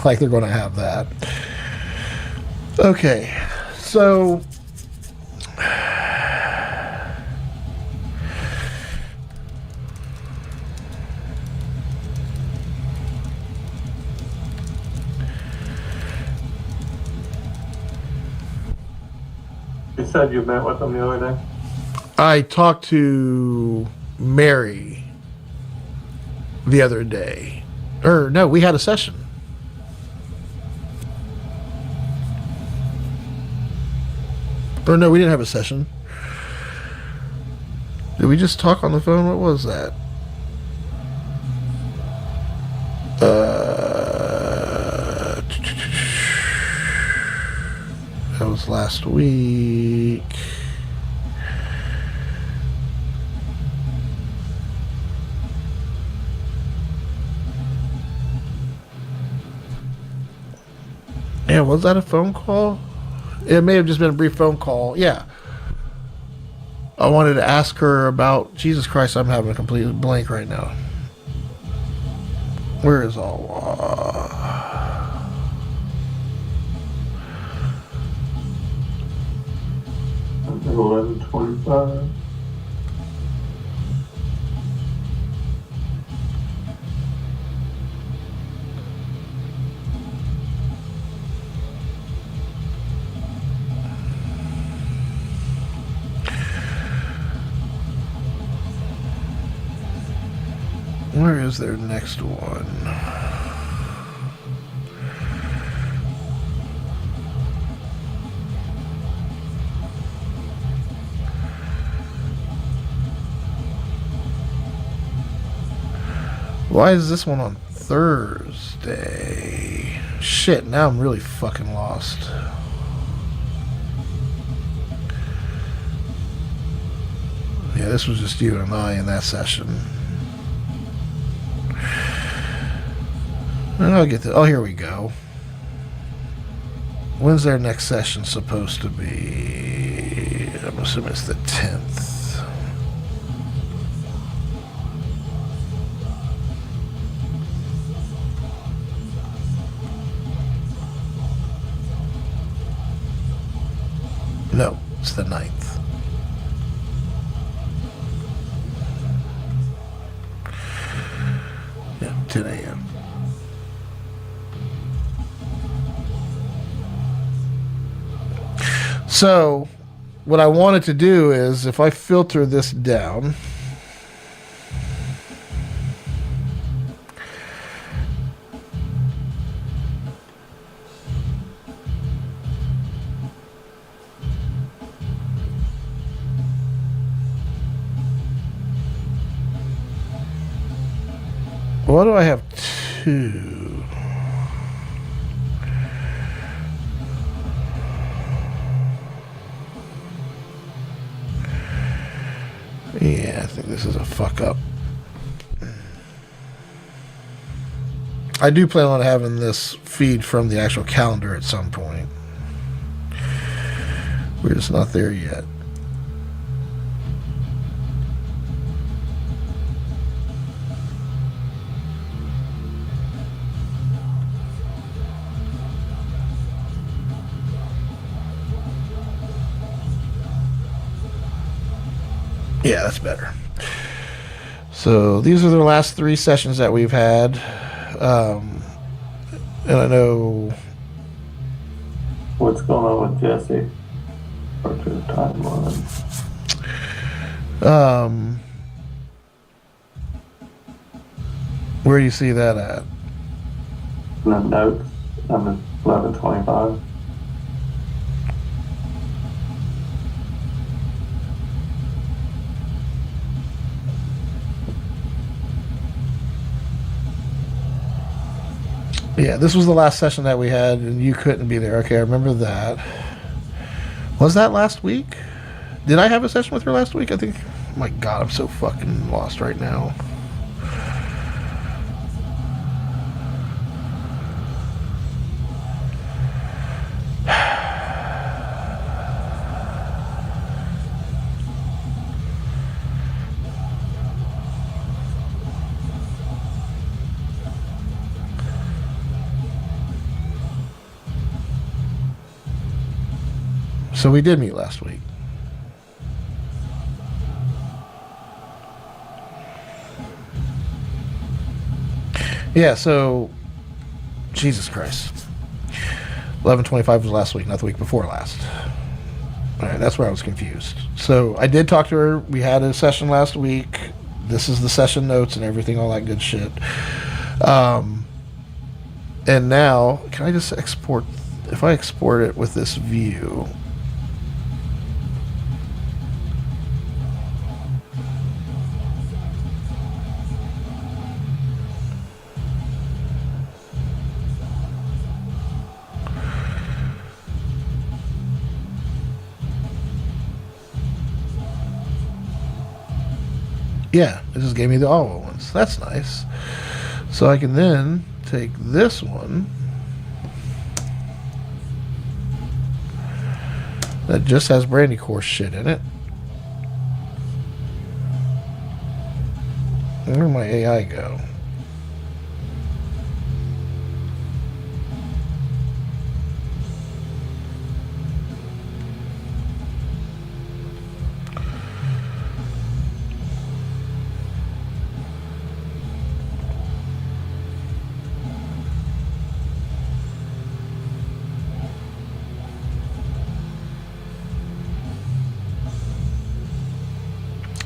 Like they're going to have that. Okay, so You said you met with them the other day? I talked to Mary the other day. Or no, we had a session. Or no, we didn't have a session. Did we just talk on the phone? What was that? That was last week. Yeah, was that a phone call? It may have just been a brief phone call. Yeah. I wanted to ask her about... Jesus Christ, I'm having a complete blank right now. Where is all... At 11:25. Where is their next one? Why is this one on Thursday? Shit, now I'm really fucking lost. Yeah, this was just you and I in that session. And I'll get to... Oh, here we go. When's their next session supposed to be? I'm assuming it's the 10th. No, it's the 9th. Yeah, 10 a.m. So, what I wanted to do is, if I filter this down, why do I have two? Yeah, I think this is a fuck up. I do plan on having this feed from the actual calendar at some point. We're just not there yet. Yeah, that's better. So these are the last 3 sessions that we've had. And I know... What's going on with Jesse? Or to the timeline. Where do you see that at? In the notes, I'm at 11:25. Yeah, this was the last session that we had, and you couldn't be there. Okay, I remember that. Was that last week? Did I have a session with her last week? I think... Oh my God, I'm so fucking lost right now. So we did meet last week. Yeah, so Jesus Christ. 11:25 was last week, not the week before last. All right, that's where I was confused. So I did talk to her. We had a session last week. This is the session notes and everything, all that good shit. And now, can I just export? If I export it with this view, Yeah, it just gave me the AWA ones. That's nice. So I can then take this one that just has Brandy Course shit in it. Where'd my AI go?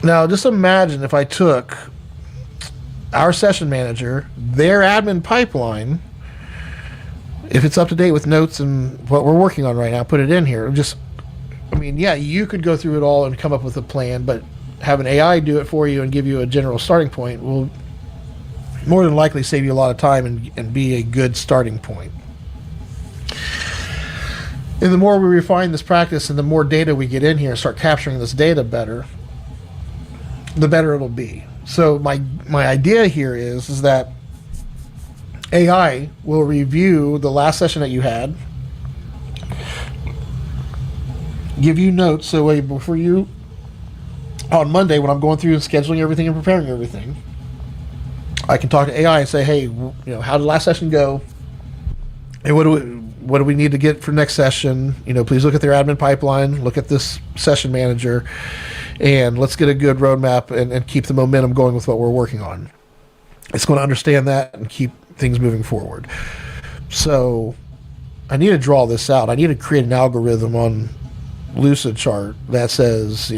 Now, just imagine if I took our session manager, their admin pipeline, if it's up to date with notes and what we're working on right now, put it in here. Just, I mean, yeah, you could go through it all and come up with a plan, but have an AI do it for you and give you a general starting point will more than likely save you a lot of time and be a good starting point. And the more we refine this practice and the more data we get in here and start capturing this data better, the better it'll be. So my idea here is that AI will review the last session that you had, give you notes so way before you on Monday when I'm going through and scheduling everything and preparing everything, I can talk to AI and say, hey, how did last session go? And what do we need to get for next session? Please look at their admin pipeline, look at this session manager, and let's get a good roadmap and keep the momentum going with what we're working on. It's going to understand that and keep things moving forward. So I need to draw this out. I need to create an algorithm on Lucidchart that says,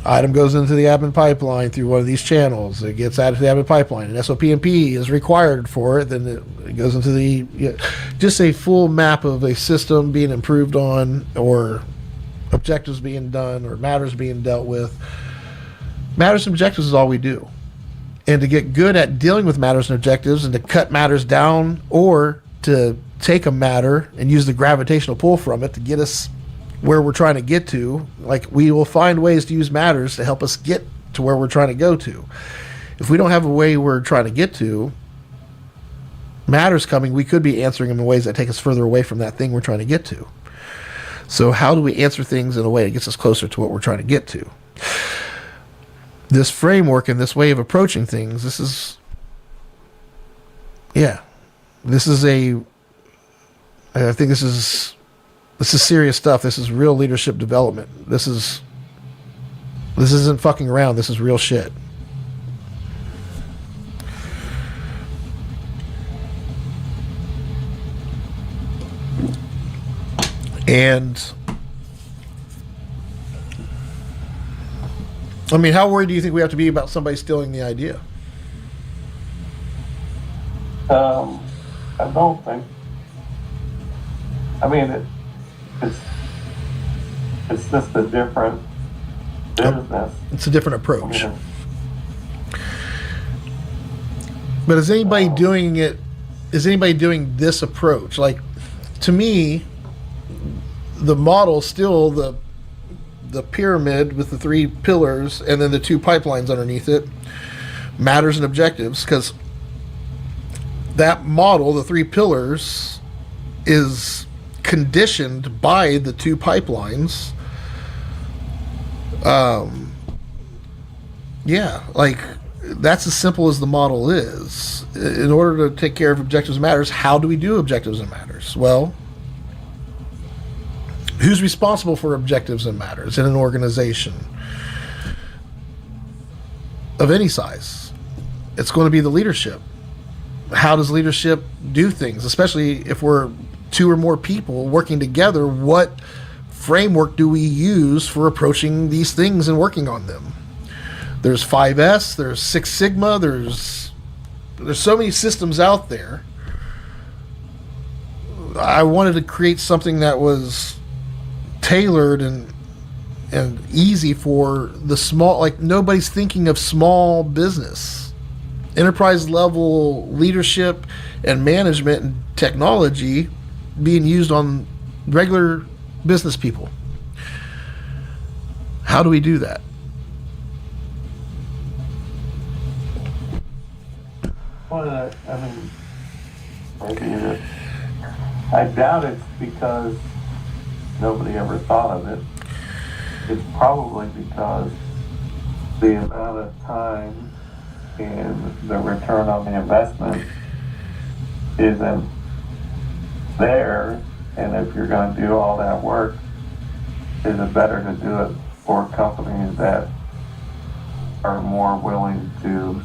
item goes into the admin pipeline through one of these channels. It gets added to the admin pipeline. And SOP&P is required for it. Then it goes into just a full map of a system being improved on, or objectives being done, or matters being dealt with. Matters and objectives is all we do. And to get good at dealing with matters and objectives and to cut matters down, or to take a matter and use the gravitational pull from it to get us where we're trying to get to, like, we will find ways to use matters to help us get to where we're trying to go to. If we don't have a way we're trying to get to, matters coming, we could be answering them in ways that take us further away from that thing we're trying to get to. So how do we answer things in a way that gets us closer to what we're trying to get to? This framework and this way of approaching things, this is serious stuff. This is real leadership development. This isn't fucking around. This is real shit. And I mean, how worried do you think we have to be about somebody stealing the idea? I don't think. I mean, it's just a different business. It's a different approach. But is anybody doing it? Is anybody doing this approach? Like, to me, the model still the pyramid with the three pillars and then the two pipelines underneath it, matters and objectives, because that model, the three pillars, is conditioned by the two pipelines. Like, that's as simple as the model is. In order to take care of objectives and matters, how do we do objectives and matters? Well, who's responsible for objectives and matters in an organization of any size? It's going to be the leadership. How does leadership do things, especially if we're two or more people working together? What framework do we use for approaching these things and working on them? There's 5S, there's Six Sigma, there's so many systems out there. I wanted to create something that was tailored and easy for the small, like, nobody's thinking of small business. Enterprise level leadership and management and technology being used on regular business people. How do we do that? Well, I mean, maybe I doubt it's because nobody ever thought of it. It's probably because the amount of time and the return on the investment isn't there. And if you're going to do all that work, is it better to do it for companies that are more willing to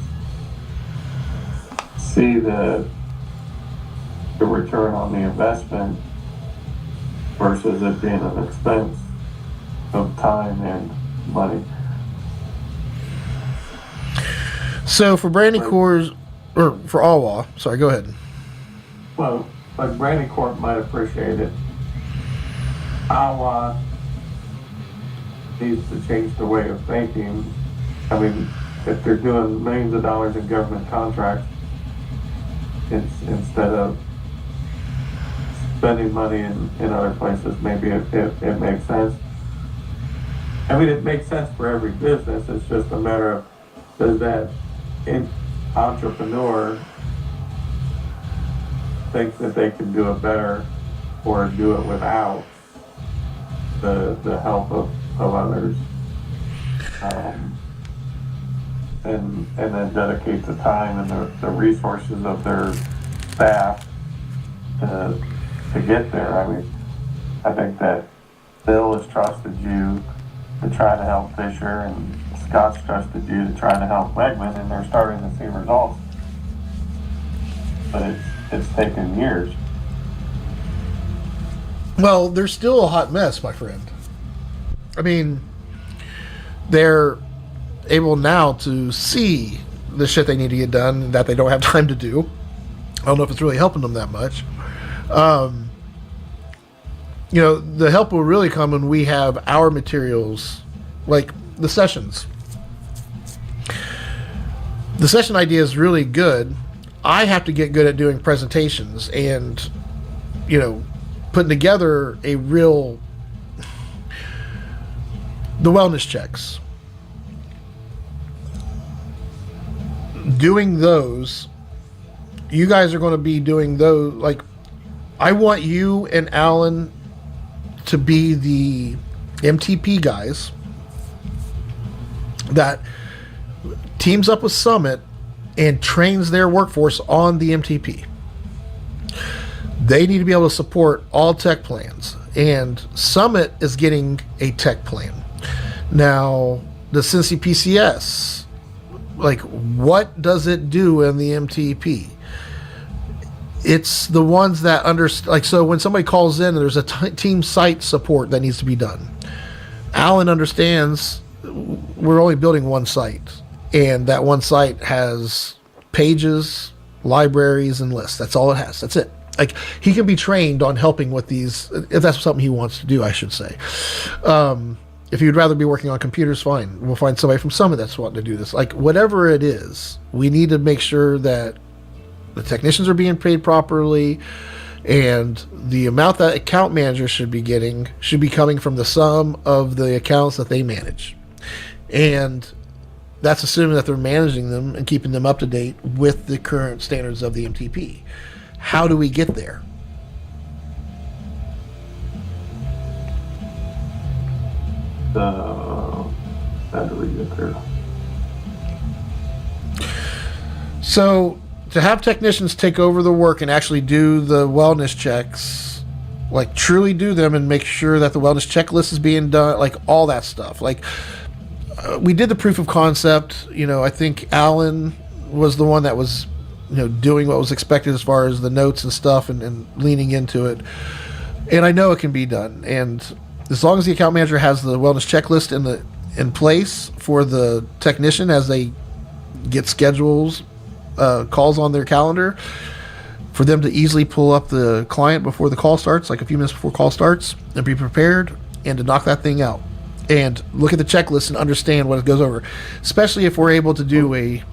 see the return on the investment versus it being an expense of time and money? So for Brandy Coors, or for Awa, sorry, go ahead. Well, like Brandy Corp might appreciate it. Awa needs to change the way of thinking. I mean, if they're doing millions of dollars in government contracts, instead of spending money in other places, maybe it makes sense. I mean, it makes sense for every business. It's just a matter of, does that entrepreneur think that they can do it better or do it without the help of others? And then dedicate the time and the resources of their staff to get there. I mean, I think that Bill has trusted you to try to help Fisher, and Scott's trusted you to try to help Wegman, and they're starting to see results. But it's taken years. Well, they're still a hot mess, my friend. I mean, they're able now to see the shit they need to get done that they don't have time to do. I don't know if it's really helping them that much. You know, the help will really come when we have our materials, like the sessions. The session idea is really good. I have to get good at doing presentations and, you know, putting together a real, the wellness checks. Doing those, you guys are going to be doing those. Like, I want you and Alan to be the MTP guys that teams up with Summit and trains their workforce on the MTP. They need to be able to support all tech plans, and Summit is getting a tech plan. Now, the Cincy PCS, like, what does it do in the MTP? It's the ones that like, so when somebody calls in, there's a team site support that needs to be done. Alan understands we're only building one site, and that one site has pages, libraries, and lists. That's all it has. That's it. Like, he can be trained on helping with these, if that's something he wants to do, I should say. If you'd rather be working on computers, fine. We'll find somebody from Summit that's wanting to do this. Like, whatever it is, we need to make sure that the technicians are being paid properly, and the amount that account managers should be getting should be coming from the sum of the accounts that they manage. And that's assuming that they're managing them and keeping them up to date with the current standards of the MTP. How do we get there? How do we get there? So, to have technicians take over the work and actually do the wellness checks, like truly do them and make sure that the wellness checklist is being done, like all that stuff. Like, we did the proof of concept. You know, I think Alan was the one that was, you know, doing what was expected as far as the notes and stuff, and leaning into it. And I know it can be done. And as long as the account manager has the wellness checklist in place for the technician as they get schedules, calls on their calendar, for them to easily pull up the client before the call starts, like a few minutes before call starts, and be prepared and to knock that thing out and look at the checklist and understand what it goes over. Especially if we're able to do a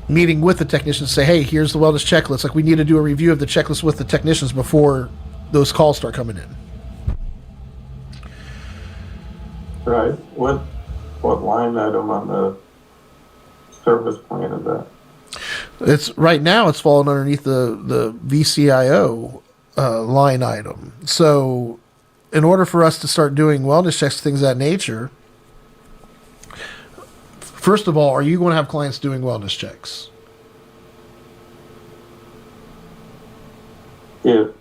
meeting with the technicians, say, hey, here's the wellness checklist. Like, we need to do a review of the checklist with the technicians before those calls start coming in. Right. What line item on the service plan is that? It's right now. It's falling underneath the VCIO line item. So, in order for us to start doing wellness checks, things of that nature, first of all, are you going to have clients doing wellness checks? If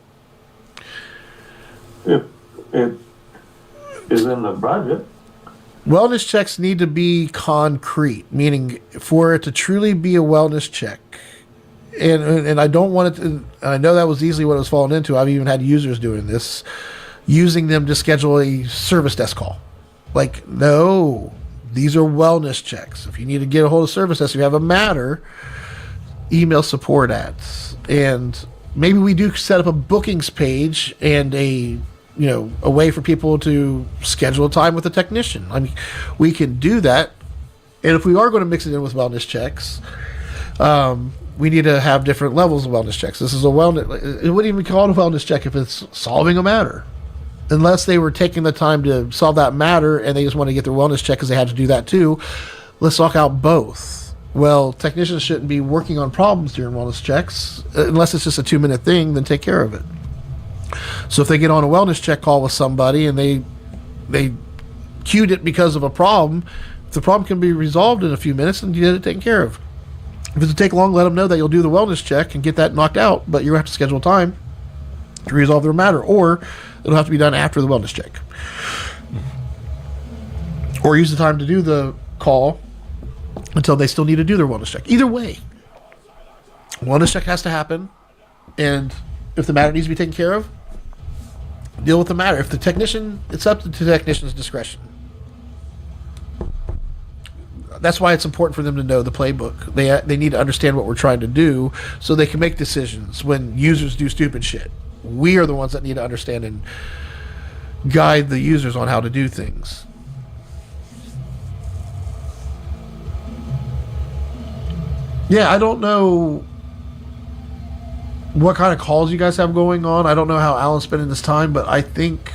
it is in the budget. Wellness checks need to be concrete, meaning for it to truly be a wellness check. And I don't want it to, and I know that was easily what it was falling into. I've even had users doing this, using them to schedule a service desk call. Like, no, these are wellness checks. If you need to get a hold of service desk, if you have a matter, email support ads. And maybe we do set up a bookings page and a way for people to schedule a time with a technician. I mean, we can do that. And if we are going to mix it in with wellness checks, we need to have different levels of wellness checks. This is a wellness, it wouldn't even be called a wellness check if it's solving a matter. Unless they were taking the time to solve that matter and they just want to get their wellness check because they had to do that too. Let's knock out both. Well, technicians shouldn't be working on problems during wellness checks. Unless it's just a 2-minute thing, then take care of it. So if they get on a wellness check call with somebody and they queued it because of a problem, if the problem can be resolved in a few minutes, then you get it taken care of. If it's take long, let them know that you'll do the wellness check and get that knocked out, but you'll have to schedule time to resolve their matter, or it'll have to be done after the wellness check. Or use the time to do the call until they still need to do their wellness check. Either way, wellness check has to happen, and if the matter needs to be taken care of, deal with the matter. If the technician, it's up to the technician's discretion. That's why it's important for them to know the playbook. They need to understand what we're trying to do so they can make decisions when users do stupid shit. We are the ones that need to understand and guide the users on how to do things. Yeah, I don't know what kind of calls you guys have going on. I don't know how Alan's spending this time, but I think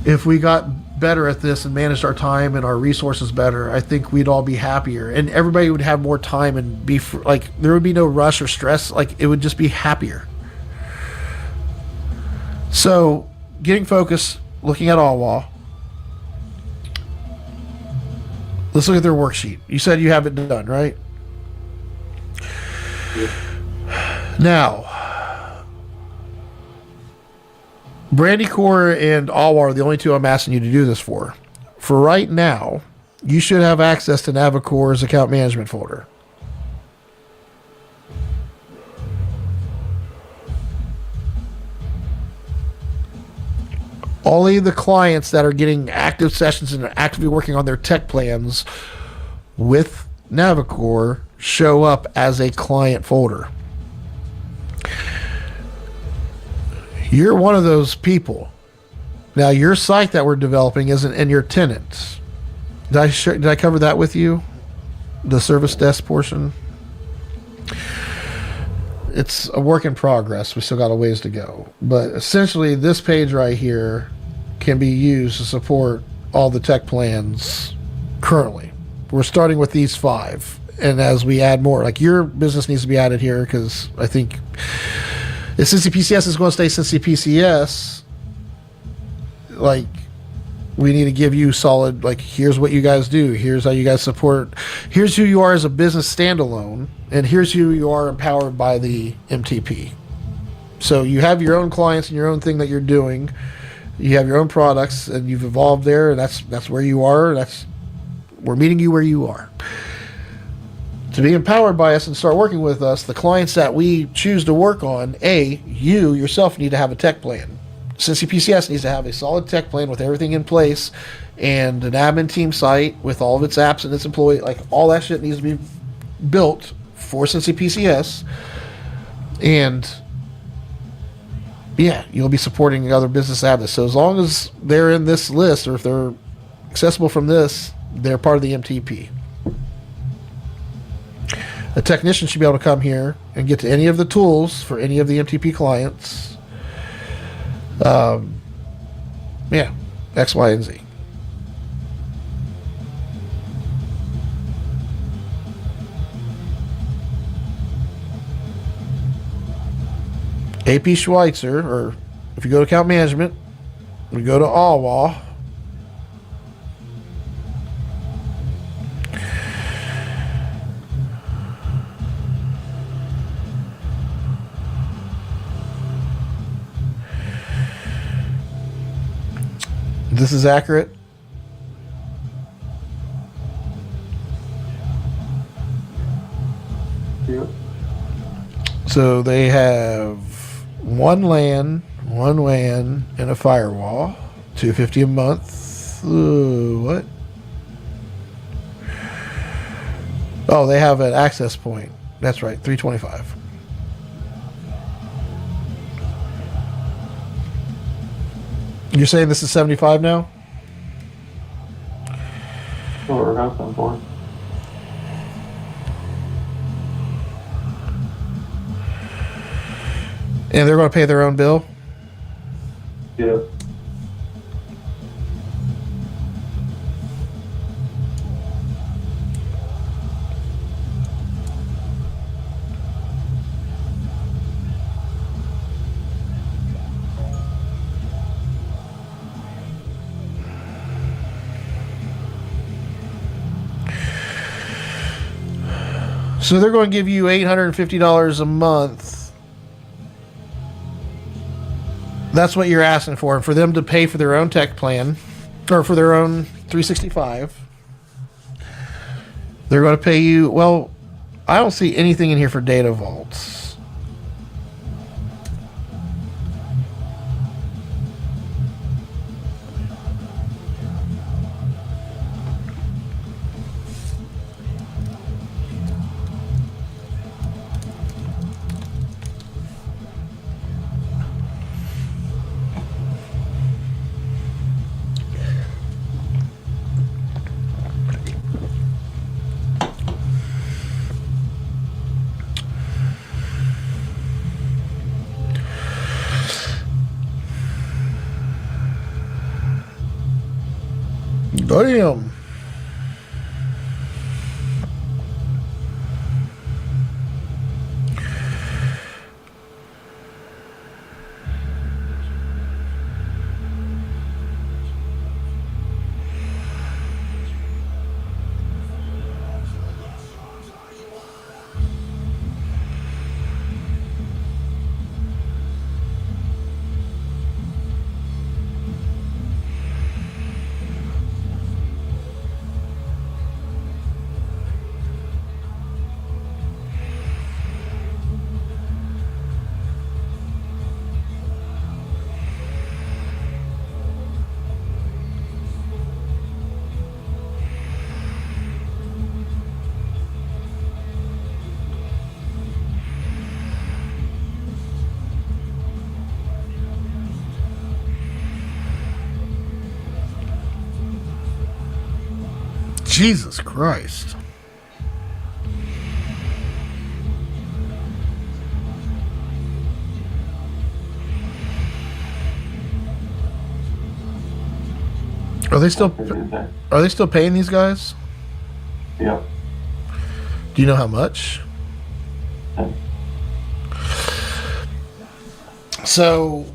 if we got better at this and managed our time and our resources better, I think we'd all be happier and everybody would have more time and be like, there would be no rush or stress. Like, it would just be happier. So getting focused, looking at AWA. Let's look at their worksheet. You said you have it done, right? Now, Brandycore and AWA are the only two I'm asking you to do this for. For right now, you should have access to Navicore's account management folder. Only the clients that are getting active sessions and are actively working on their tech plans with Navicore show up as a client folder. You're one of those people. Now, your site that we're developing isn't in your tenants. Did I cover that with you? The service desk portion? It's a work in progress. We still got a ways to go. But essentially, this page right here can be used to support all the tech plans currently. We're starting with these 5. And as we add more, like your business needs to be added here because I think if Cincy PCS is going to stay Cincy PCS, like, we need to give you solid, like, here's what you guys do, here's how you guys support, here's who you are as a business standalone, and here's who you are empowered by the MTP. So you have your own clients and your own thing that you're doing. You have your own products, and you've evolved there, and that's where you are. We're meeting you where you are. To be empowered by us and start working with us, the clients that we choose to work on, you yourself need to have a tech plan. Cincy PCS needs to have a solid tech plan with everything in place and an admin team site with all of its apps and its employee, like all that shit needs to be built for Cincy PCS. And yeah, you'll be supporting other business admins. So as long as they're in this list, or if they're accessible from this, they're part of the MTP. A technician should be able to come here and get to any of the tools for any of the MTP clients. X, Y, and Z. AP Schweitzer, or if you go to account management, we go to AWA. This is accurate. Yep. So they have one LAN, one WAN, and a firewall. $250 a month. What? Oh, they have an access point. That's right, $325. You're saying this is $75 now? That's what we're hoping for. And they're going to pay their own bill? Yep. So they're going to give you $850 a month. That's what you're asking for. And for them to pay for their own tech plan, or for their own 365, they're going to pay you, well, I don't see anything in here for data vaults. Damn. Jesus Christ. Are they still paying these guys? Yep. Do you know how much? So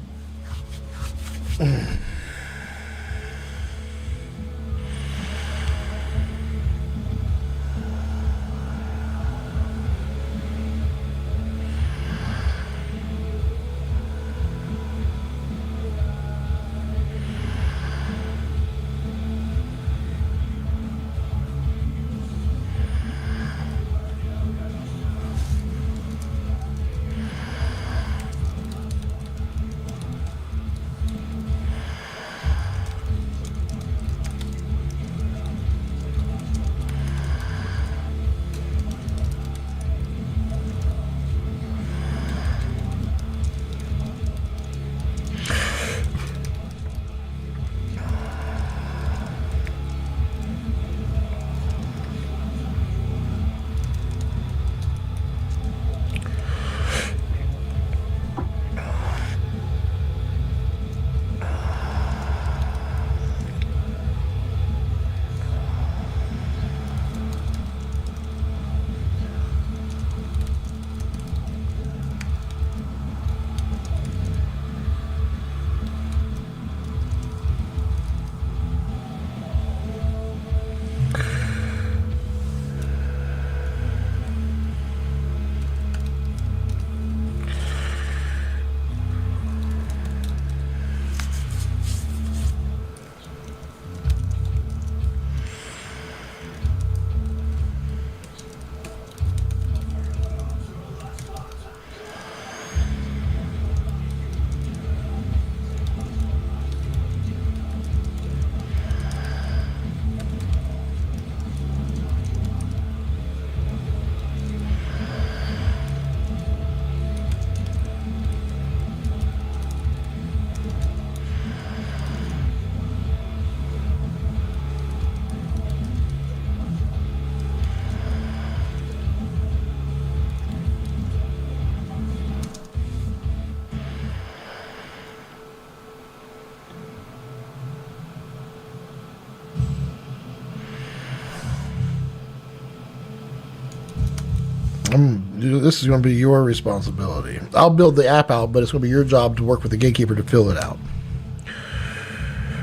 This is going to be your responsibility. I'll build the app out, but it's going to be your job to work with the gatekeeper to fill it out.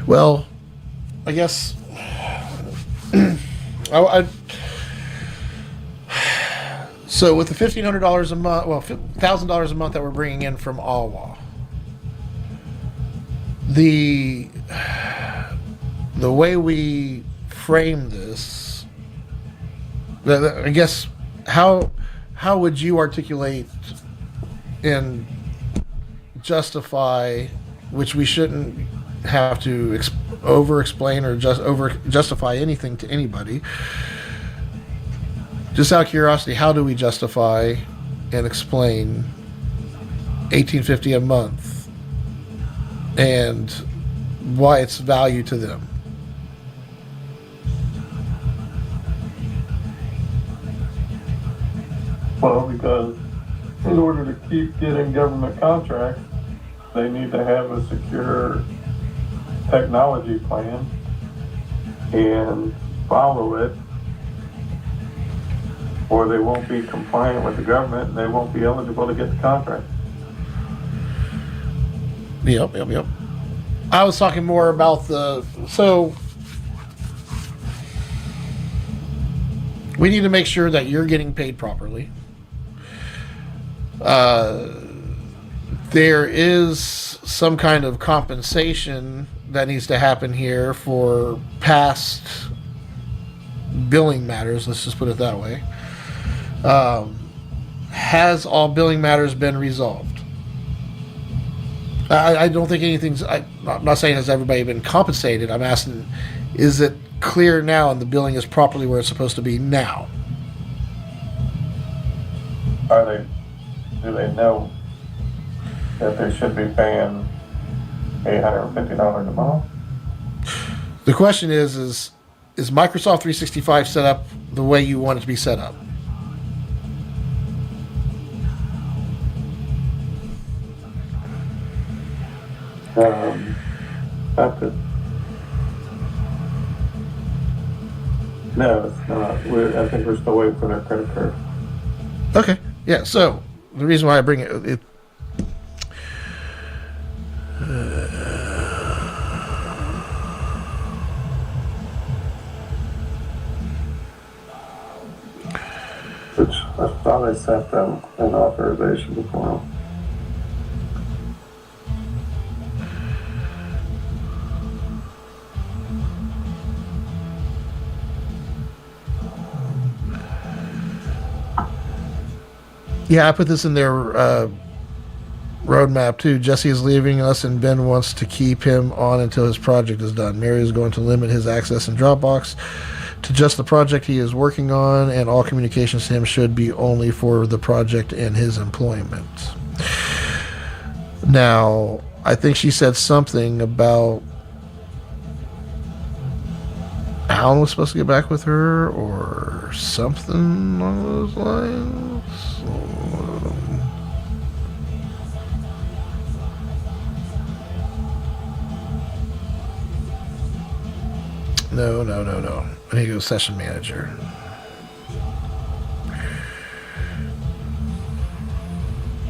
Well, I guess so with the $1,500 a month, well, $1,000 a month that we're bringing in from AWA, the way we frame this, I guess, how would you articulate and justify, which we shouldn't have to over explain or justify anything to anybody, just out of curiosity, how do we justify and explain $1,850 a month and why it's value to them? Well, because in order to keep getting government contracts, they need to have a secure technology plan and follow it, or they won't be compliant with the government and they won't be eligible to get the contract. Yep. I was talking more about so we need to make sure that you're getting paid properly. There is some kind of compensation that needs to happen here for past billing matters. Let's just put it that way. Has all billing matters been resolved? I don't think anything's... I'm not saying has everybody been compensated. I'm asking, is it clear now and the billing is properly where it's supposed to be now? Do they know that they should be paying $850 a month? The question is Microsoft 365 set up the way you want it to be set up? No, it's not. I think we're still waiting for their credit card. Okay. Yeah, so the reason why I bring it Which I thought I sent them an authorization form. Yeah, I put this in their roadmap too. Jesse is leaving us and Ben wants to keep him on until his project is done. Mary is going to limit his access in Dropbox to just the project he is working on, and all communications to him should be only for the project and his employment. Now, I think she said something about Alan was supposed to get back with her or something along those lines. No. I need to go session manager.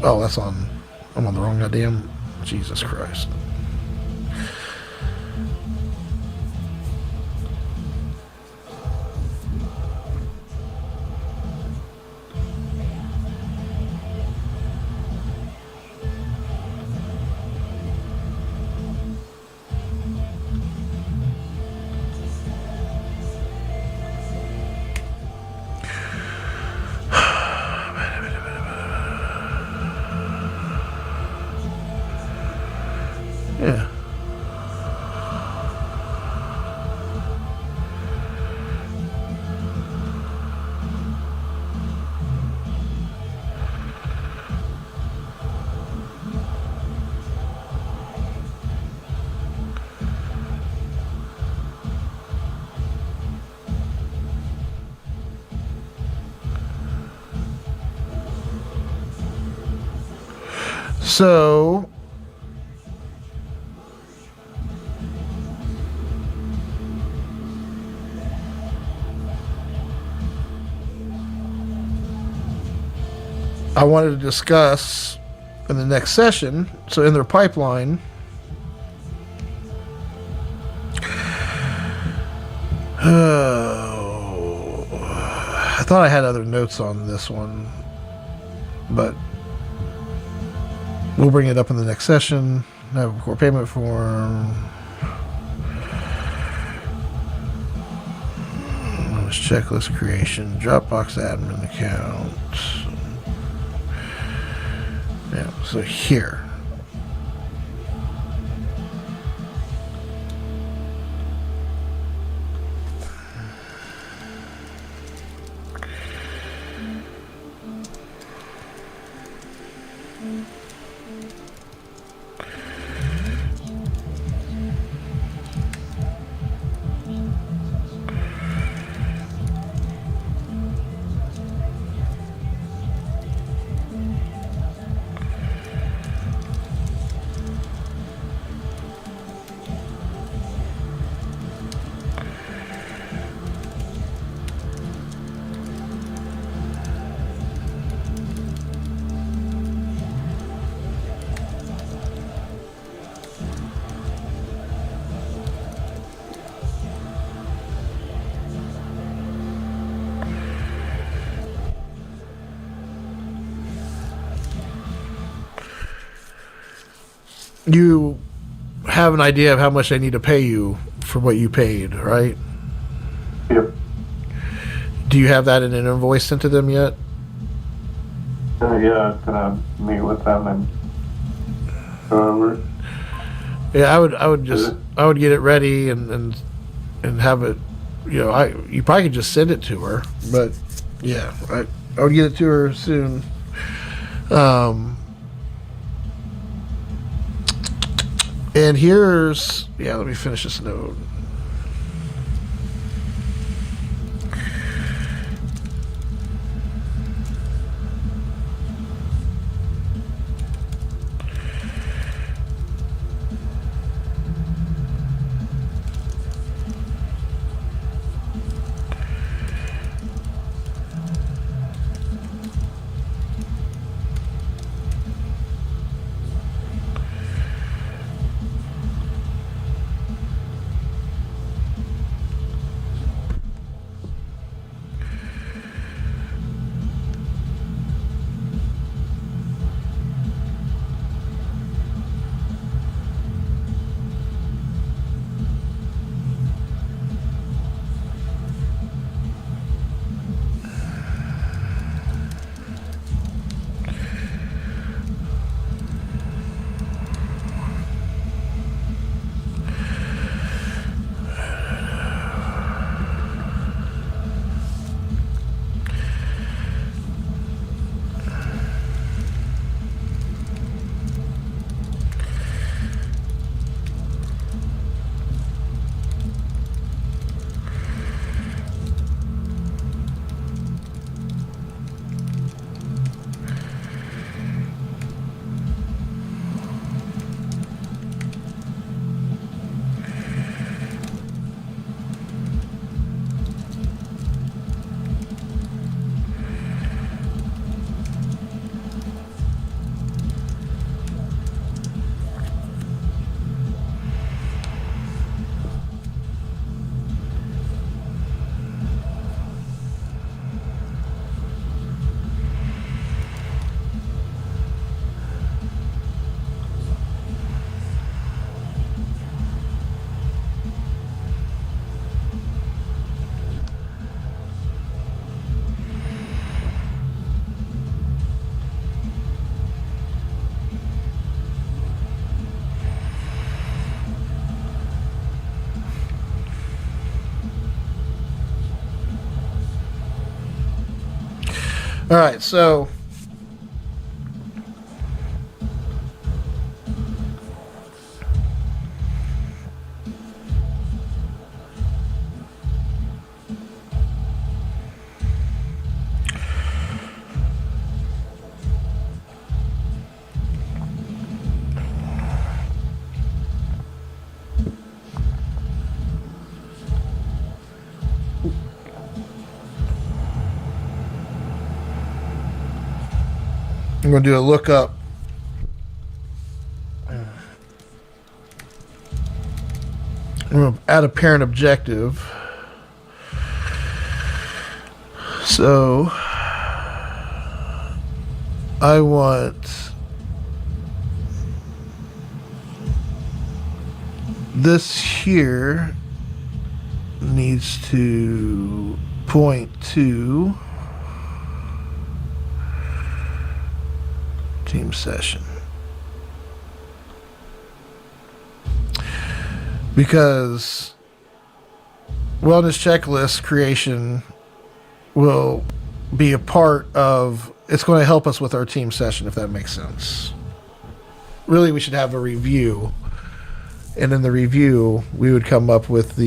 Oh, that's on. I'm on the wrong goddamn. Jesus Christ. Yeah. So I wanted to discuss in the next session. So in their pipeline, I thought I had other notes on this one, but we'll bring it up in the next session. Have a core payment form. Checklist creation, Dropbox admin account. Yeah, so here. You have an idea of how much they need to pay you for what you paid, right? Yep. Do you have that in an invoice sent to them yet? Yeah, I was gonna meet with them and go over it. Yeah, I would get it ready and have it. You probably could just send it to her, but yeah, I would get it to her soon. And here's, let me finish this note. All right, so I'm going to do a lookup. I'm going to add a parent objective. So I want this here needs to point to team session, because wellness checklist creation will be a part of, it's going to help us with our team session, if that makes sense. Really, we should have a review, and in the review we would come up with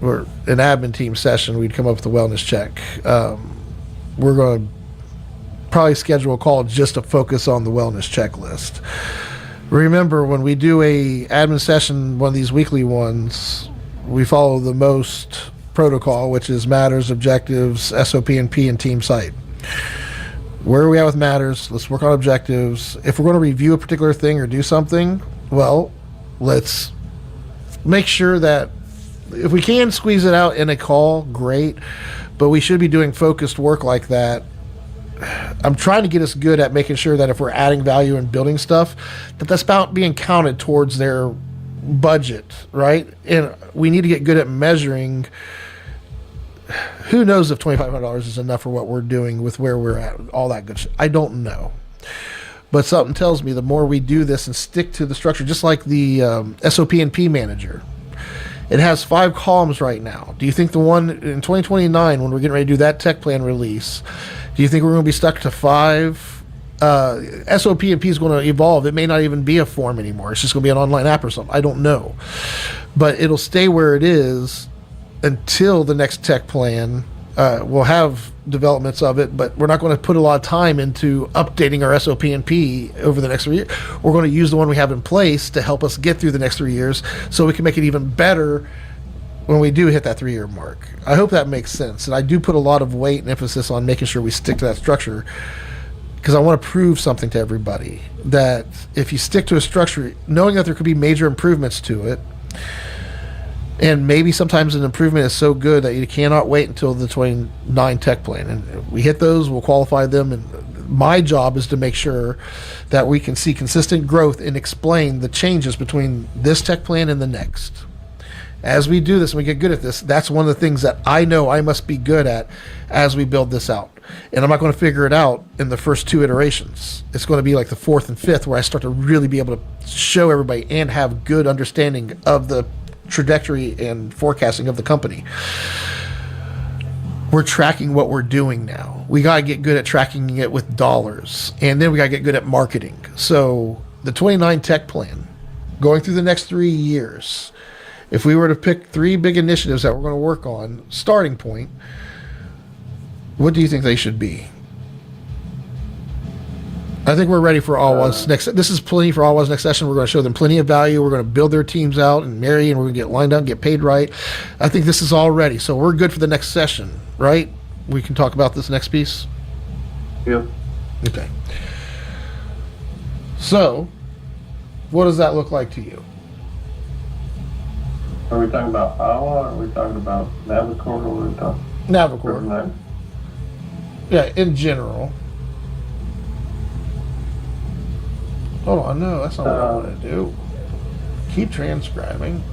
or an admin team session, we'd come up with a wellness check. We're going to probably schedule a call just to focus on the wellness checklist. Remember, when we do a admin session, one of these weekly ones, we follow the most protocol, which is matters, objectives, SOP and P, and team site. Where are we at with matters? Let's work on objectives. If we're going to review a particular thing or do something, well, let's make sure that if we can squeeze it out in a call, great, but we should be doing focused work like that. I'm trying to get us good at making sure that if we're adding value and building stuff, that's about being counted towards their budget, right? And we need to get good at measuring. Who knows if $2,500 is enough for what we're doing with where we're at, all that good shit. I don't know. But something tells me the more we do this and stick to the structure, just like the SOP and P manager, it has 5 columns right now. Do you think the one in 2029, when we're getting ready to do that tech plan release, do you think we're going to be stuck to 5? SOP and P is going to evolve. It may not even be a form anymore. It's just going to be an online app or something. I don't know. But it'll stay where it is until the next tech plan. We'll have developments of it, but we're not going to put a lot of time into updating our SOP and P over the next 3 years. We're going to use the one we have in place to help us get through the next 3 years so we can make it even better when we do hit that 3-year mark. I hope that makes sense. And I do put a lot of weight and emphasis on making sure we stick to that structure, because I want to prove something to everybody, that if you stick to a structure, knowing that there could be major improvements to it, and maybe sometimes an improvement is so good that you cannot wait until the 29 tech plan. And we hit those, we'll qualify them. And my job is to make sure that we can see consistent growth and explain the changes between this tech plan and the next. As we do this and we get good at this, that's one of the things that I know I must be good at as we build this out. And I'm not going to figure it out in the first 2 iterations. It's going to be like the 4th and 5th where I start to really be able to show everybody and have good understanding of the trajectory and forecasting of the company. We're tracking what we're doing now. We got to get good at tracking it with dollars, and then we got to get good at marketing. So the 29 tech plan, going through the next 3 years, if we were to pick 3 big initiatives that we're going to work on, starting point, what do you think they should be? I think we're ready for Awa's next. This is plenty for Awa's next session. We're going to show them plenty of value. We're going to build their teams out and marry, and we're going to get lined up and get paid right. I think this is all ready. So we're good for the next session, right? We can talk about this next piece. Yep. Okay. So, what does that look like to you? Are we talking about Iowa, or are we talking about Navicore, or are we talking Navicore. Yeah, in general. Hold on, no, that's not what I want to do. Keep transcribing.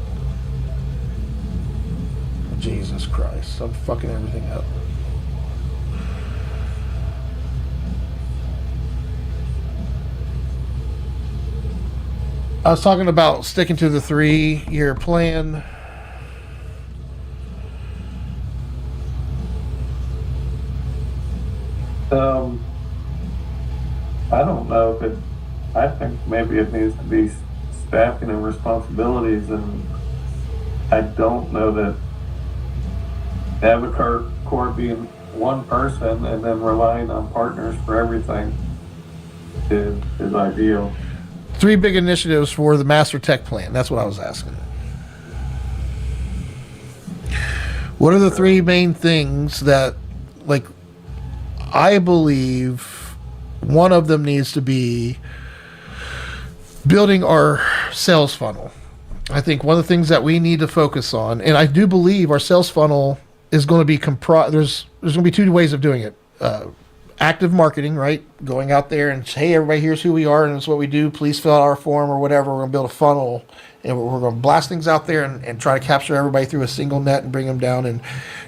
Jesus Christ, I'm fucking everything up. I was talking about sticking to the 3-year plan. I don't know if it, I think maybe it needs to be staffing and responsibilities, and I don't know that Navicore being one person and then relying on partners for everything is ideal. 3 big initiatives for the Master Tech Plan. That's what I was asking. What are the 3 main things that, like, I believe one of them needs to be building our sales funnel. I think one of the things that we need to focus on, and I do believe our sales funnel is going to be comprised. There's going to be two ways of doing it. Active marketing, right? Going out there and say, hey, everybody, here's who we are and this is what we do. Please fill out our form or whatever. We're going to build a funnel and we're going to blast things out there and try to capture everybody through a single net and bring them down and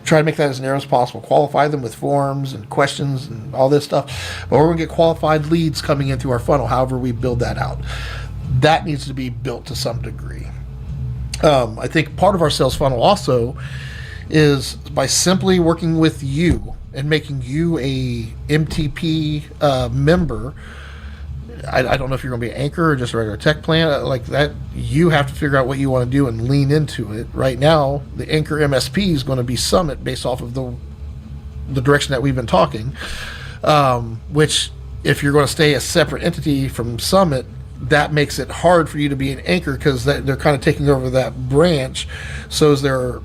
try to make that as narrow as possible. Qualify them with forms and questions and all this stuff. But we're going to get qualified leads coming in through our funnel, however we build that out. That needs to be built to some degree. I think part of our sales funnel also is by simply working with you and making you a MTP member. I don't know if you're going to be an anchor or just a regular tech plan like that. You have to figure out what you want to do and lean into it. Right now, the anchor MSP is going to be Summit based off of the direction that we've been talking, which if you're going to stay a separate entity from Summit, that makes it hard for you to be an anchor because they're kind of taking over that branch. So is there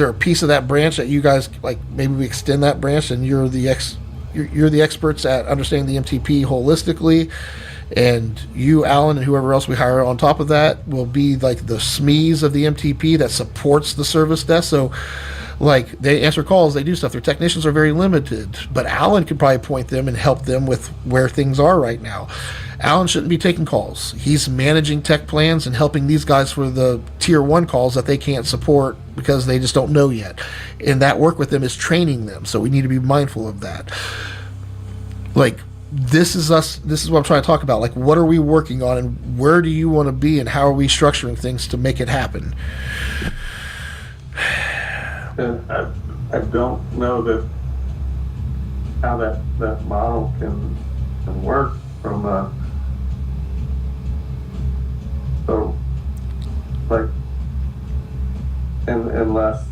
a piece of that branch that you guys like? Maybe we extend that branch, and you're the experts at understanding the MTP holistically, and you, Alan, and whoever else we hire on top of that will be like the SMEs of the MTP that supports the service desk. So, like, they answer calls, they do stuff. Their technicians are very limited, but Alan could probably point them and help them with where things are right now. Alan shouldn't be taking calls. He's managing tech plans and helping these guys for the tier 1 calls that they can't support because they just don't know yet. And that work with them is training them. So we need to be mindful of that. Like, this is us. This is what I'm trying to talk about. Like, what are we working on and where do you want to be and how are we structuring things to make it happen? I don't know that how that model can work from so like unless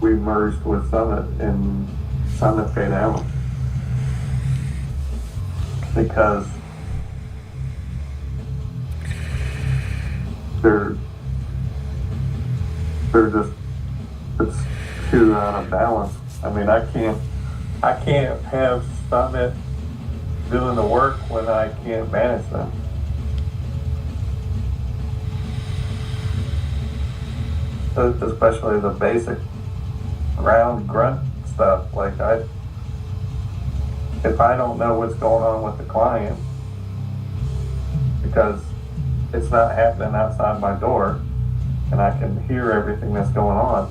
we merged with Summit and Summit paid out, because they're just, it's too out of balance. I mean, I can't have Summit doing the work when I can't manage them. Especially the basic ground grunt stuff. Like, if I don't know what's going on with the client because it's not happening outside my door and I can hear everything that's going on,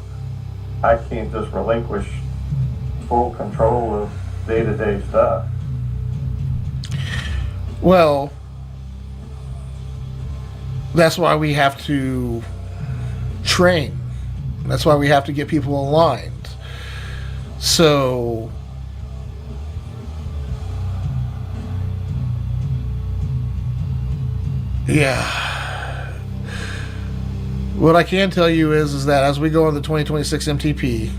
I can't just relinquish full control of day-to-day stuff. Well, that's why we have to train. That's why we have to get people aligned. So yeah. What I can tell you is that as we go into 2026 MTP,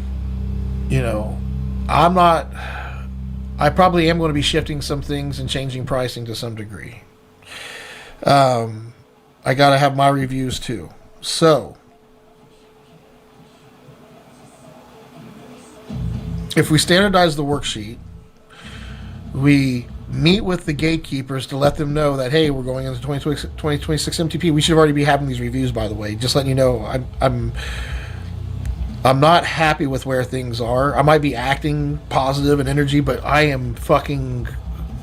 you know, I probably am going to be shifting some things and changing pricing to some degree. I got to have my reviews too. So, if we standardize the worksheet, we meet with the gatekeepers to let them know that, hey, we're going into 2026 MTP. We should already be having these reviews, by the way. Just letting you know, I'm not happy with where things are. I might be acting positive and energy, but I am fucking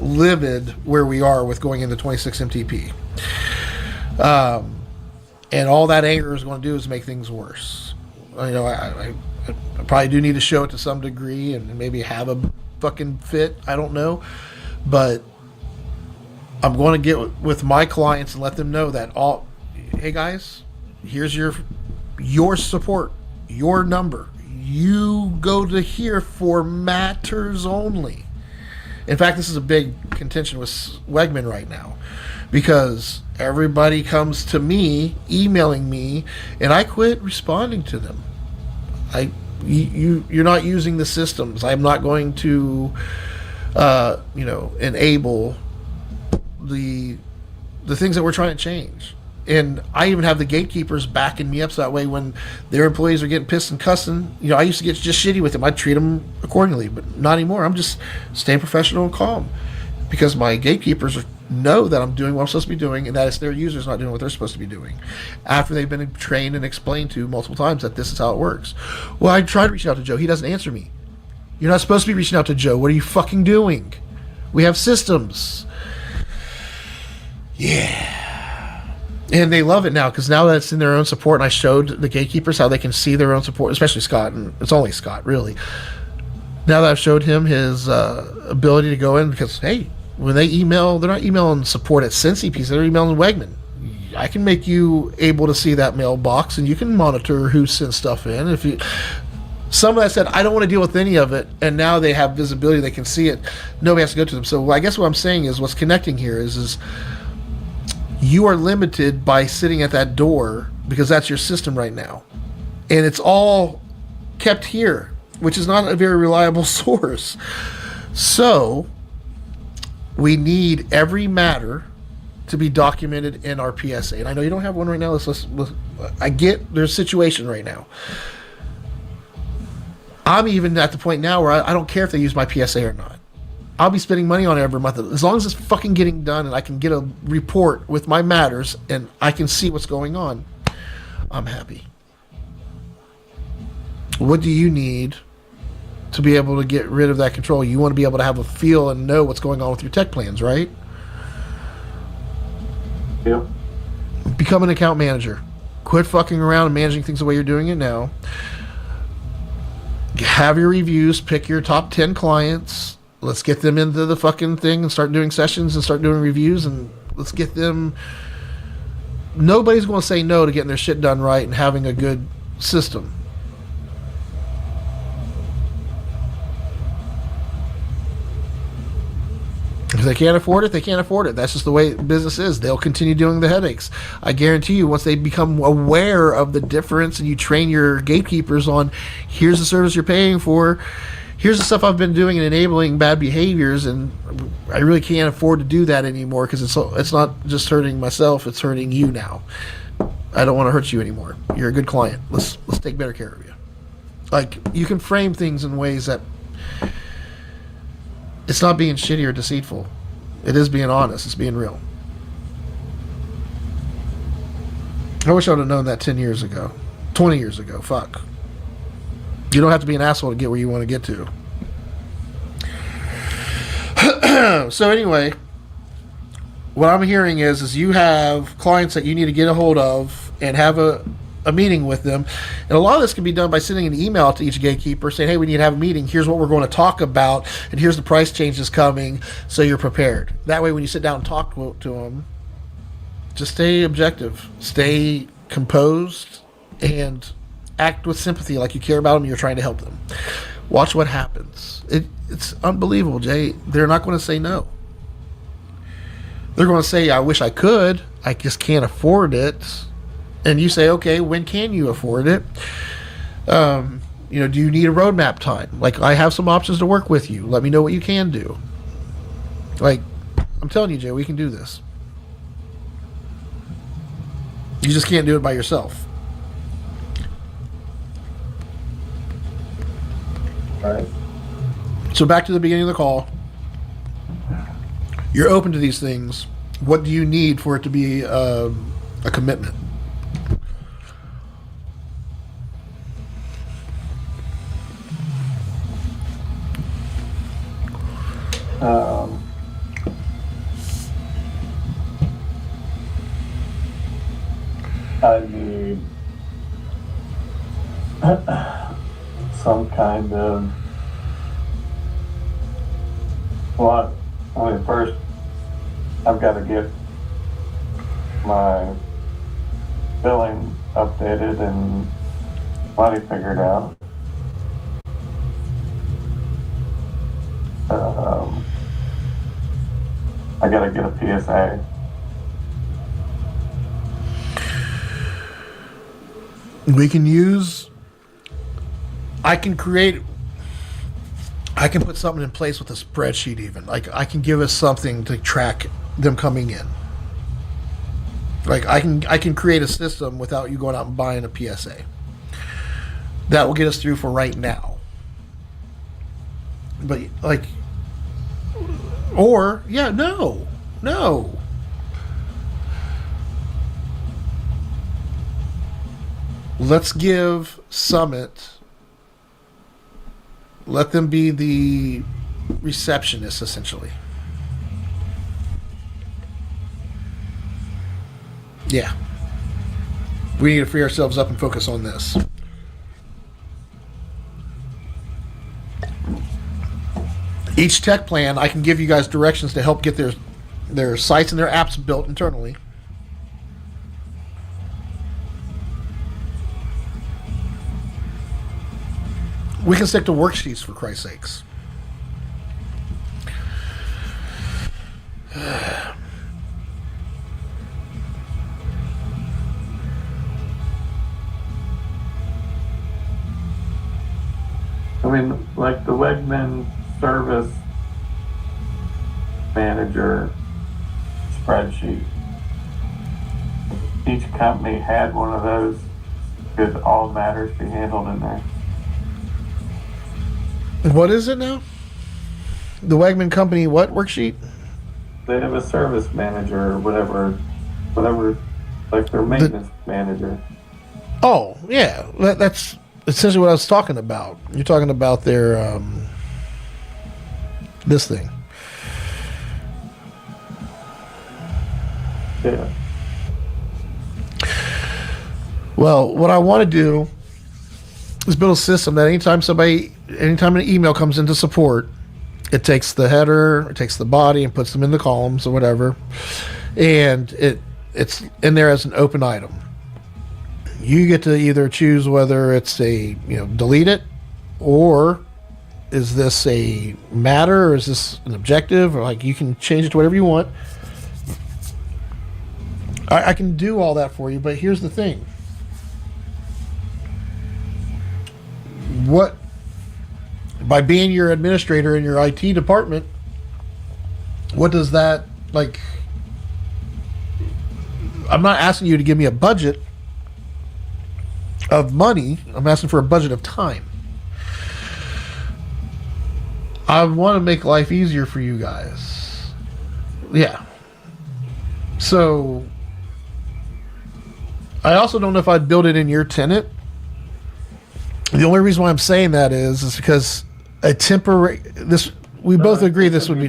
livid where we are with going into 26 MTP. And all that anger is going to do is make things worse. You know, I probably do need to show it to some degree and maybe have a fucking fit. I don't know. But I'm going to get with my clients and let them know that hey guys, here's your support, your number. You go to here for matters only. In fact, this is a big contention with Wegman right now because everybody comes to me, emailing me, and I quit responding to them. You're not using the systems. I'm not going to enable the things that we're trying to change. And I even have the gatekeepers backing me up so that way when their employees are getting pissed and cussing, you know, I used to get just shitty with them. I'd treat them accordingly, but not anymore. I'm just staying professional and calm. because my gatekeepers know that I'm doing what I'm supposed to be doing, and that it's their users not doing what they're supposed to be doing after they've been trained and explained to multiple times that this is how it works. Well, I tried reaching out to Joe. He doesn't answer me. You're not supposed to be reaching out to Joe. What are you fucking doing? We have systems. Yeah. And they love it now, because now that it's in their own support, and I showed the gatekeepers how they can see their own support, especially Scott, and it's only Scott, really. Now that I've showed him his ability to go in, because, hey, when they email, they're not emailing support at CincyPC, they're emailing Wegman. I can make you able to see that mailbox, and you can monitor who sends stuff in. If you, some of that said, I don't want to deal with any of it, and now they have visibility, they can see it. Nobody has to go to them. So I guess what I'm saying is, what's connecting here is you are limited by sitting at that door, because that's your system right now. And it's all kept here, which is not a very reliable source. So we need every matter to be documented in our PSA. And I know you don't have one right now. I get there's a situation right now. I'm even at the point now where I don't care if they use my PSA or not. I'll be spending money on it every month. As long as it's fucking getting done and I can get a report with my matters and I can see what's going on, I'm happy. What do you need to be able to get rid of that control? You want to be able to have a feel and know what's going on with your tech plans, right? Yep. Become an account manager. Quit fucking around and managing things the way you're doing it now. Have your reviews. Pick your top 10 clients. Let's get them into the fucking thing and start doing sessions and start doing reviews, and let's get them. Nobody's going to say no to getting their shit done right and having a good system. If they can't afford it, they can't afford it. That's just the way business is. They'll continue doing the headaches. I guarantee you, once they become aware of the difference and you train your gatekeepers on, here's the service you're paying for, here's the stuff I've been doing and enabling bad behaviors, and I really can't afford to do that anymore, because it's not just hurting myself, it's hurting you now. I don't want to hurt you anymore. You're a good client. Let's take better care of you. Like, you can frame things in ways that it's not being shitty or deceitful. It is being honest. It's being real. I wish I would have known that 10 years ago. 20 years ago. Fuck. You don't have to be an asshole to get where you want to get to. So anyway, what I'm hearing is you have clients that you need to get a hold of and have a meeting with them. And a lot of this can be done by sending an email to each gatekeeper saying, hey, we need to have a meeting. Here's what we're going to talk about, and here's the price changes coming, so you're prepared. That way, when you sit down and talk to them, just stay objective, stay composed, and act with sympathy like you care about them and you're trying to help them. Watch what happens. It's unbelievable, Jay. They're not going to say no. They're going to say, I wish I could. I just can't afford it. And you say, okay, when can you afford it? Do you need a roadmap time? Like, I have some options to work with you. Let me know what you can do. Like, I'm telling you, Jay, we can do this. You just can't do it by yourself. All right. So back to the beginning of the call. You're open to these things. What do you need for it to be a commitment? I need some kind of, first I've got to get my billing updated and money figured out. I got to get a PSA. We can use, I can put something in place with a spreadsheet even. Like, I can give us something to track them coming in. Like, I can create a system without you going out and buying a PSA. That will get us through for right now. But, like, Or, yeah, no. Let's give Summit, let them be the receptionist, essentially. Yeah. We need to free ourselves up and focus on this. Each tech plan, I can give you guys directions to help get their sites and their apps built internally. We can stick to worksheets, for Christ's sakes. I mean, like the Wegman service manager spreadsheet. Each company had one of those. Could all matters be handled in there? What is it now? The Wegman Company what worksheet? They have a service manager or whatever, like their maintenance manager. Oh, yeah. That's essentially what I was talking about. You're talking about their, this thing. Yeah. Well, what I want to do is build a system that anytime an email comes into support, it takes the header, it takes the body, and puts them in the columns or whatever, and it's in there as an open item. You get to either choose whether it's delete it, or is this a matter, or is this an objective, or you can change it to whatever you want. I can do all that for you, but here's the thing. By being your administrator in your IT department, what does that, I'm not asking you to give me a budget of money. I'm asking for a budget of time. I want to make life easier for you guys. Yeah. So, I also don't know if I'd build it in your tenant. The only reason why I'm saying that is because we both agree this would be.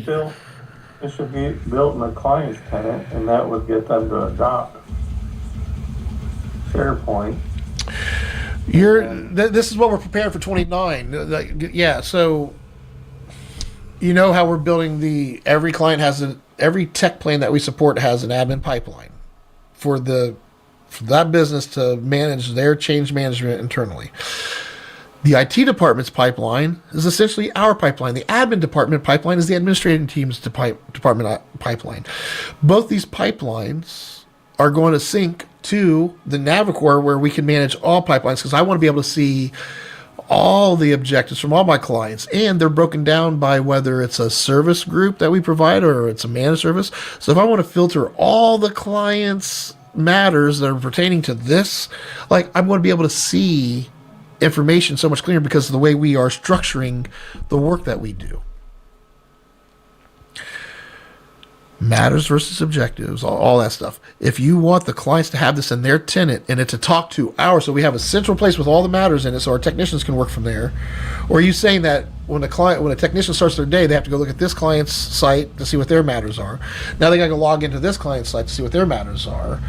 It should be built in the client's tenant, and that would get them to adopt SharePoint. This is what we're preparing for 29. Yeah, so you know how we're building every client has every tech plan that we support has an admin pipeline for that business to manage their change management internally. The IT department's pipeline is essentially our pipeline. The admin department pipeline is the administrating team's department pipeline. Both these pipelines are going to sync to the Navicore, where we can manage all pipelines, because I want to be able to see all the objectives from all my clients, and they're broken down by whether it's a service group that we provide or it's a managed service. So if I want to filter all the clients' matters that are pertaining to this, I'm going to be able to see information so much clearer because of the way we are structuring the work that we do. Matters versus objectives, all that stuff. If you want the clients to have this in their tenant and it to talk to ours, so we have a central place with all the matters in it, so our technicians can work from there. Or are you saying that when a technician starts their day, they have to go look at this client's site to see what their matters are? Now they got to go log into this client's site to see what their matters are.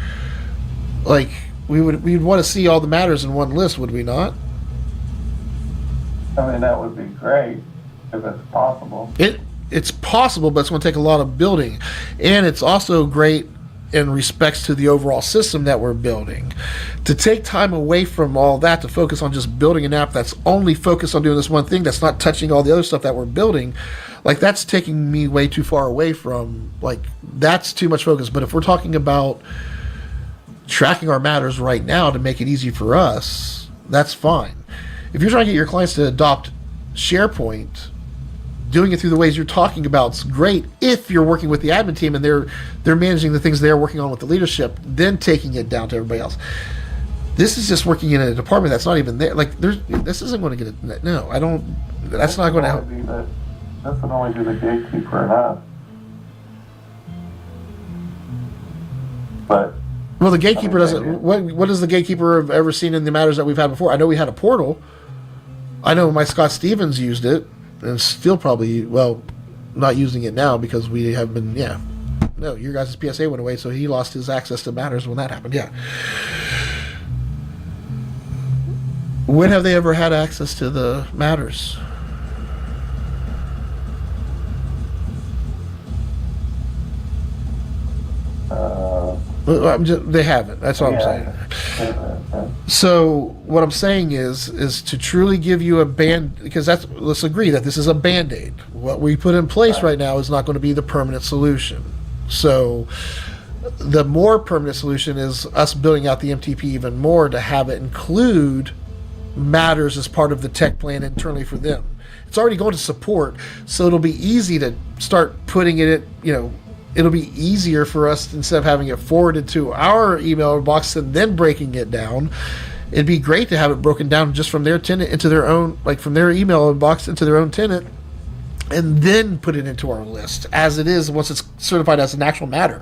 We'd want to see all the matters in one list, would we not? I mean, that would be great if it's possible. It's possible, but it's going to take a lot of building. And it's also great in respects to the overall system that we're building. To take time away from all that to focus on just building an app that's only focused on doing this one thing, that's not touching all the other stuff that we're building, that's taking me way too far away from, that's too much focus. But if we're talking about tracking our matters right now to make it easy for us, that's fine. If you're trying to get your clients to adopt SharePoint, doing it through the ways you're talking about is great if you're working with the admin team and they're managing the things they're working on with the leadership, then taking it down to everybody else. This is just working in a department that's not even there. This isn't going to get it. No, I don't. That's not going to help. This would only be the gatekeeper enough. But Well, the gatekeeper I mean, doesn't. What does the gatekeeper have ever seen in the matters that we've had before? I know we had a portal. I know my Scott Stevens used it, and still probably not using it now because we have been. Yeah, no, your guys' PSA went away, so he lost his access to matters when that happened. Yeah. When have they ever had access to the matters? They haven't. That's what I'm saying. So what I'm saying is to truly give you a because let's agree that this is a Band-Aid. What we put in place right now is not going to be the permanent solution. So the more permanent solution is us building out the MTP even more to have it include matters as part of the tech plan internally for them. It's already going to support, so it'll be easy to start putting it it'll be easier for us instead of having it forwarded to our email box and then breaking it down. It'd be great to have it broken down just from their tenant into their own, like from their email box into their own tenant, and then put it into our list as it is once it's certified as an actual matter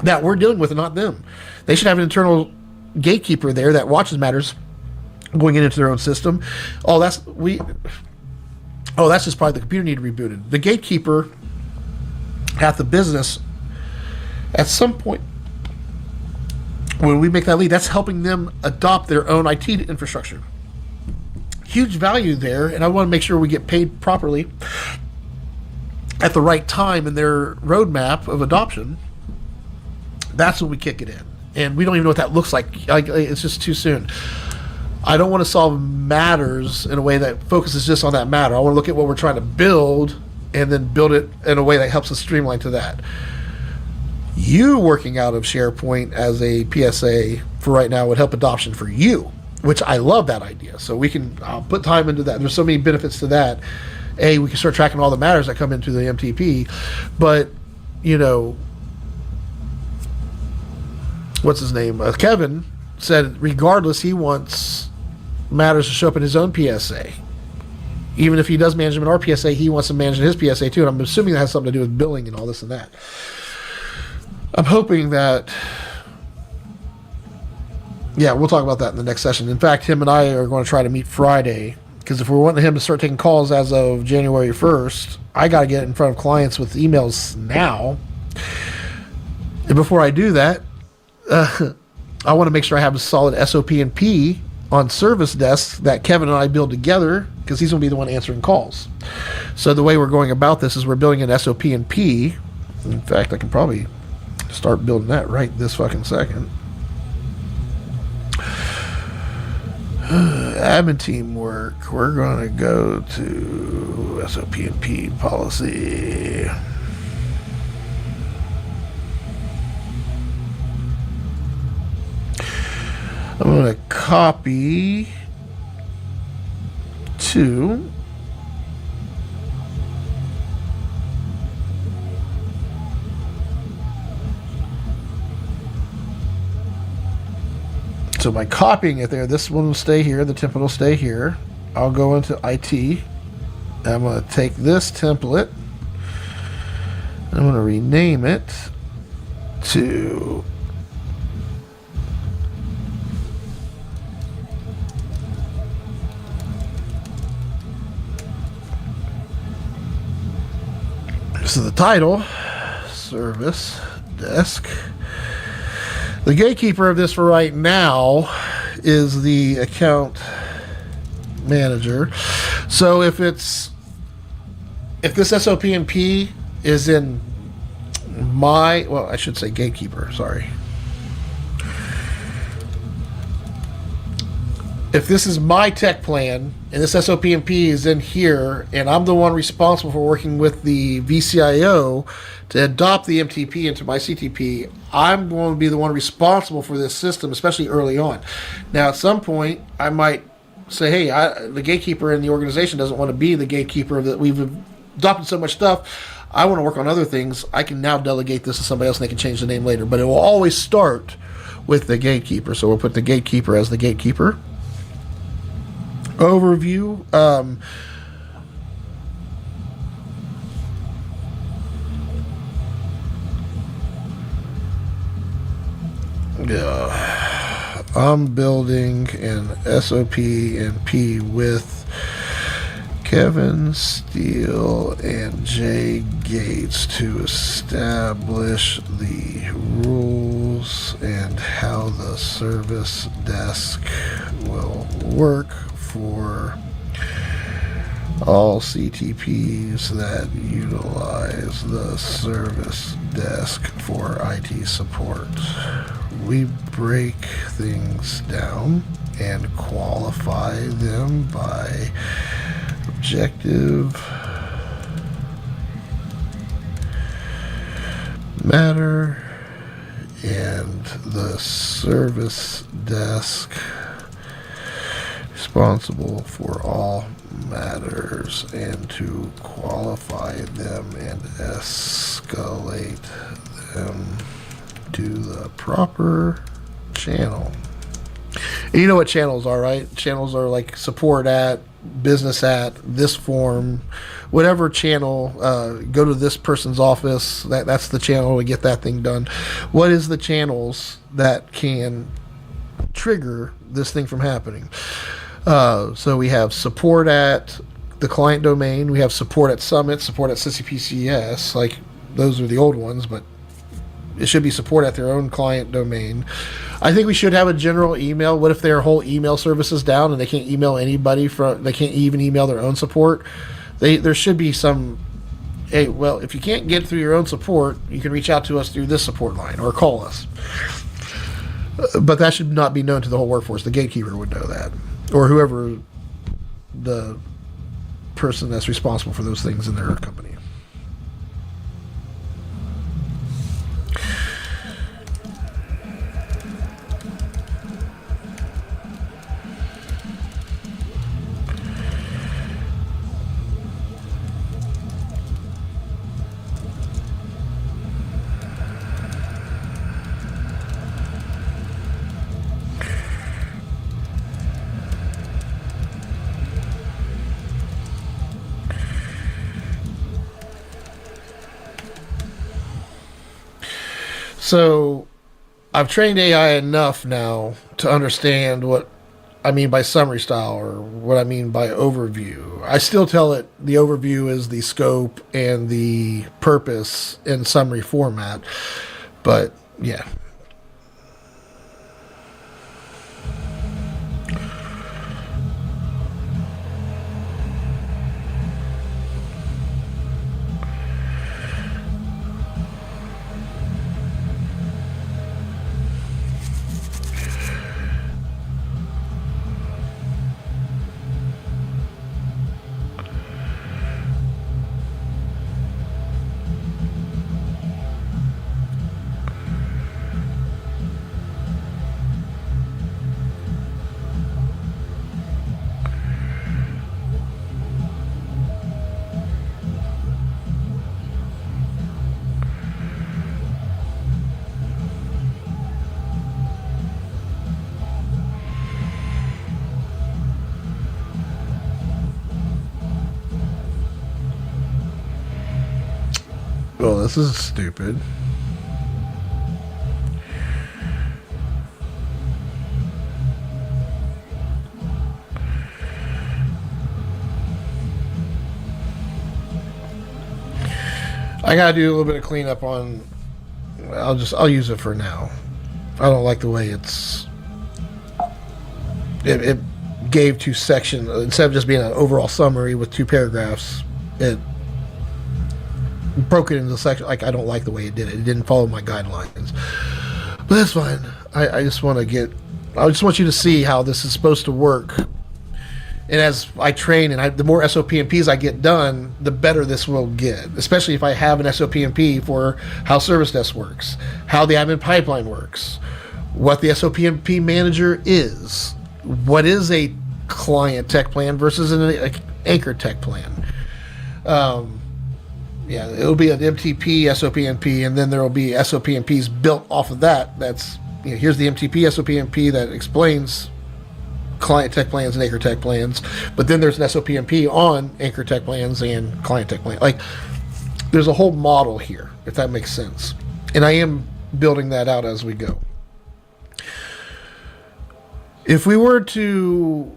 that we're dealing with and not them. They should have an internal gatekeeper there that watches matters going into their own system. That's just probably the computer needed rebooted. The gatekeeper at the business, at some point when we make that lead, that's helping them adopt their own IT infrastructure. Huge value there, and I want to make sure we get paid properly at the right time in their roadmap of adoption. That's when we kick it in, and we don't even know what that looks like. It's just too soon. I don't want to solve matters in a way that focuses just on that matter. I want to look at what we're trying to build and then build it in a way that helps us streamline to that. You working out of SharePoint as a PSA for right now would help adoption for you, which I love that idea. So I'll put time into that. There's so many benefits to that. We can start tracking all the matters that come into the MTP, but what's his name? Kevin said regardless, he wants matters to show up in his own PSA. Even if he does manage them in our PSA, he wants to manage in his PSA too. And I'm assuming that has something to do with billing and all this and that. I'm hoping that, we'll talk about that in the next session. In fact, him and I are going to try to meet Friday, because if we're wanting him to start taking calls as of January 1st, I got to get in front of clients with emails now. And before I do that, I want to make sure I have a solid SOP and P on service desks that Kevin and I build together, because he's going to be the one answering calls. So the way we're going about this is we're building an SOP and P. In fact, I can probably start building that right this fucking second. Admin team work. We're going to go to SOP and P policy. I'm going to copy to so by copying it there, this one will stay here, the template will stay here. I'll go into IT. I'm going to take this template. I'm going to rename it to this is the title, service desk. The gatekeeper of this for right now is the account manager. So if this SOP and P is in I should say gatekeeper, sorry. If this is my tech plan and this SOP and P is in here, and I'm the one responsible for working with the VCIO to adopt the MTP into my CTP, I'm going to be the one responsible for this system, especially early on. Now, at some point, I might say, hey, the gatekeeper in the organization doesn't want to be the gatekeeper that we've adopted so much stuff. I want to work on other things. I can now delegate this to somebody else and they can change the name later. But it will always start with the gatekeeper. So we'll put the gatekeeper as the gatekeeper. Overview. Yeah. I'm building an SOP and P with Kevin Steele and Jay Gates to establish the rules and how the service desk will work for all CTPs that utilize the service desk for IT support. We break things down and qualify them by objective matter and the service desk responsible for all matters and to qualify them and escalate them to the proper channel. And you know what channels are, right? Channels are like support at, business at, this form, whatever channel. Go to this person's office. That's the channel to get that thing done. What is the channels that can trigger this thing from happening? So we have support at the client domain. We have support at Summit, support at CCPCS. Like those are the old ones, but it should be support at their own client domain. I think we should have a general email. What if their whole email service is down and they can't email anybody they can't even email their own support? There should be some, hey, well, if you can't get through your own support, you can reach out to us through this support line or call us. But that should not be known to the whole workforce. The gatekeeper would know that, or whoever the person that's responsible for those things in their company. So I've trained AI enough now to understand what I mean by summary style or what I mean by overview. I still tell it the overview is the scope and the purpose in summary format, but yeah. Well, this is stupid. I gotta do a little bit of cleanup on. I'll use it for now. I don't like the way it gave two sections instead of just being an overall summary with two paragraphs. It broke it into section. Like, I don't like the way it did it. It didn't follow my guidelines, but that's fine. I just want you to see how this is supposed to work. And as I train and the more SOP and Ps I get done, the better this will get, especially if I have an SOP and P for how Service Desk works, how the admin pipeline works, what the SOP and P manager is, what is a client tech plan versus an anchor tech plan. Yeah, it'll be an MTP, SOP&P, and then there will be SOP&Ps built off of that. That's, here's the MTP, SOP&P that explains client tech plans and anchor tech plans, but then there's an SOP&P on anchor tech plans and client tech plans. Like, there's a whole model here, if that makes sense. And I am building that out as we go. if we were to,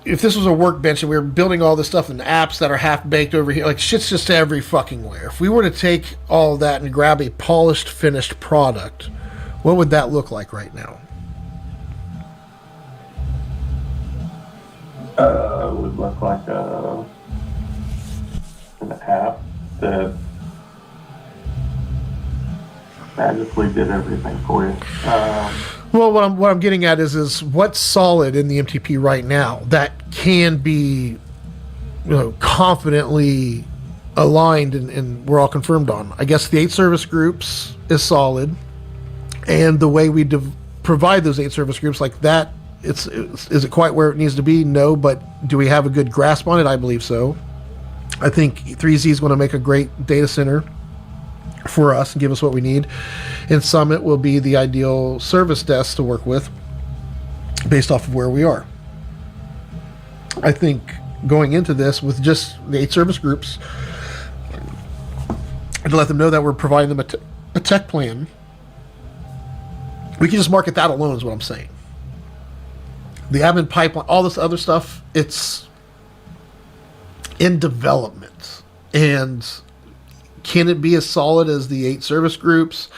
if this was a workbench and we were building all this stuff in apps that are half baked over here, like shit's just every fucking where. If we were to take all of that and grab a polished, finished product, what would that look like right now? It would look like an app that magically did everything for you. Well, what I'm getting at is what's solid in the MTP right now that can be, confidently aligned and we're all confirmed on. I guess the 8 service groups is solid, and the way we provide those 8 service groups like that, is it quite where it needs to be? No, but do we have a good grasp on it? I believe so. I think 3Z is going to make a great data center for us and give us what we need. And Summit will be the ideal service desk to work with based off of where we are. I think going into this with just the 8 service groups and to let them know that we're providing them a tech plan, we can just market that alone is what I'm saying. The admin pipeline, all this other stuff, it's in development. And can it be as solid as the 8 service groups?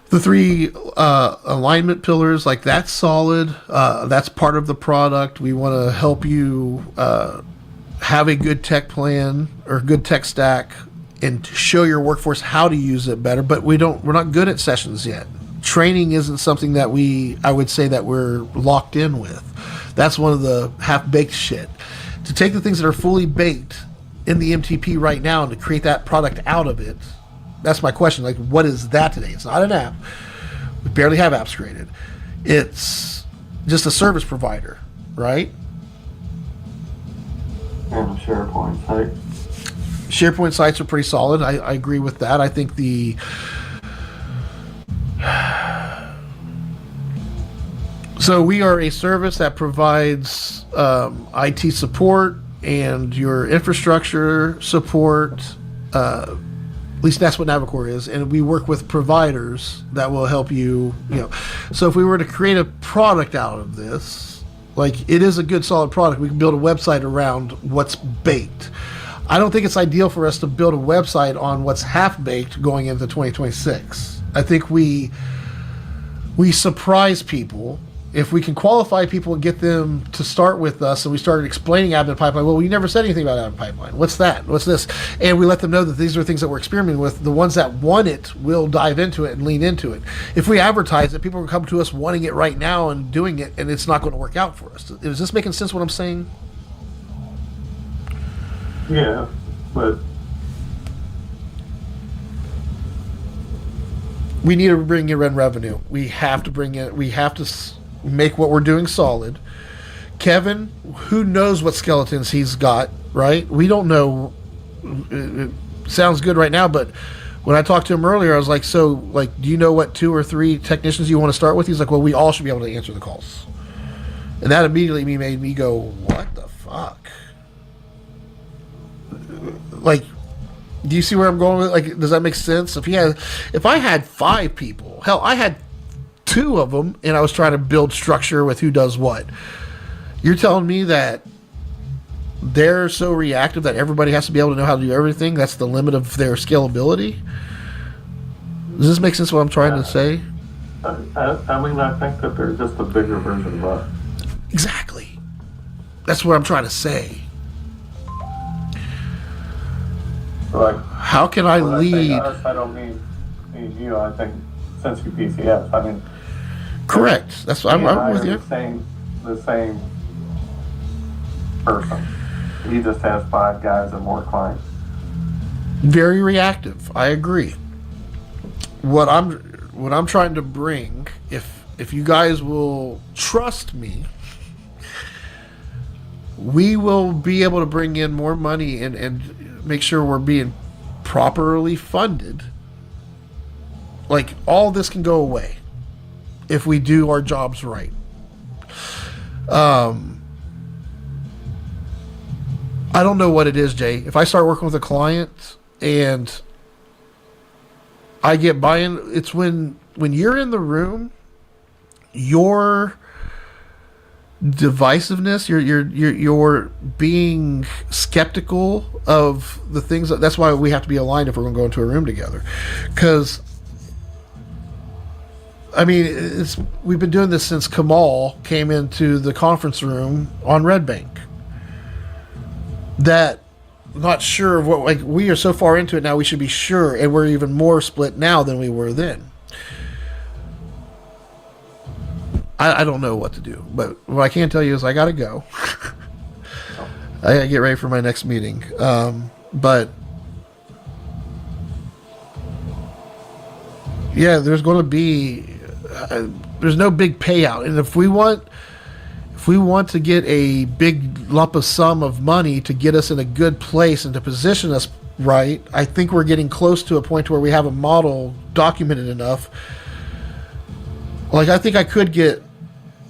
The 3 alignment pillars, like that's solid. That's part of the product. We want to help you have a good tech plan or good tech stack and show your workforce how to use it better. But we're not good at sessions yet. Training isn't something that I would say that we're locked in with. That's one of the half-baked shit. To take the things that are fully baked in the MTP right now and to create that product out of it, that's my question. Like, what is that today? It's not an app. We barely have apps created. It's just a service provider, right? And SharePoint site. SharePoint sites are pretty solid. I agree with that. I think so we are a service that provides IT support and your infrastructure support. At least that's what Navicore is. And we work with providers that will help you, So if we were to create a product out of this, like it is a good solid product, we can build a website around what's baked. I don't think it's ideal for us to build a website on what's half-baked going into 2026. I think we surprise people. If we can qualify people and get them to start with us, and we started explaining admin pipeline, well, we never said anything about admin pipeline. What's that? What's this? And we let them know that these are things that we're experimenting with. The ones that want it will dive into it and lean into it. If we advertise it, people will come to us wanting it right now and doing it, and it's not going to work out for us. Is this making sense what I'm saying? Yeah, but we need to bring in revenue. We have to bring in. We have to make what we're doing solid. Kevin, who knows what skeletons he's got? Right? We don't know. It sounds good right now, but when I talked to him earlier, I was like, "So, like, do you know what 2 or 3 technicians you want to start with?" He's like, "Well, we all should be able to answer the calls," and that immediately made me go, "What the fuck?" Like, do you see where I'm going with it? Like, does that make sense? If I had 5 people, hell, I had 2 of them, and I was trying to build structure with who does what. You're telling me that they're so reactive that everybody has to be able to know how to do everything? That's the limit of their scalability? Does this make sense what I'm trying to say? I mean, I think that they're just a bigger version of us. Exactly. That's what I'm trying to say. Like, how can I lead? Us, I don't mean you. I think since you PCS, I mean. Correct. That's what I'm with you. The same person. He just has 5 guys and more clients. Very reactive. I agree. What I'm trying to bring, if you guys will trust me, we will be able to bring in more money and make sure we're being properly funded. Like, all this can go away if we do our jobs right. I don't know what it is, Jay. If I start working with a client and I get buy-in, it's when you're in the room your divisiveness, your being skeptical of the things. That's why we have to be aligned if we're going to go into a room together. Because I mean, we've been doing this since Kamal came into the conference room on Red Bank. That not sure of what, like, we are so far into it now, we should be sure, and we're even more split now than we were then. I don't know what to do, but what I can tell you is I gotta go. I gotta get ready for my next meeting. But yeah, there's going to be there's no big payout, and if we want to get a big lump of sum of money to get us in a good place and to position us right, I think we're getting close to a point where we have a model documented enough. Like, I think I could get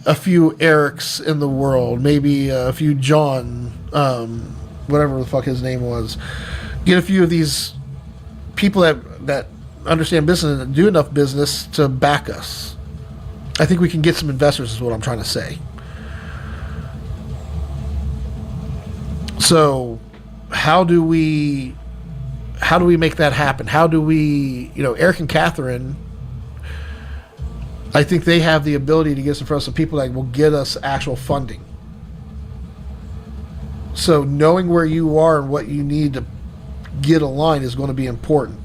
a few Erics in the world, maybe a few John, whatever the fuck his name was. Get a few of these people that understand business and do enough business to back us. I think we can get some investors, is what I'm trying to say. So, how do we make that happen? How do we, Eric and Catherine, I think they have the ability to get us in front of some people that will get us actual funding. So knowing where you are and what you need to get aligned is going to be important.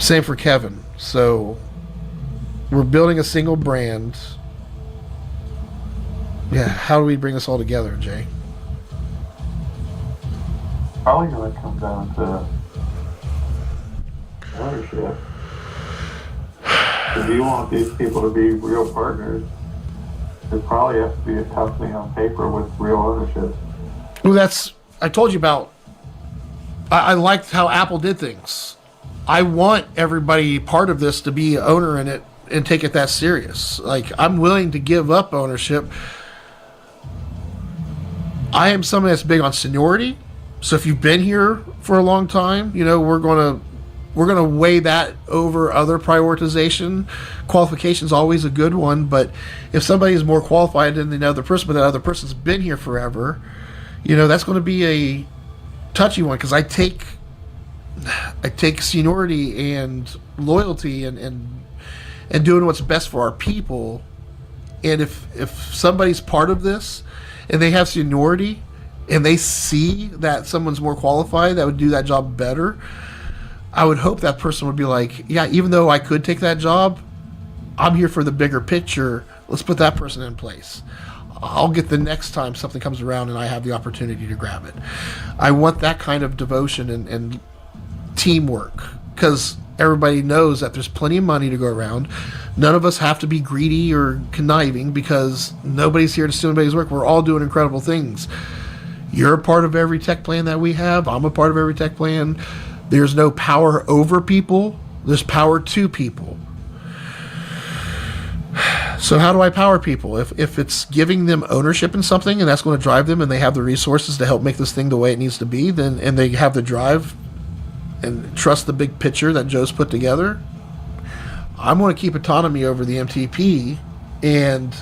Same for Kevin. So we're building a single brand. Yeah, how do we bring this all together, Jay? Probably going to come down to ownership. If you want these people to be real partners, there probably has to be a company on paper with real ownership. Well, I told you about. I liked how Apple did things. I want everybody part of this to be an owner in it and take it that serious. Like, I'm willing to give up ownership. I am someone that's big on seniority. So if you've been here for a long time, we're going to weigh that over other prioritization. Qualification's always a good one, but if somebody is more qualified than the other person, but that other person's been here forever, that's going to be a touchy one, because I take seniority and loyalty and doing what's best for our people. And if somebody's part of this and they have seniority and they see that someone's more qualified that would do that job better, I would hope that person would be like, yeah, even though I could take that job, I'm here for the bigger picture. Let's put that person in place. I'll get the next time something comes around and I have the opportunity to grab it. I want that kind of devotion and teamwork, because everybody knows that there's plenty of money to go around. None of us have to be greedy or conniving, because nobody's here to steal anybody's work. We're all doing incredible things. You're a part of every tech plan that we have. I'm a part of every tech plan. There's no power over people. There's power to people. So how do I power people? If it's giving them ownership in something and that's going to drive them and they have the resources to help make this thing the way it needs to be, then and they have the drive and trust the big picture that Joe's put together, I'm going to keep autonomy over the MTP, and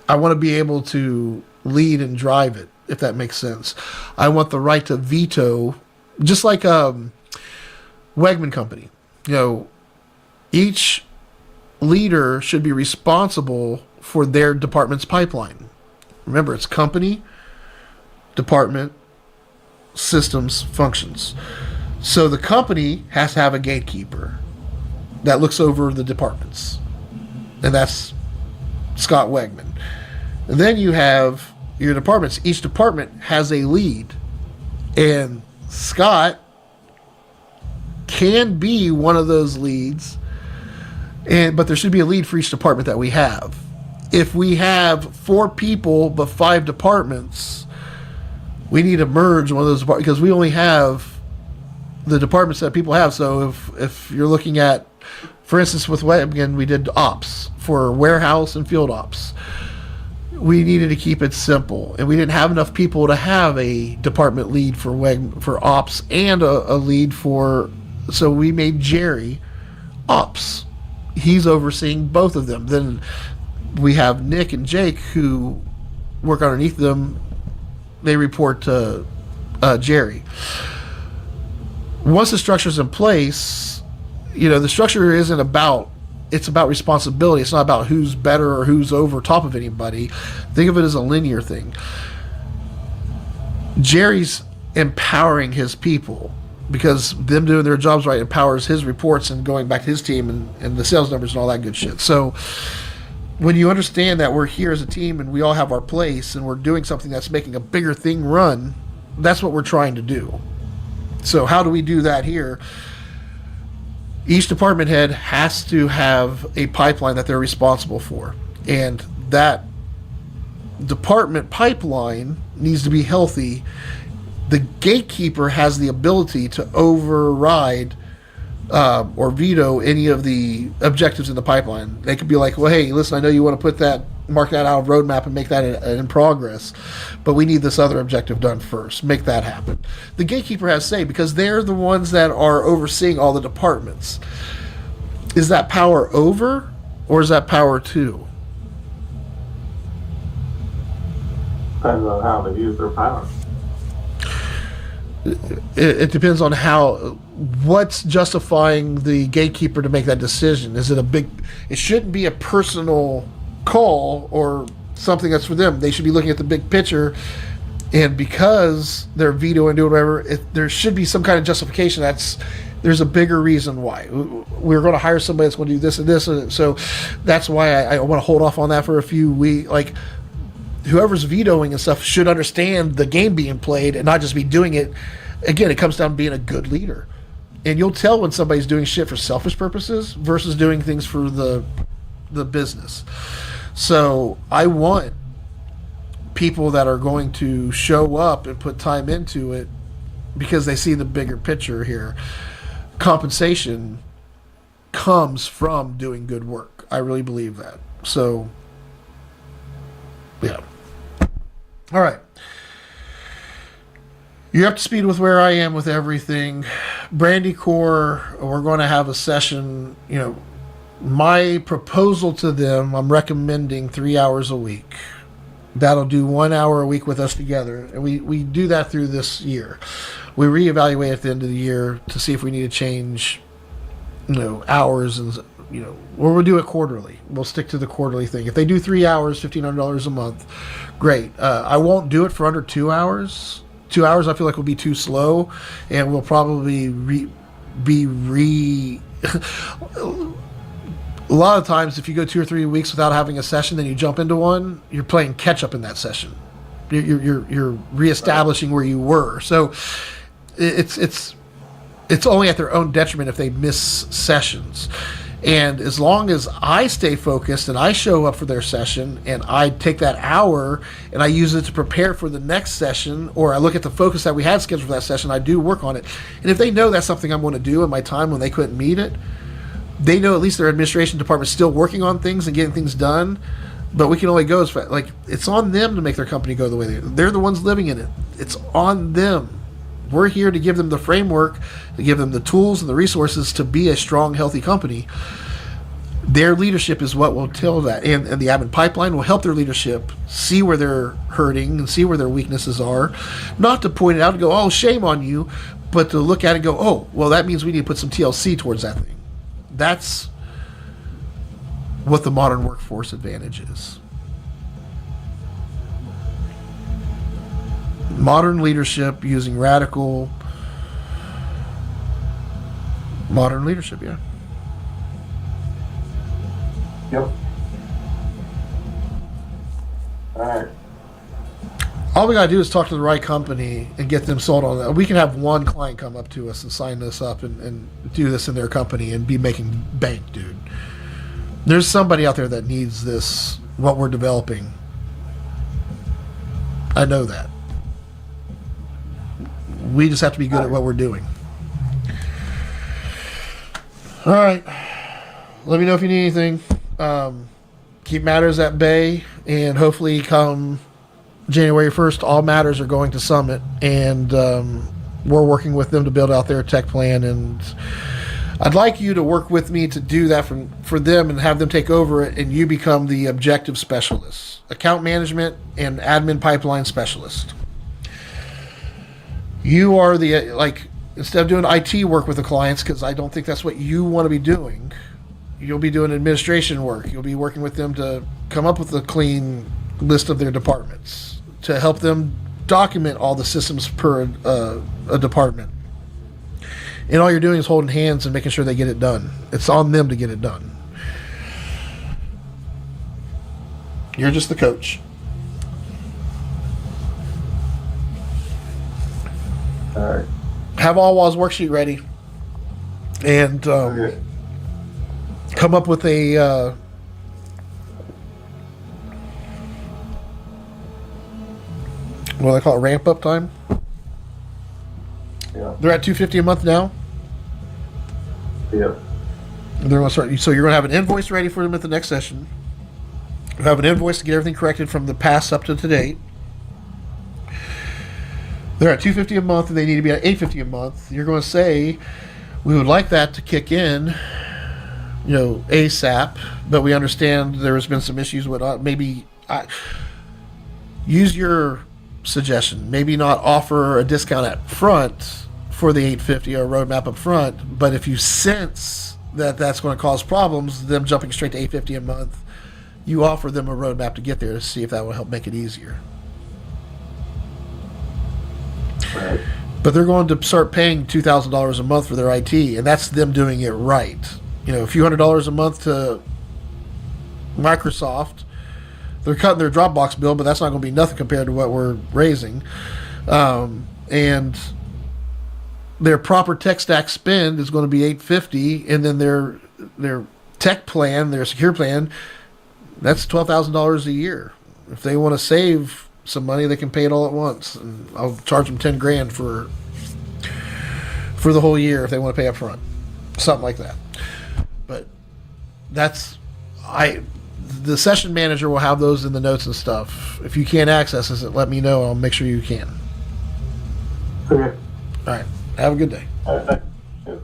I want to be able to lead and drive it, if that makes sense. I want the right to veto, just like Wegman Company. Each leader should be responsible for their department's pipeline. Remember, it's company, department, systems, functions. So the company has to have a gatekeeper that looks over the departments, and that's Scott Wegman. And then you have your departments. Each department has a lead, and Scott can be one of those leads, but there should be a lead for each department that we have. If we have 4 people but 5 departments, we need to merge one of those departments, because we only have the departments that people have. So if you're looking at, for instance, with Webgen, we did ops for warehouse and field ops. We needed to keep it simple, and we didn't have enough people to have a department lead for ops and a lead for So we made Jerry ops. He's overseeing both of them. Then we have Nick and Jake who work underneath them. They report to Jerry. Once the structure's in place, the structure isn't about, it's about responsibility. It's not about who's better or who's over top of anybody. Think of it as a linear thing. Jerry's empowering his people because them doing their jobs right empowers his reports and going back to his team and the sales numbers and all that good shit. So when you understand that we're here as a team and we all have our place and we're doing something that's making a bigger thing run, that's what we're trying to do. So how do we do that here? Each department head has to have a pipeline that they're responsible for. And that department pipeline needs to be healthy. The gatekeeper has the ability to override or veto any of the objectives in the pipeline. They could be like, well, hey, listen, I know you want to mark that out of roadmap and make that in progress, but we need this other objective done first. Make that happen. The gatekeeper has say because they're the ones that are overseeing all the departments. Is that power over or is that power to? Depends on how they use their power. It depends on what's justifying the gatekeeper to make that decision. Is it it shouldn't be a personal call or something that's for them. They should be looking at the big picture, and because they're vetoing doing whatever, there should be some kind of justification. There's a bigger reason why. We're going to hire somebody that's going to do this and this, and so that's why I want to hold off on that for a few weeks. Like, whoever's vetoing and stuff should understand the game being played and not just be doing it. Again, it comes down to being a good leader. And you'll tell when somebody's doing shit for selfish purposes versus doing things for the business. So I want people that are going to show up and put time into it because they see the bigger picture here. Compensation comes from doing good work. I really believe that. So, yeah. All right. You're up to speed with where I am with everything. Brandy Core, we're going to have a session. My proposal to them, I'm recommending 3 hours a week. That'll do 1 hour a week with us together. And we do that through this year. We reevaluate at the end of the year to see if we need to change, hours and, or we'll do it quarterly. We'll stick to the quarterly thing. If they do 3 hours, $1,500 a month, great. I won't do it for under 2 hours. 2 hours I feel like will be too slow, and we'll probably a lot of times if you go 2 or 3 weeks without having a session, then you jump into one, you're playing catch up in that session. You're reestablishing where you were. So it's only at their own detriment if they miss sessions. And as long as I stay focused and I show up for their session and I take that hour and I use it to prepare for the next session, or I look at the focus that we had scheduled for that session, I do work on it. And if they know that's something I'm going to do in my time when they couldn't meet it, they know at least their administration department is still working on things and getting things done. But we can only go as far. Like, it's on them to make their company go the way they're the ones living in it. It's on them. We're here to give them the framework, to give them the tools and the resources to be a strong, healthy company. Their leadership is what will tell that. And the admin pipeline will help their leadership see where they're hurting and see where their weaknesses are. Not to point it out and go, oh, shame on you, but to look at it and go, oh, well, that means we need to put some TLC towards that thing. That's what the modern workforce advantage is. Modern leadership using radical modern leadership, yeah. Yep. All right. All we gotta do is talk to the right company and get them sold on that. We can have one client come up to us and sign this up and do this in their company and be making bank, dude. There's somebody out there that needs this, what we're developing. I know that. We just have to be good at what we're doing. All right. Let me know if you need anything. Keep matters at bay, and hopefully come January 1st, all matters are going to Summit, and we're working with them to build out their tech plan, and I'd like you to work with me to do that for them and have them take over it, and you become the objective specialist, account management and admin pipeline specialist. You are the, like, instead of doing IT work with the clients, because I don't think that's what you want to be doing, you'll be doing administration work. You'll be working with them to come up with a clean list of their departments, to help them document all the systems per a department. And all you're doing is holding hands and making sure they get it done. It's on them to get it done. You're just the coach. All right. Have Alwa's worksheet ready, and Okay. come up with a what do they call it, ramp up time. Yeah. They're at $250 a month now. Yep. They're going to start. So you're going to have an invoice ready for them at the next session. You have an invoice to get everything corrected from the past up to date. They're at $250 a month, and they need to be at $850 a month. You're going to say, we would like that to kick in, ASAP, but we understand there has been some issues with use your suggestion. Maybe not offer a discount at front for the $850 or a roadmap up front, but if you sense that that's going to cause problems, them jumping straight to $850 a month, you offer them a roadmap to get there to see if that will help make it easier. Right. But they're going to start paying $2,000 a month for their IT, and that's them doing it right. A few $100s a month to Microsoft. They're cutting their Dropbox bill, but that's not going to be nothing compared to what we're raising. And their proper tech stack spend is going to be $850, and then their tech plan, their secure plan, that's $12,000 a year. If they want to save some money, they can pay it all at once, and I'll charge them $10,000 for the whole year if they want to pay up front, something like that. But the session manager will have those in the notes and stuff. If you can't access it, let me know. I'll make sure you can. Okay. All right. Have a good day. All right. Thanks. Yep.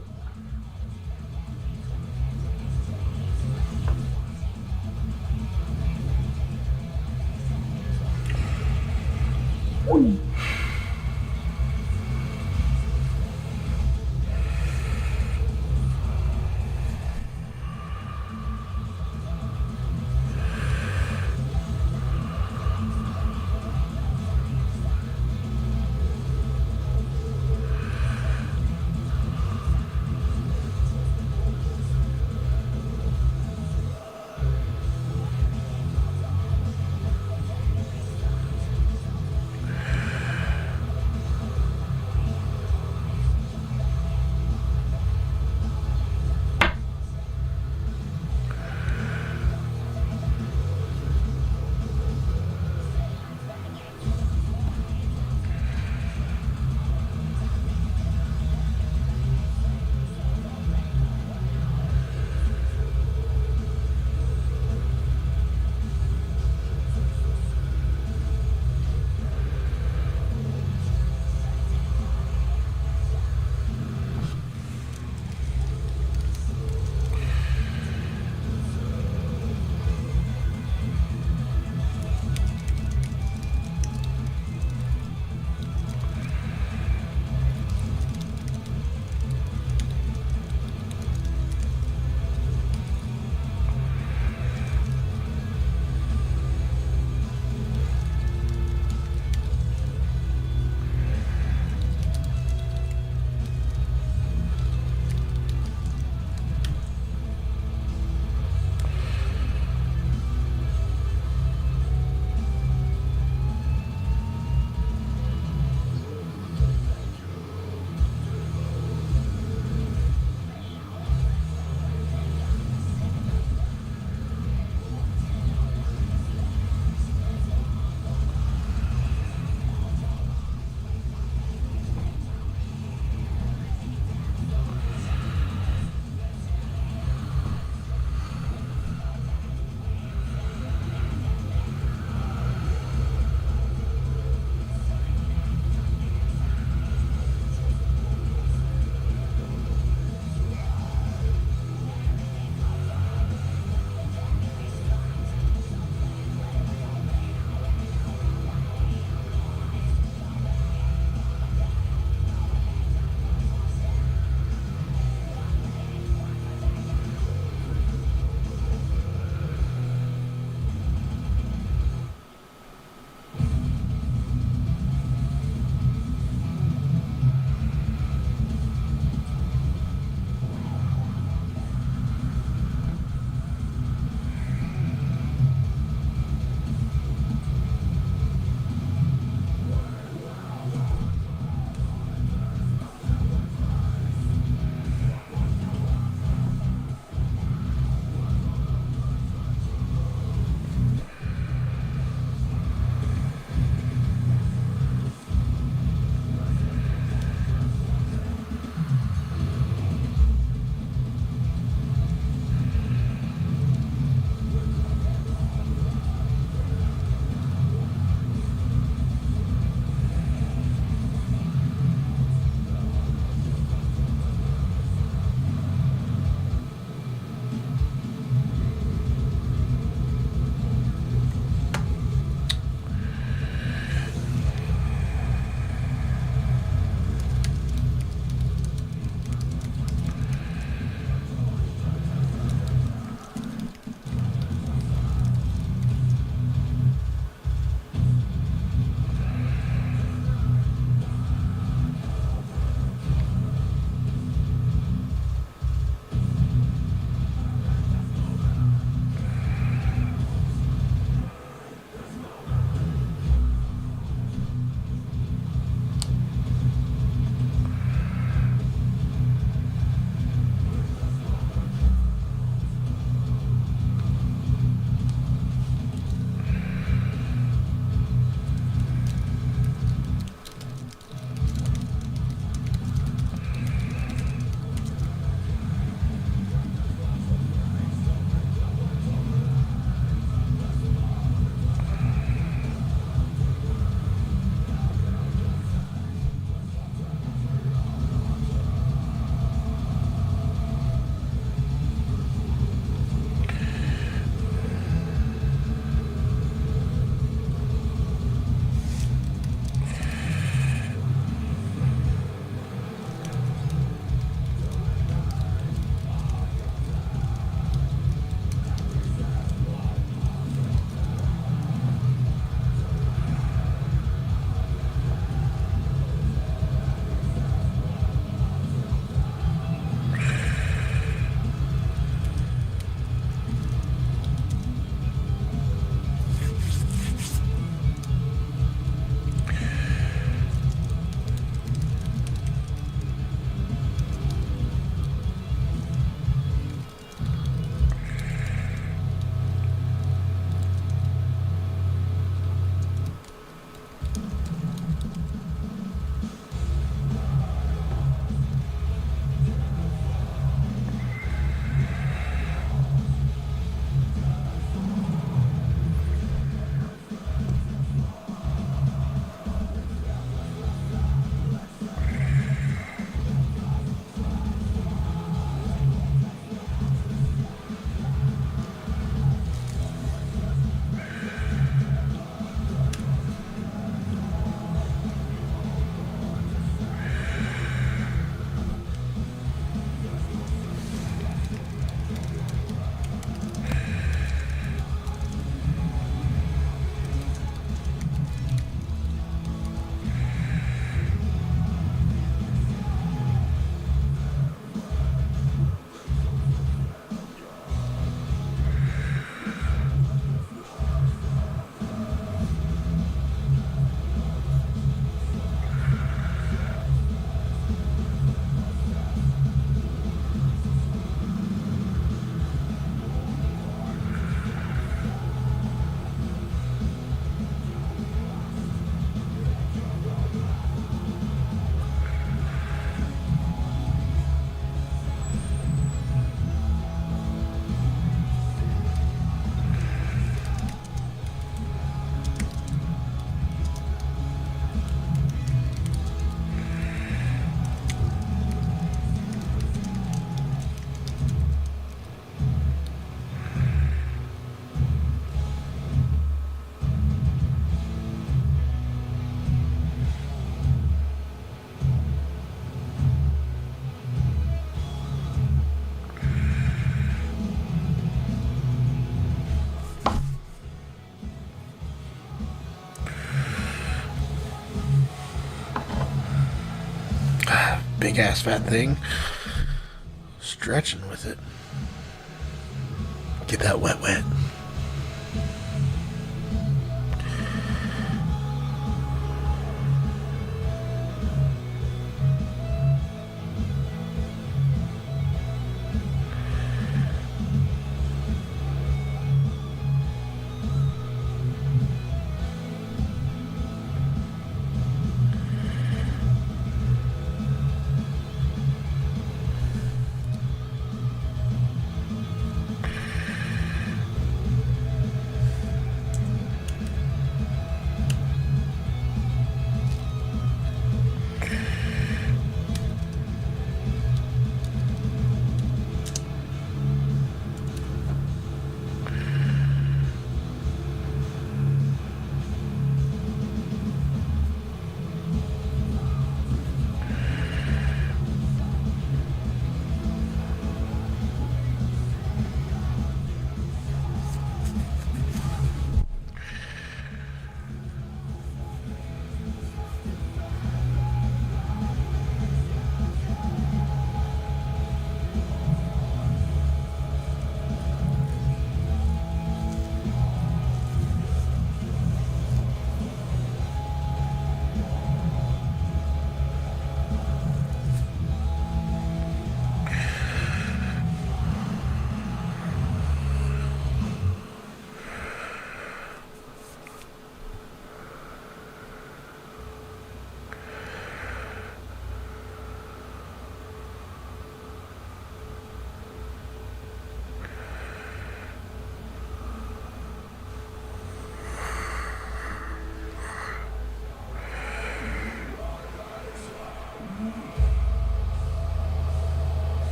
ass fat thing. Stretching with it. Get that wet.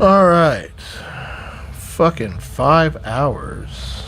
All right. Fucking 5 hours.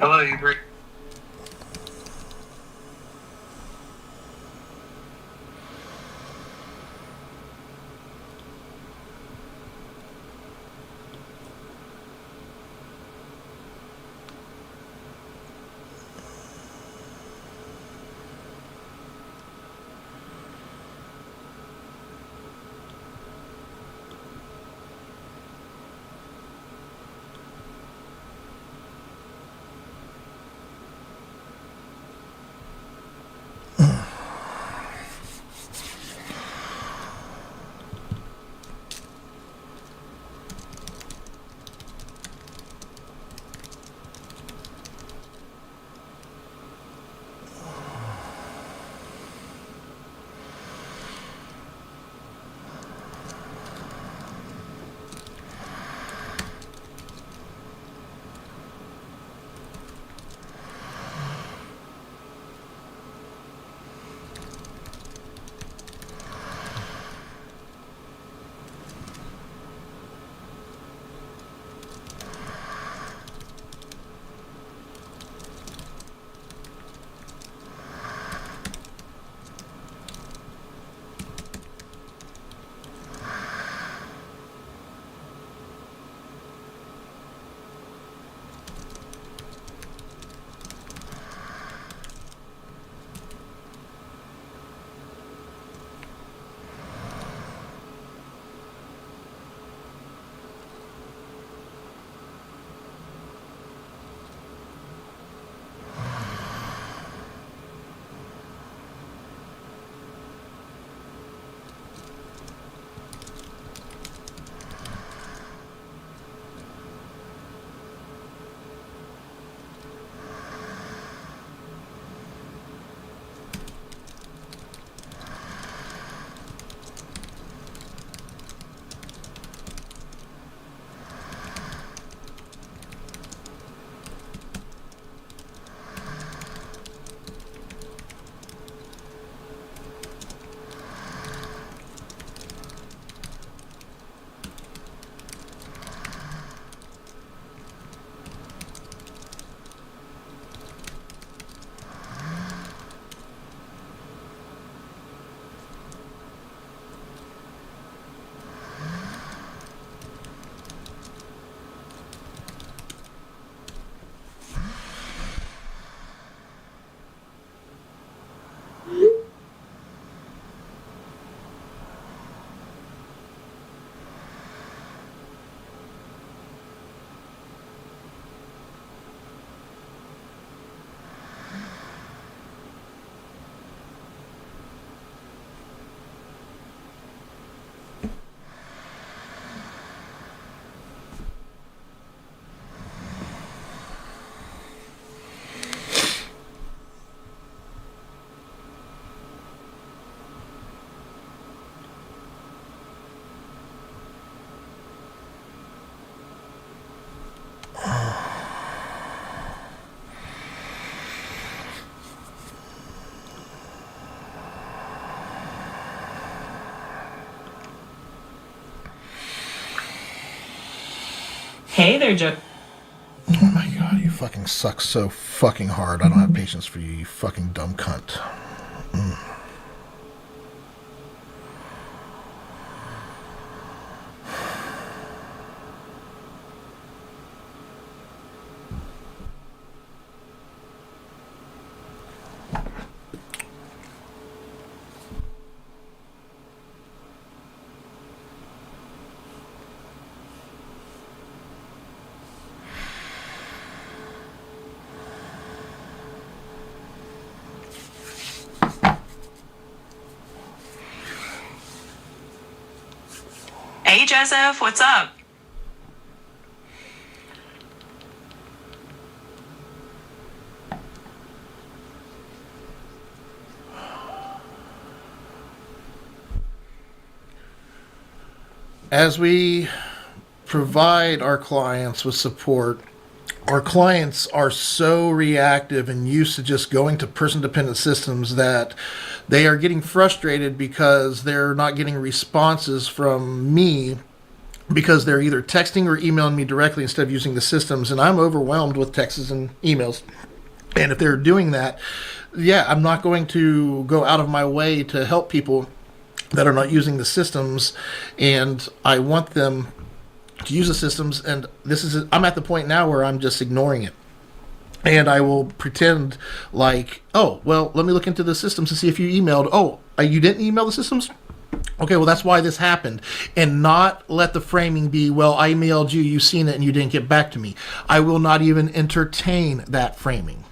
Hello, Avery. Hey there, Joe. Oh my god, you fucking suck so fucking hard. I don't have patience for you, you fucking dumb cunt. Hey, Joseph, what's up? As we provide our clients with support, our clients are so reactive and used to just going to person dependent systems that they are getting frustrated because they're not getting responses from me because they're either texting or emailing me directly instead of using the systems, and I'm overwhelmed with texts and emails. And if they're doing that, yeah, I'm not going to go out of my way to help people that are not using the systems, and I want them to use the systems. And I'm at the point now where I'm just ignoring it. And I will pretend like, oh, well, let me look into the systems to see if you emailed. Oh, you didn't email the systems? Okay, well, that's why this happened. And not let the framing be, well, I emailed you, you've seen it, and you didn't get back to me. I will not even entertain that framing.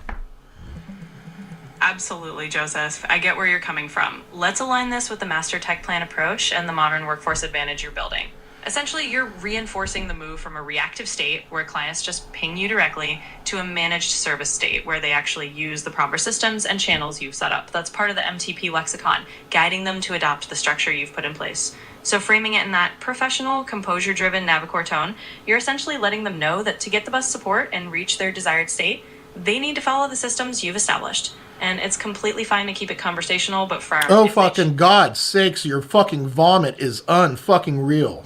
Absolutely, Joseph. I get where you're coming from. Let's align this with the Master Tech Plan approach and the modern workforce advantage you're building. Essentially, you're reinforcing the move from a reactive state where clients just ping you directly to a managed service state where they actually use the proper systems and channels you've set up. That's part of the MTP lexicon, guiding them to adopt the structure you've put in place. So framing it in that professional, composure-driven Navicore tone, you're essentially letting them know that to get the best support and reach their desired state, they need to follow the systems you've established. And it's completely fine to keep it conversational, but firm. Oh, fucking God's sakes, your fucking vomit is unfucking real.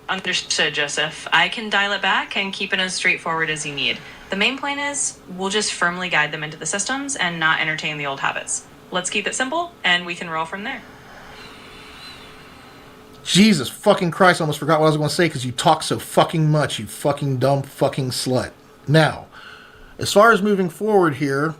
Understood, Joseph. I can dial it back and keep it as straightforward as you need. The main point is, we'll just firmly guide them into the systems and not entertain the old habits. Let's keep it simple, and we can roll from there. Jesus fucking Christ, I almost forgot what I was going to say because you talk so fucking much, you fucking dumb fucking slut. Now, as far as moving forward here,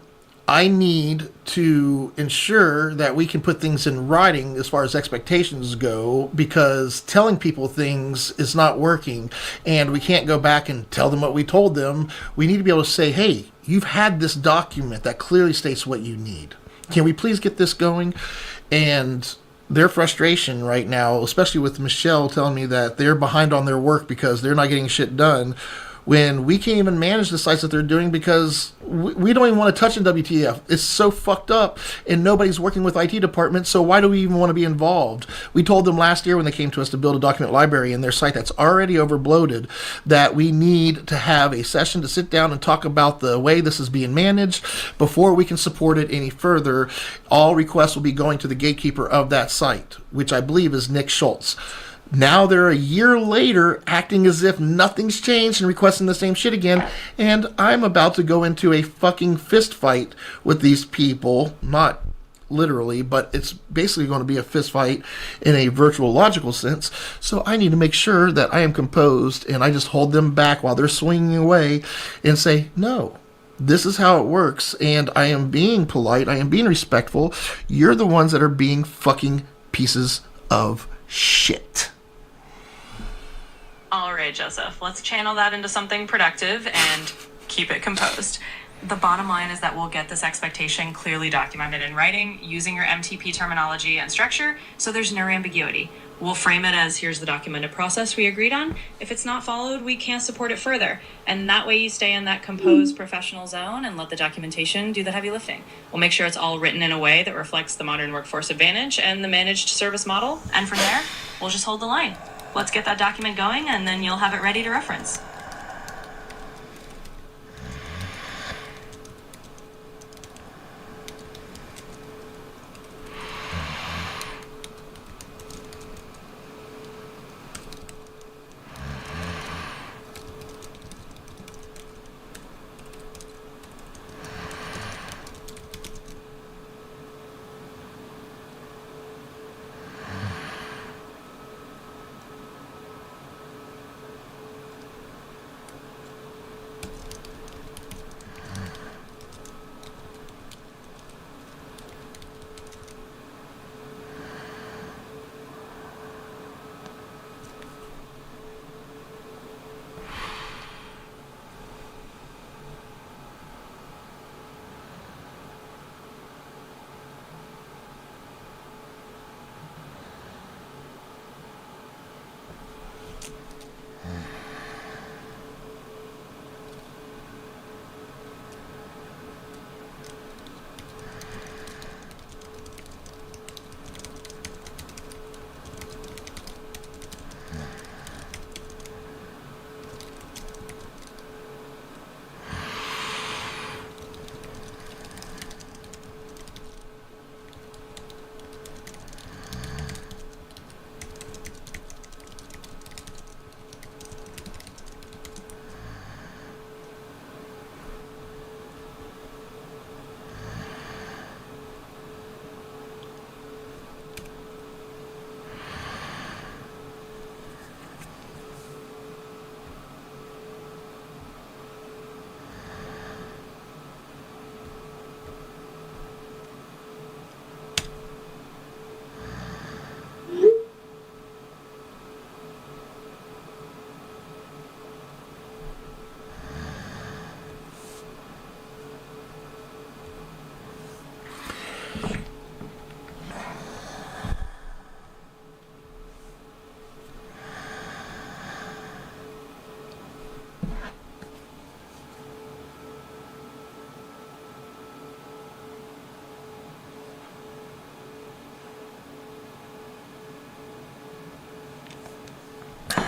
I need to ensure that we can put things in writing as far as expectations go, because telling people things is not working, and we can't go back and tell them what we told them. We need to be able to say, hey, you've had this document that clearly states what you need. Can we please get this going? And their frustration right now, especially with Michelle telling me that they're behind on their work because they're not getting shit done, when we can't even manage the sites that they're doing because we don't even want to touch in WTF. It's so fucked up, and nobody's working with IT departments, so why do we even want to be involved? We told them last year when they came to us to build a document library in their site that's already overbloated that we need to have a session to sit down and talk about the way this is being managed before we can support it any further. All requests will be going to the gatekeeper of that site, which I believe is Nick Schultz. Now they're a year later acting as if nothing's changed and requesting the same shit again, and I'm about to go into a fucking fist fight with these people. Not literally, but it's basically going to be a fist fight in a virtual logical sense. So I need to make sure that I am composed and I just hold them back while they're swinging away and say, no, this is how it works, and I am being polite, I am being respectful. You're the ones that are being fucking pieces of shit. All right, Joseph, let's channel that into something productive and keep it composed. The bottom line is that we'll get this expectation clearly documented in writing using your MTP terminology and structure, so there's no ambiguity. We'll frame it as, here's the documented process we agreed on. If it's not followed, we can't support it further. And that way you stay in that composed professional zone and let the documentation do the heavy lifting. We'll make sure it's all written in a way that reflects the modern workforce advantage and the managed service model. And from there, we'll just hold the line. Let's get that document going, and then you'll have it ready to reference.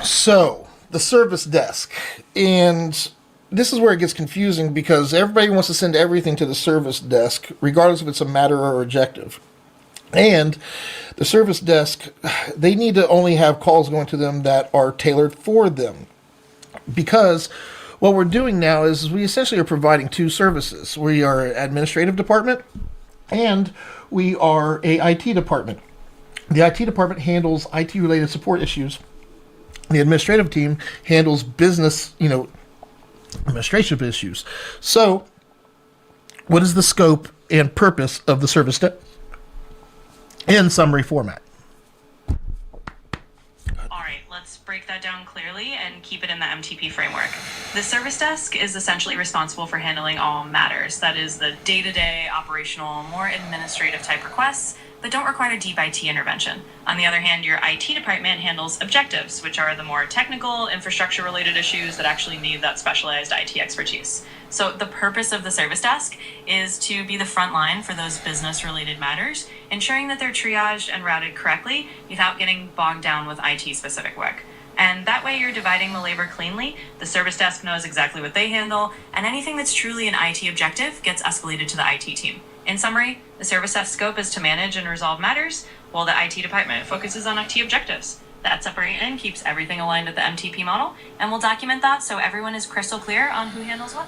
So, the service desk. And this is where it gets confusing because everybody wants to send everything to the service desk, regardless if it's a matter or objective. And the service desk, they need to only have calls going to them that are tailored for them. Because what we're doing now is we essentially are providing two services. We are an administrative department and we are a IT department. The IT department handles IT related support issues. The administrative team handles business, administrative issues. So, what is the scope and purpose of the service desk in summary format? All right, let's break that down clearly and keep it in the MTP framework. The service desk is essentially responsible for handling all matters. That is the day-to-day, operational, more administrative type requests that don't require deep IT intervention. On the other hand, your IT department handles objectives, which are the more technical, infrastructure-related issues that actually need that specialized IT expertise. So the purpose of the service desk is to be the front line for those business-related matters, ensuring that they're triaged and routed correctly without getting bogged down with IT-specific work. And that way you're dividing the labor cleanly, the service desk knows exactly what they handle, and anything that's truly an IT objective gets escalated to the IT team. In summary, the service desk scope is to manage and resolve matters, while the IT department focuses on IT objectives. That separation keeps everything aligned with the MTP model, and we'll document that so everyone is crystal clear on who handles what.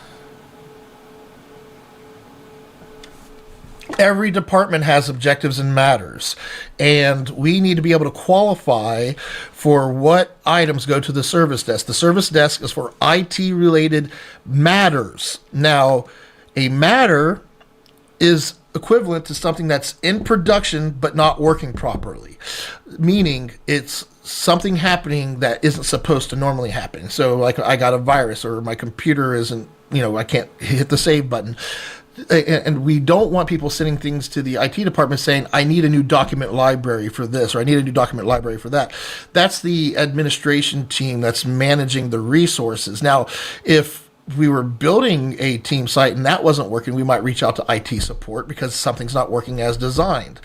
Every department has objectives and matters, and we need to be able to qualify for what items go to the service desk. The service desk is for IT related matters. Now, a matter is equivalent to something that's in production but not working properly, meaning it's something happening that isn't supposed to normally happen. So, like, I got a virus, or my computer isn't, I can't hit the save button. And we don't want people sending things to the IT department saying, I need a new document library for this, or I need a new document library for that. That's the administration team that's managing the resources. Now, if we were building a team site and that wasn't working, we might reach out to IT support because something's not working as designed.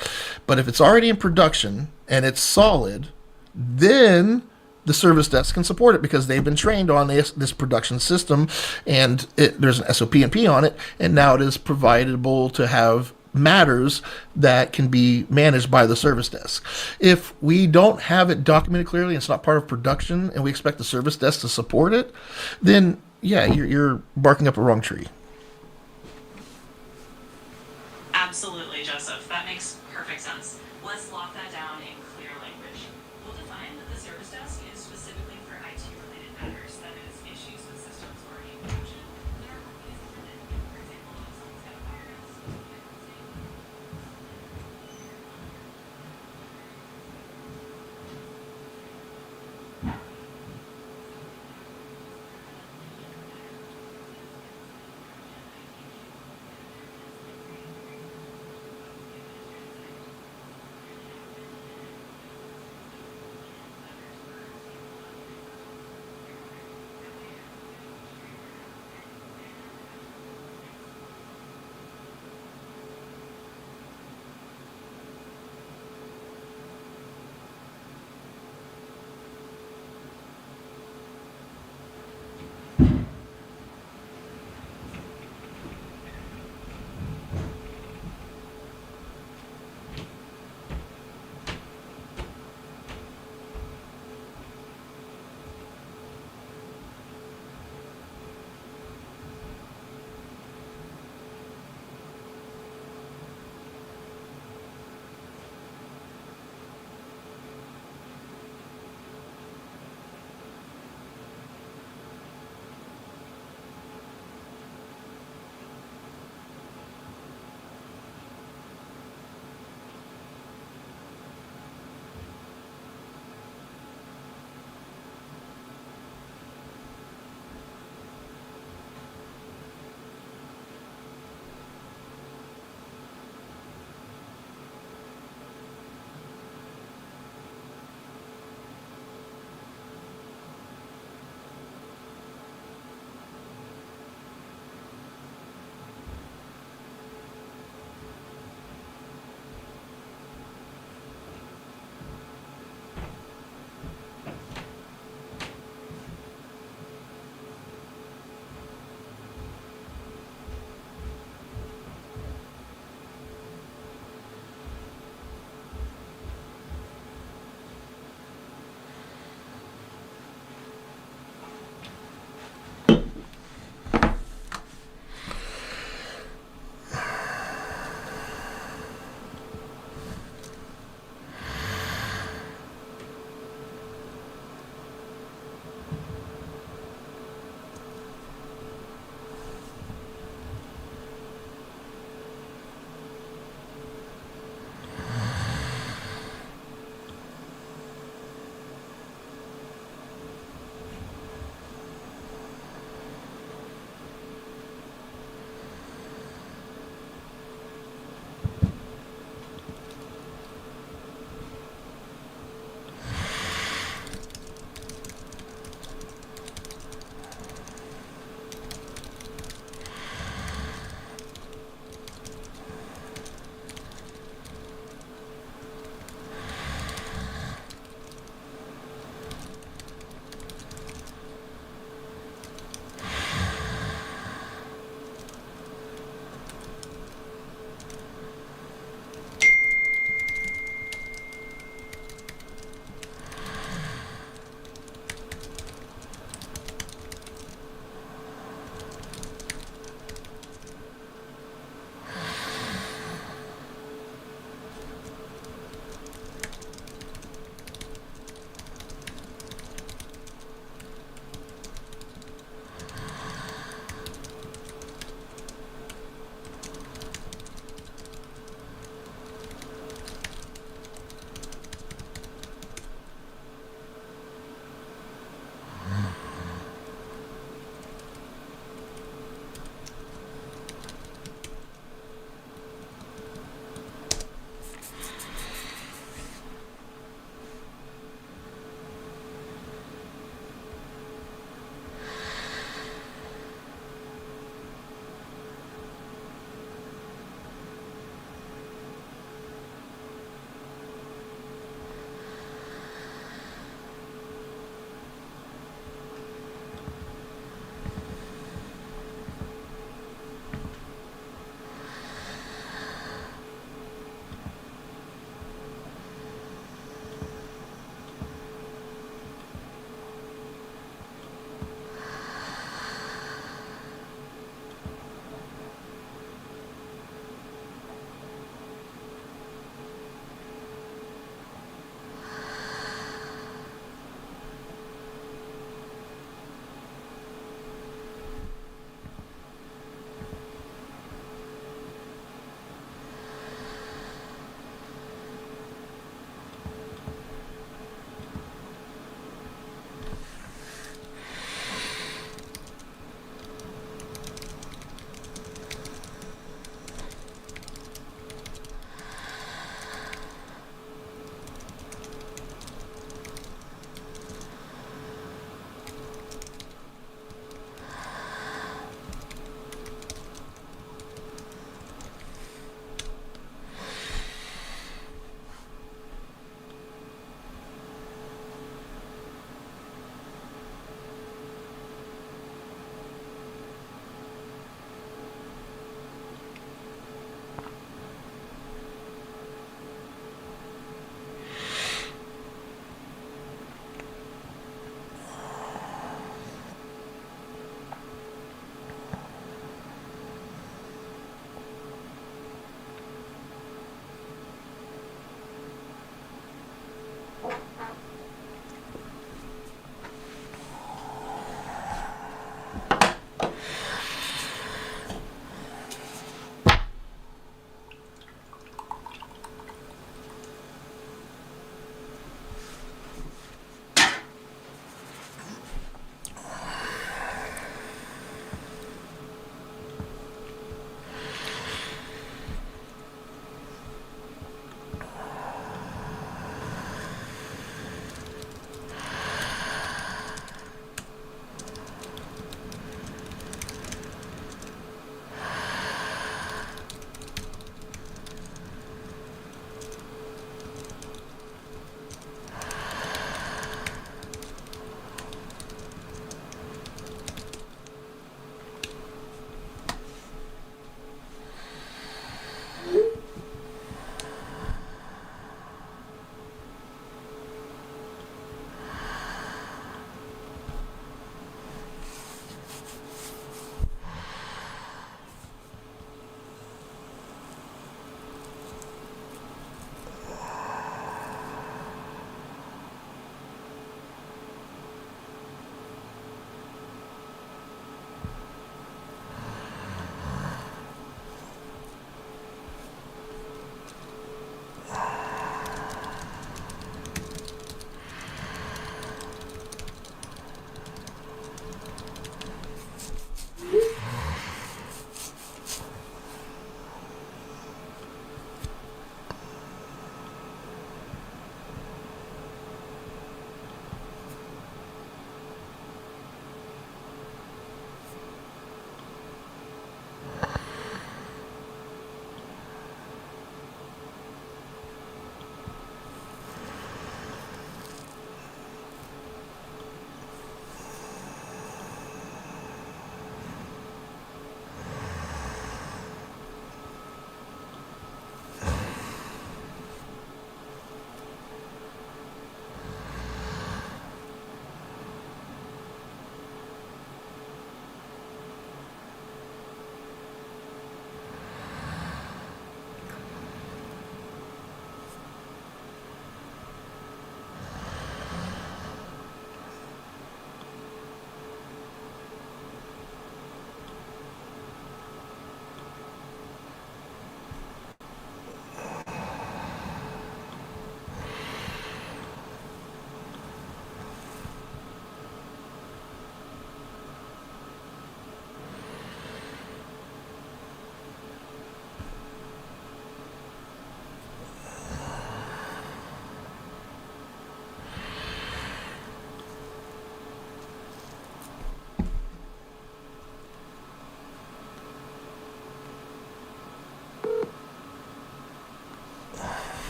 But if it's already in production and it's solid, then the service desk can support it because they've been trained on this production system, and there's an SOP and P on it, and now it is providable to have matters that can be managed by the service desk. If we don't have it documented clearly, it's not part of production, and we expect the service desk to support it, then yeah, you're barking up a wrong tree. Absolutely, Joseph. That makes perfect sense. Let's lock that down in clear language. We'll define that the service desk is specifically for IT-related matters, that is, issues with systems already in production that are working as intended. For example, if someone's got a virus,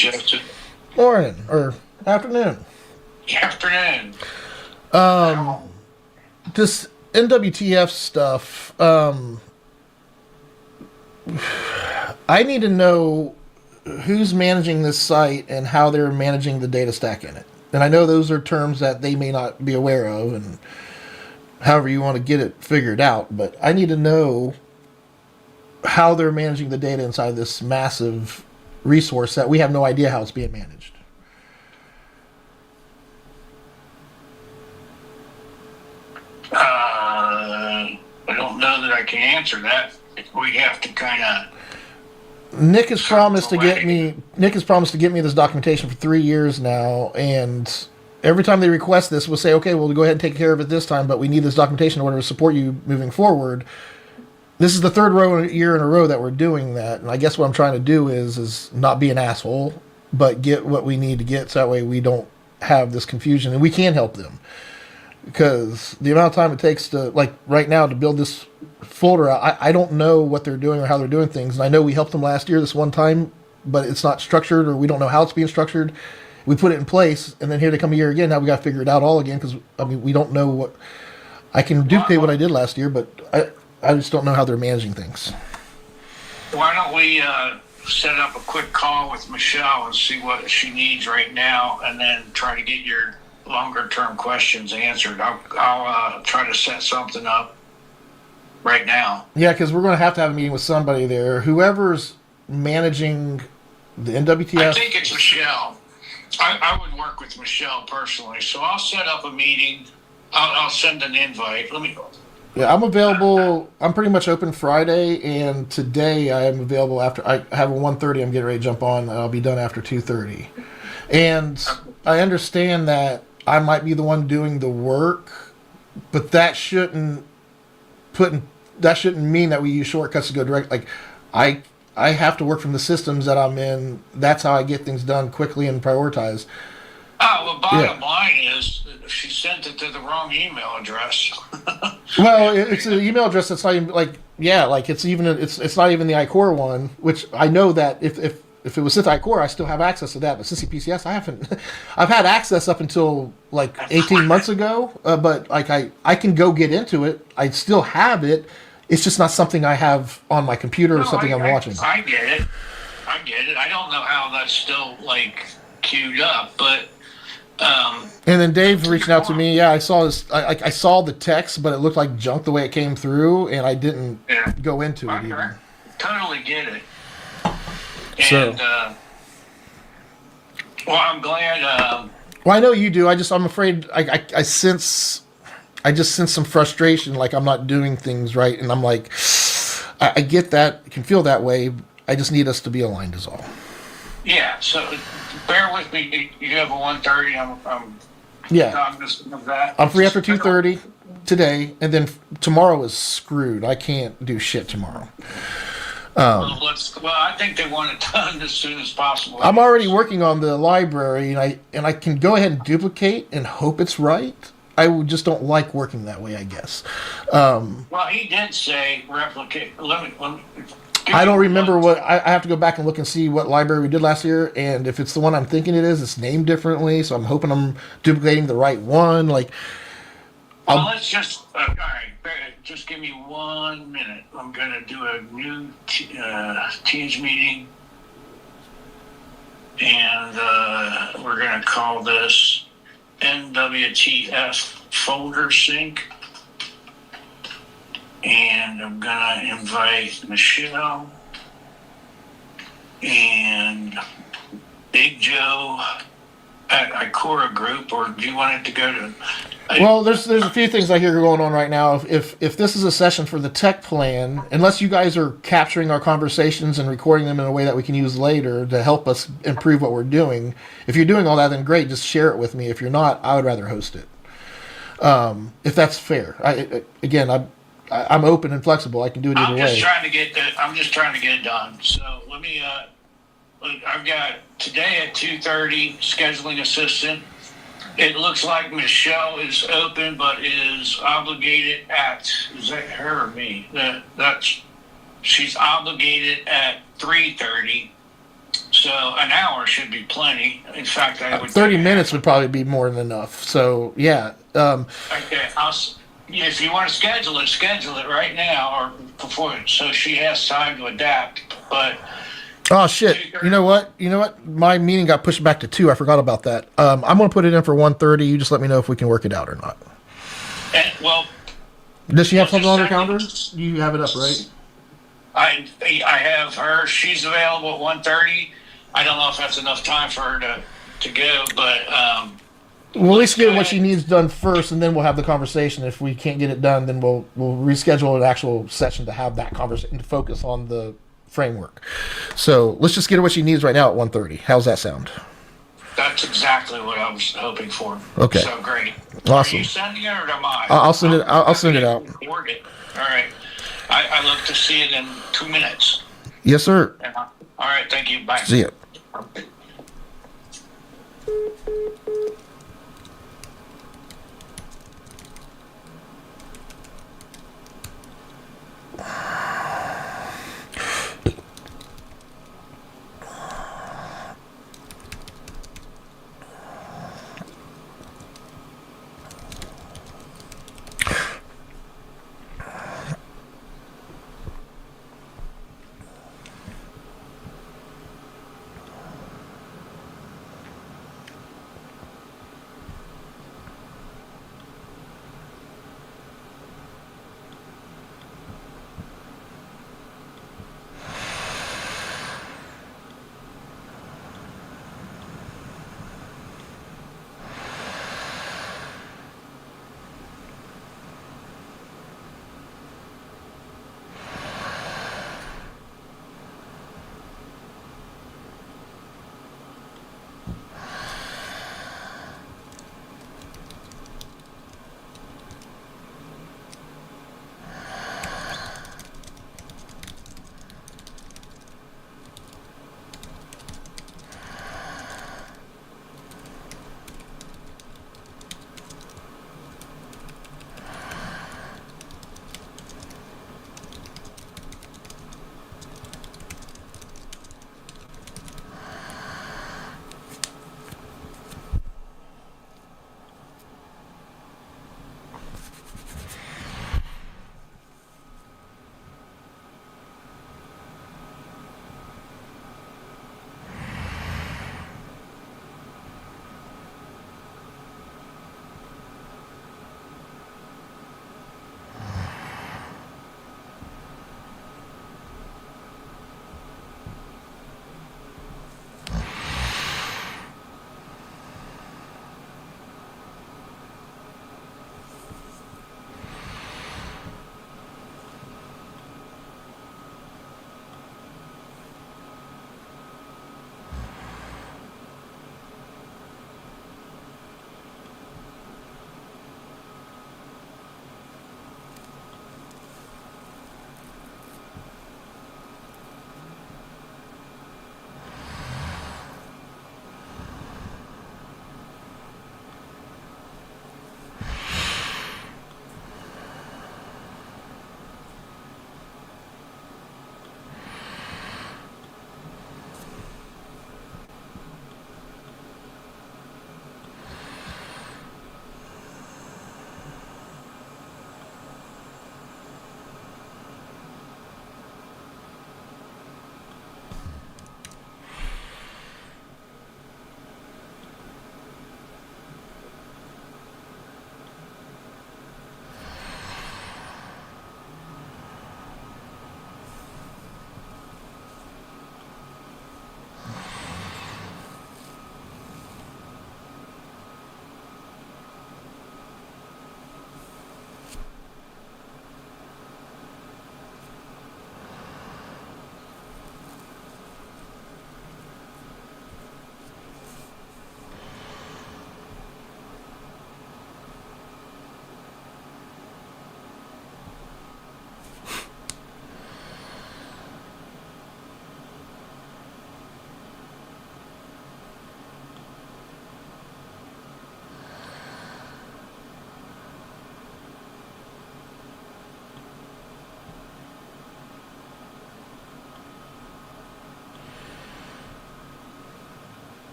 Justin. Morning or afternoon. Afternoon. This NWTF stuff. I need to know who's managing this site and how they're managing the data stack in it. And I know those are terms that they may not be aware of, and however you want to get it figured out. But I need to know how they're managing the data inside this massive resource that we have no idea how it's being managed. I don't know that I can answer that. We have to kind of. Nick has promised to get me this documentation for 3 years now, and every time they request this, we'll say, okay, we'll go ahead and take care of it this time, but we need this documentation in order to support you moving forward. This is the third year in a row that we're doing that, and I guess what I'm trying to do is not be an asshole, but get what we need to get, so that way we don't have this confusion, and we can help them. Because the amount of time it takes to, like right now, to build this folder out, I don't know what they're doing or how they're doing things. And I know we helped them last year this one time, but it's not structured, or we don't know how it's being structured. We put it in place, and then here they come a year again. Now we got to figure it out all again, because, I mean, we don't know what... I can duplicate what I did last year, but I just don't know how they're managing things. Why don't we set up a quick call with Michelle and see what she needs right now, and then try to get your longer term questions answered. I'll try to set something up right now. Yeah, because we're going to have a meeting with somebody there. Whoever's managing the NWTF. I think it's Michelle. I would work with Michelle personally, so I'll set up a meeting. I'll send an invite. Yeah, I'm available. I'm pretty much open Friday, and today I am available after. I have a 1:30. I'm getting ready to jump on. I'll be done after 2:30. And I understand that I might be the one doing the work, but that shouldn't mean that we use shortcuts to go direct. Like, I have to work from the systems that I'm in. That's how I get things done quickly and prioritize. Well, bottom line is she sent it to the wrong email address. Well, it's an email address that's not even it's not even the iCore one, which I know that if it was Synth iCore, I still have access to that. But CPCS, I haven't. I've had access up until like 18 months ago, but like I can go get into it. I still have it. It's just not something I have on my computer or something I'm watching. I get it. I don't know how that's still like queued up, but. And then Dave reached out to me. Yeah, I saw this. I saw the text, but it looked like junk the way it came through, and I didn't go into it even. Totally get it. So, and well, I'm glad. Well, I know you do. I'm afraid. I just sense some frustration, like I'm not doing things right, and I'm like, I get that. I can feel that way. I just need us to be aligned, is all. Yeah. So bear with me. You have a 1:30. I'm cognizant of that. I'm free after 2:30 today, and then tomorrow is screwed. I can't do shit tomorrow. Well, I think they want it done as soon as possible. I'm already working on the library, and I can go ahead and duplicate and hope it's right. I just don't like working that way, I guess. Well, he did say replicate. I don't remember what. I have to go back and look and see what library we did last year, and if it's the one I'm thinking it is, it's named differently. So I'm hoping I'm duplicating the right one. Like, well, let's just all right. Just give me 1 minute. I'm gonna do a new Teams meeting, and we're gonna call this NWTF folder sync. And I'm gonna invite Michelle and Big Joe at iCora Group, or do you want it to go to? Well, there's a few things I hear going on right now. If this is a session for the tech plan, unless you guys are capturing our conversations and recording them in a way that we can use later to help us improve what we're doing, if you're doing all that, then great, just share it with me. If you're not, I would rather host it. If that's fair. I'm open and flexible. I can do it either way. I'm just trying to get it done. So let me. I've got today at 2:30 scheduling assistant. It looks like Michelle is open, but is obligated at. Is that her or me? She's obligated at 3:30. So an hour should be plenty. In fact, I would 30 think- minutes would probably be more than enough. So yeah, Okay, if you want to schedule it right now or before, so she has time to adapt. But oh shit! You know what? My meeting got pushed back to 2. I forgot about that. I'm gonna put it in for 1:30. You just let me know if we can work it out or not. well, Does she have Well, something on her just calendar? You have it up, right? I have her. She's available at 1:30. I don't know if that's enough time for her to go, but We'll at least get what she needs done first, and then we'll have the conversation. If we can't get it done, then we'll reschedule an actual session to have that conversation to focus on the framework. So let's just get her what she needs right now at 1:30. How's that sound? that's exactly what I was hoping for. Okay. So great. Awesome. Are you sending it or am I? I'll send it. I'll send it out. Work it. All right. I look to see it in 2 minutes. Yes, sir. All right. Thank you. Bye. See ya.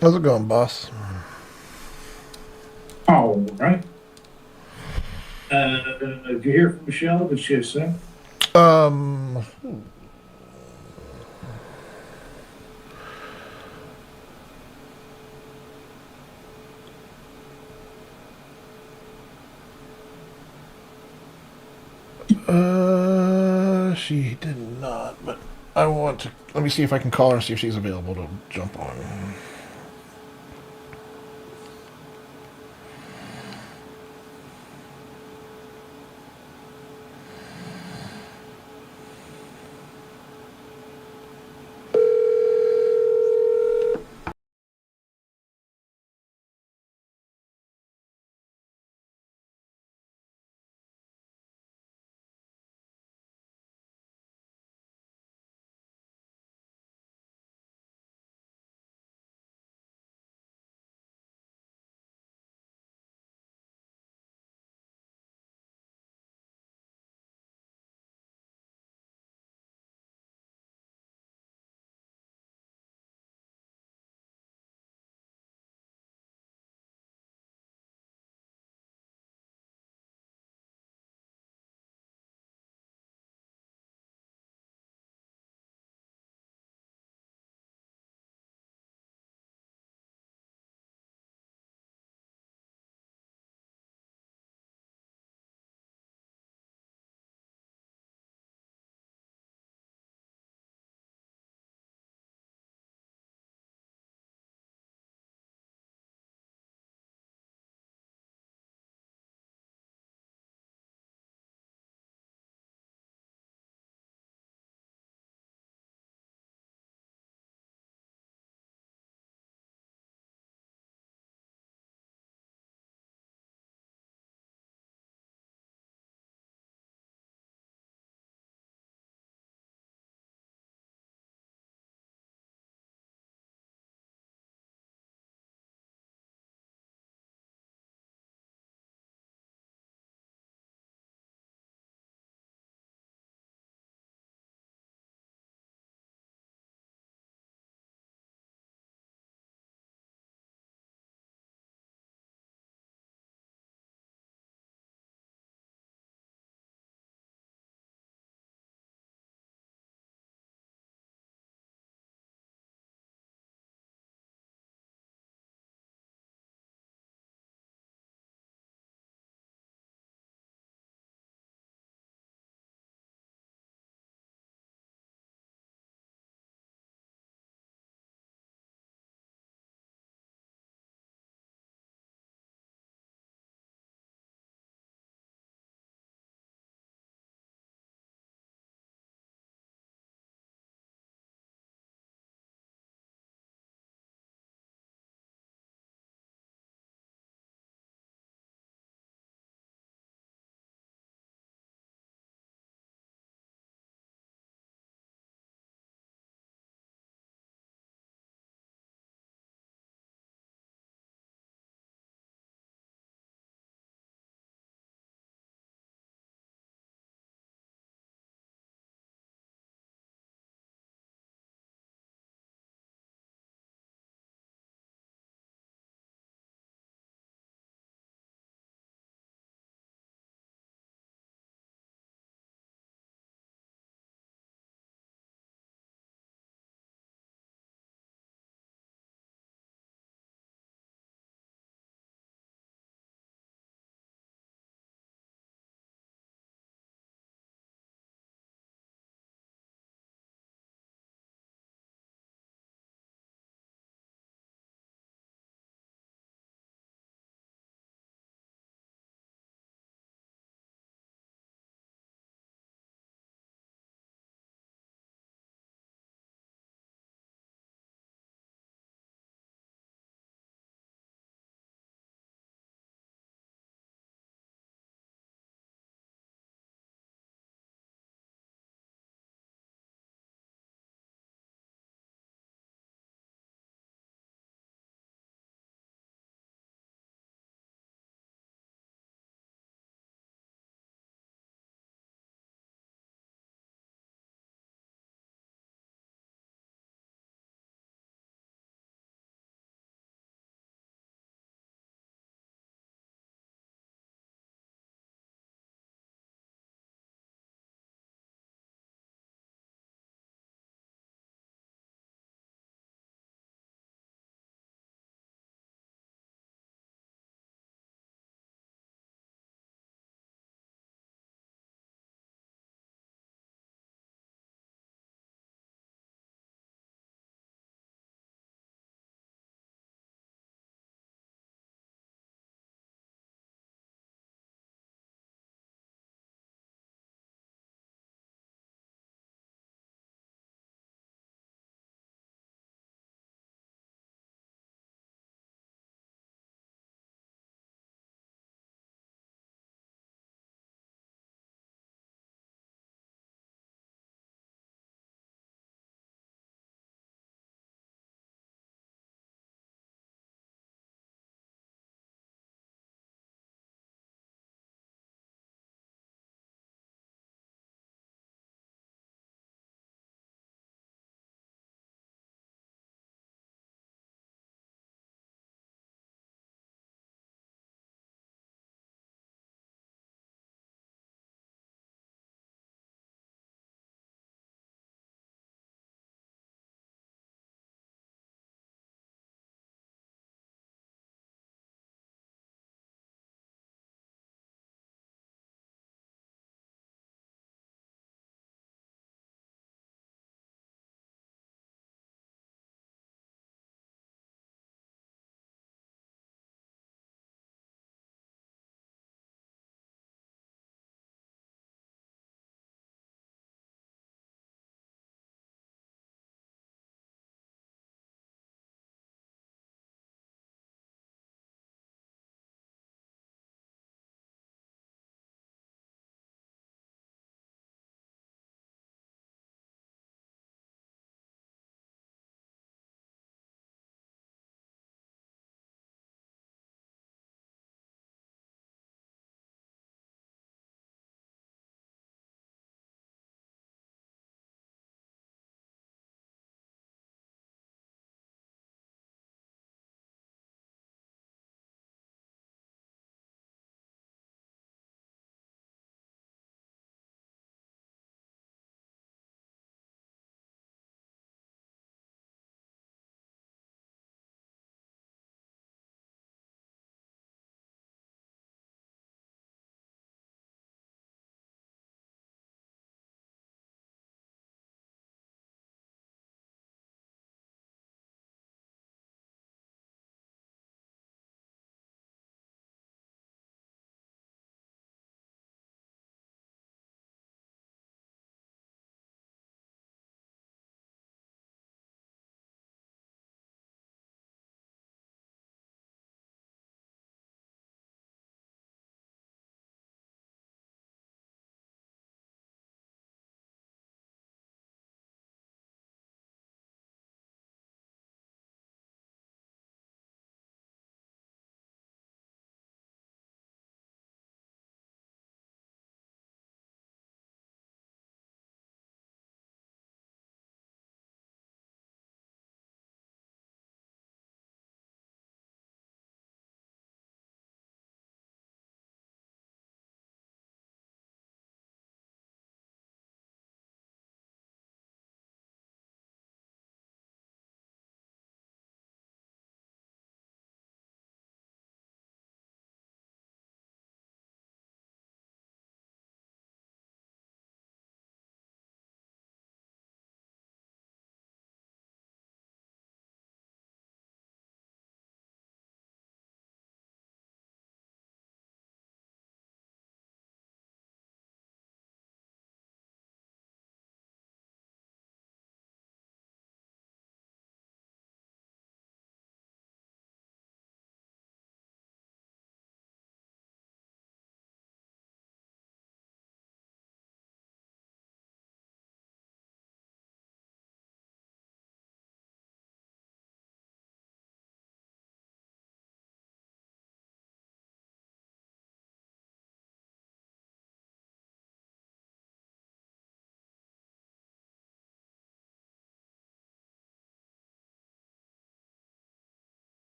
How's it going, boss? All right. Did you hear from Michelle? What did she say? Um, she did not, but I want to. Let me see if I can call her and see if she's available to jump on.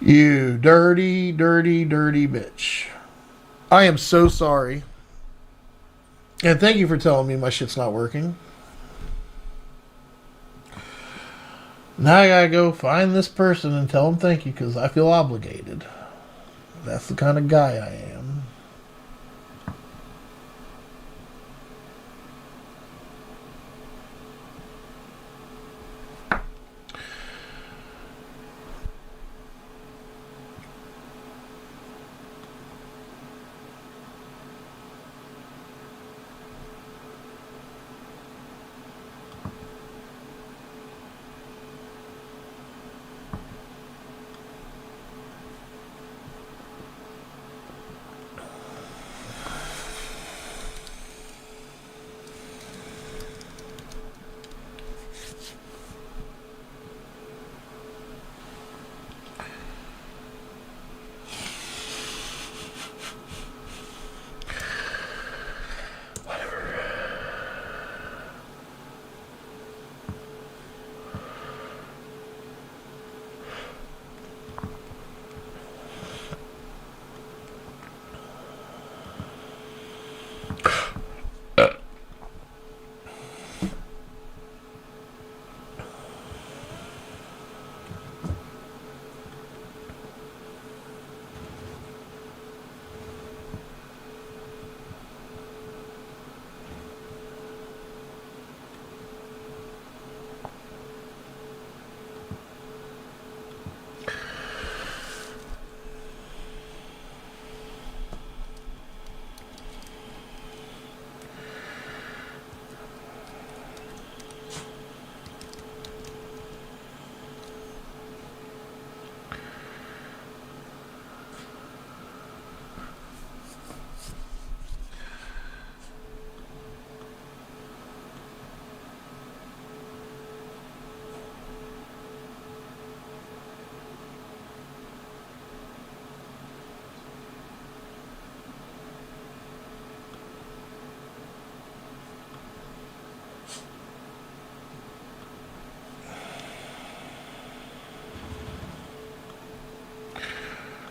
You dirty, dirty, dirty bitch. I am so sorry. And thank you for telling me my shit's not working. Now I gotta go find this person and tell them thank you because I feel obligated. That's the kind of guy I am.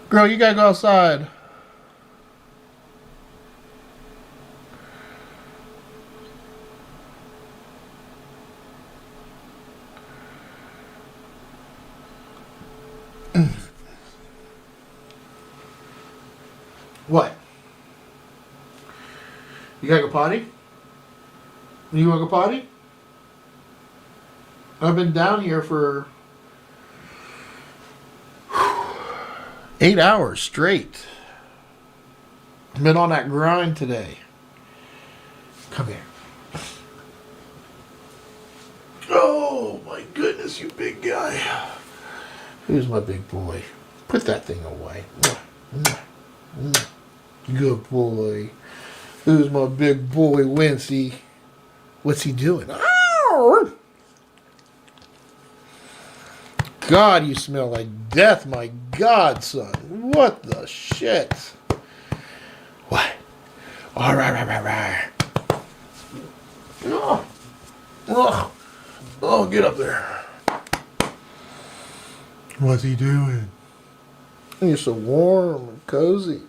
Girl, you gotta go outside. What? You gotta go potty? You wanna go potty? I've been down here for 8 hours straight. I've been on that grind today. Come here. Oh my goodness, you big guy. Who's my big boy? Put that thing away. Good boy. Who's my big boy, Wincy? What's he doing? Ow! God, you smell like death, my God, son. What the shit? What? All right. Oh, get up there. What's he doing? You're so warm and cozy.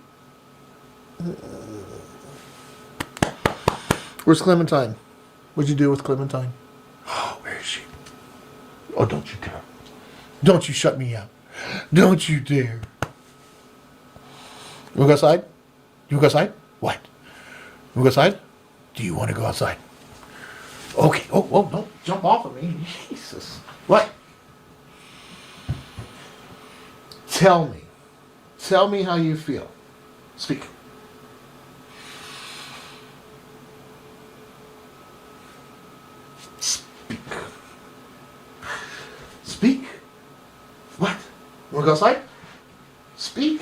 Where's Clementine? What'd you do with Clementine? Oh, where is she? Oh, don't you dare. Don't you shut me out. Don't you dare. You want to go outside? You want to go outside? What? You want to go outside? Do you want to go outside? Okay. Oh, don't jump off of me. Jesus. What? Tell me. Tell me how you feel. Speak. Speak. What? You want to go outside? Speak.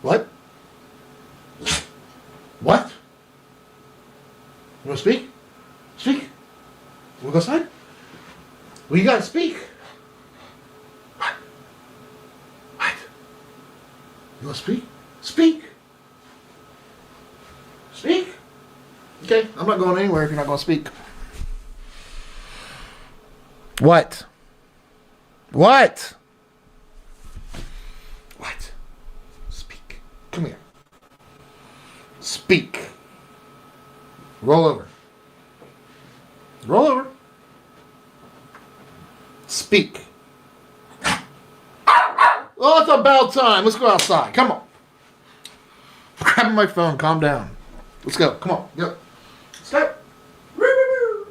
What? What? You want to speak? Speak. You want to go outside? Well, you got to speak. What? What? You want to speak? Speak. Speak. Okay, I'm not going anywhere if you're not going to speak. What? What? Speak. Roll over. Roll over. Speak. Oh, it's about time. Let's go outside. Come on. Grab my phone. Calm down. Let's go. Come on. Go. Let's go. Woo, woo, woo.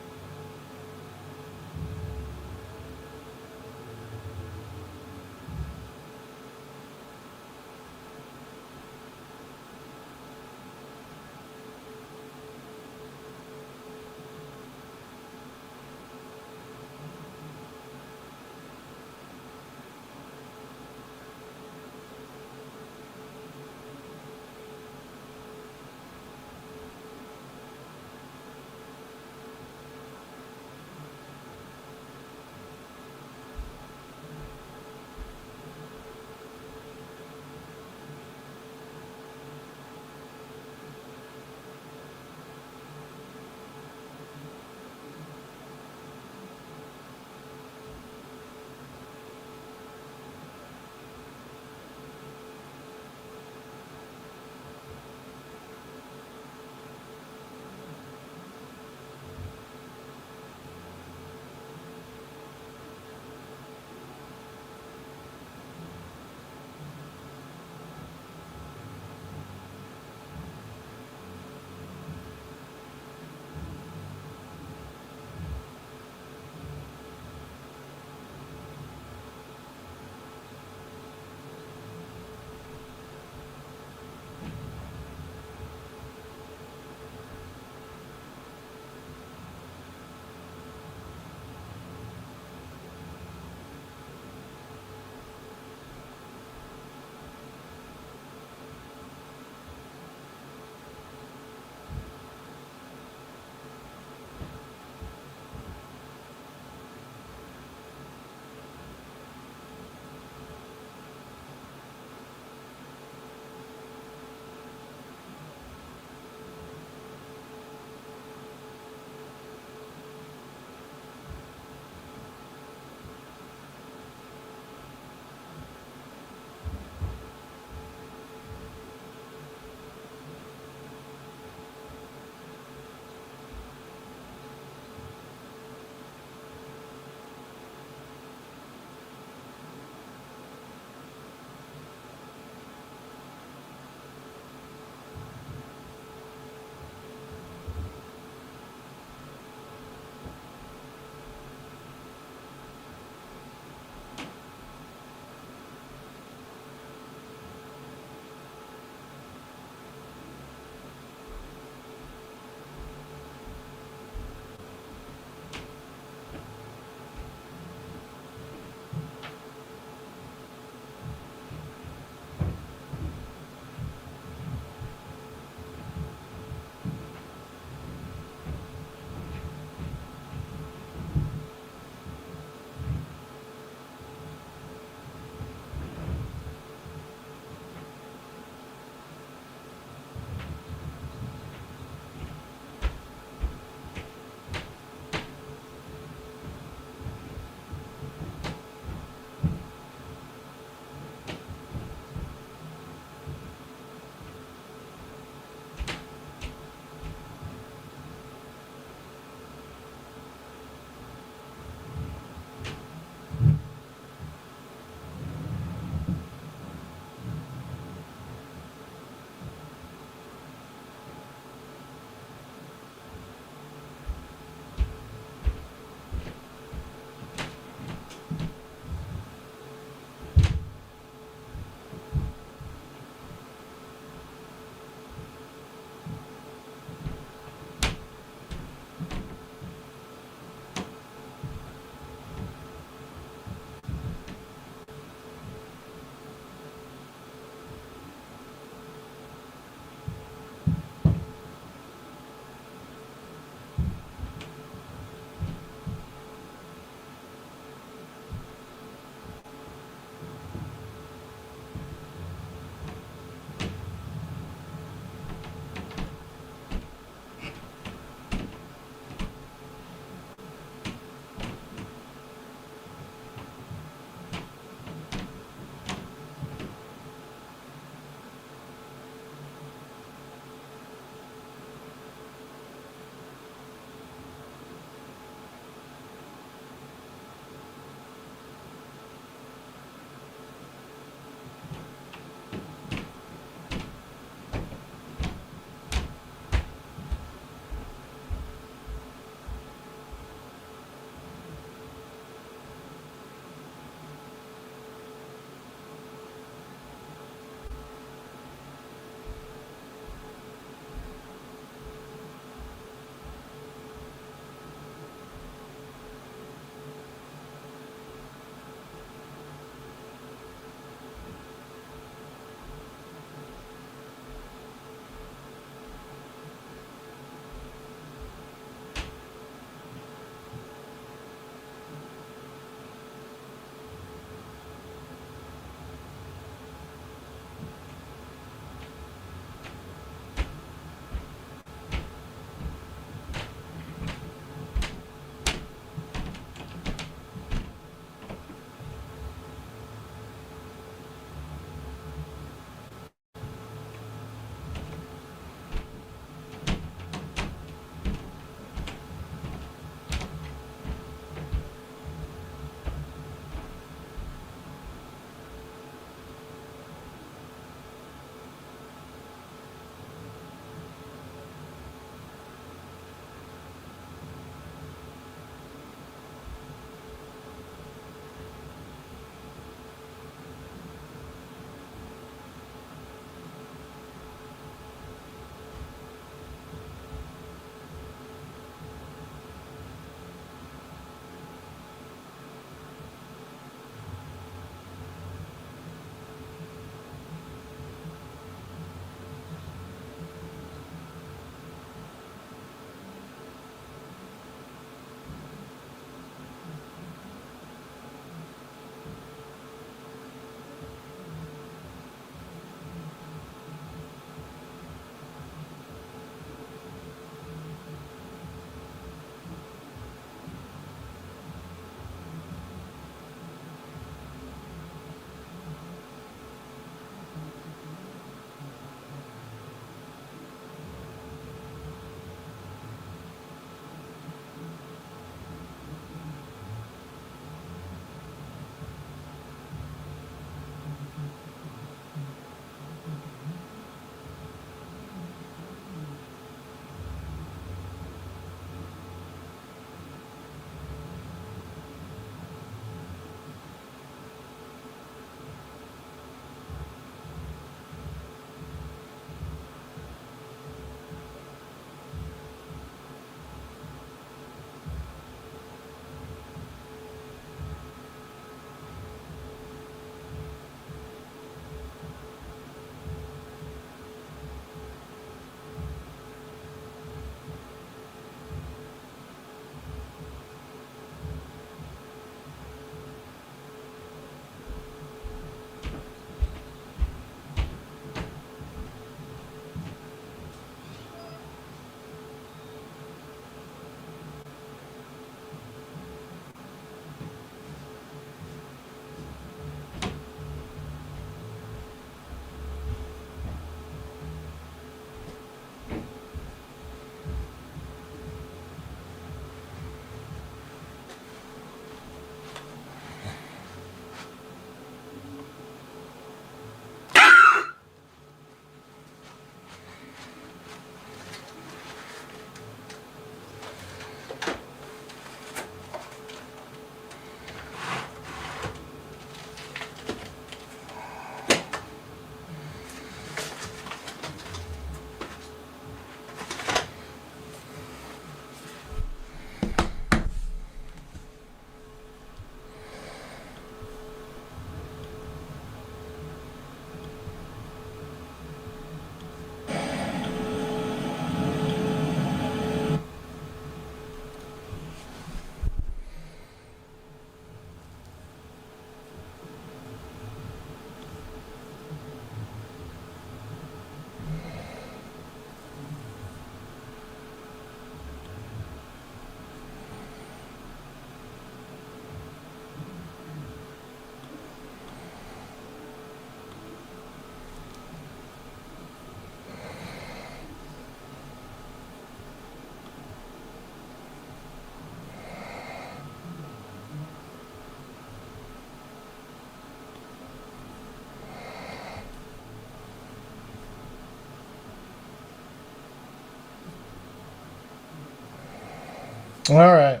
All right.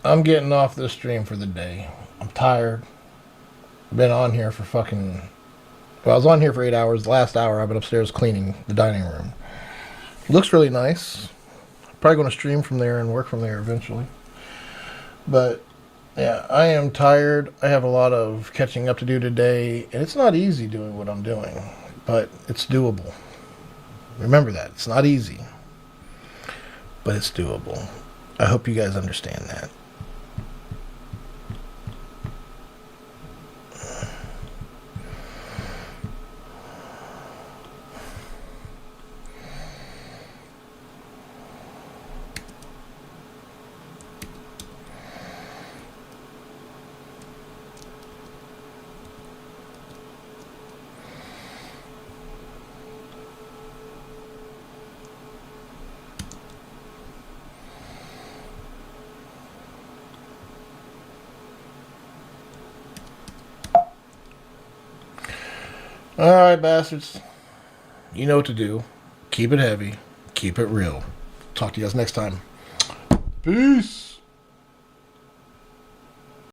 I'm getting off this stream for the day. I'm tired. Been on here for fucking... Well, I was on here for 8 hours. The last hour, I've been upstairs cleaning the dining room. Looks really nice. Probably going to stream from there and work from there eventually. But, yeah, I am tired. I have a lot of catching up to do today. And it's not easy doing what I'm doing. But it's doable. Remember that. It's not easy. But it's doable. I hope you guys understand that. Alright, bastards. You know what to do. Keep it heavy. Keep it real. Talk to you guys next time. Peace.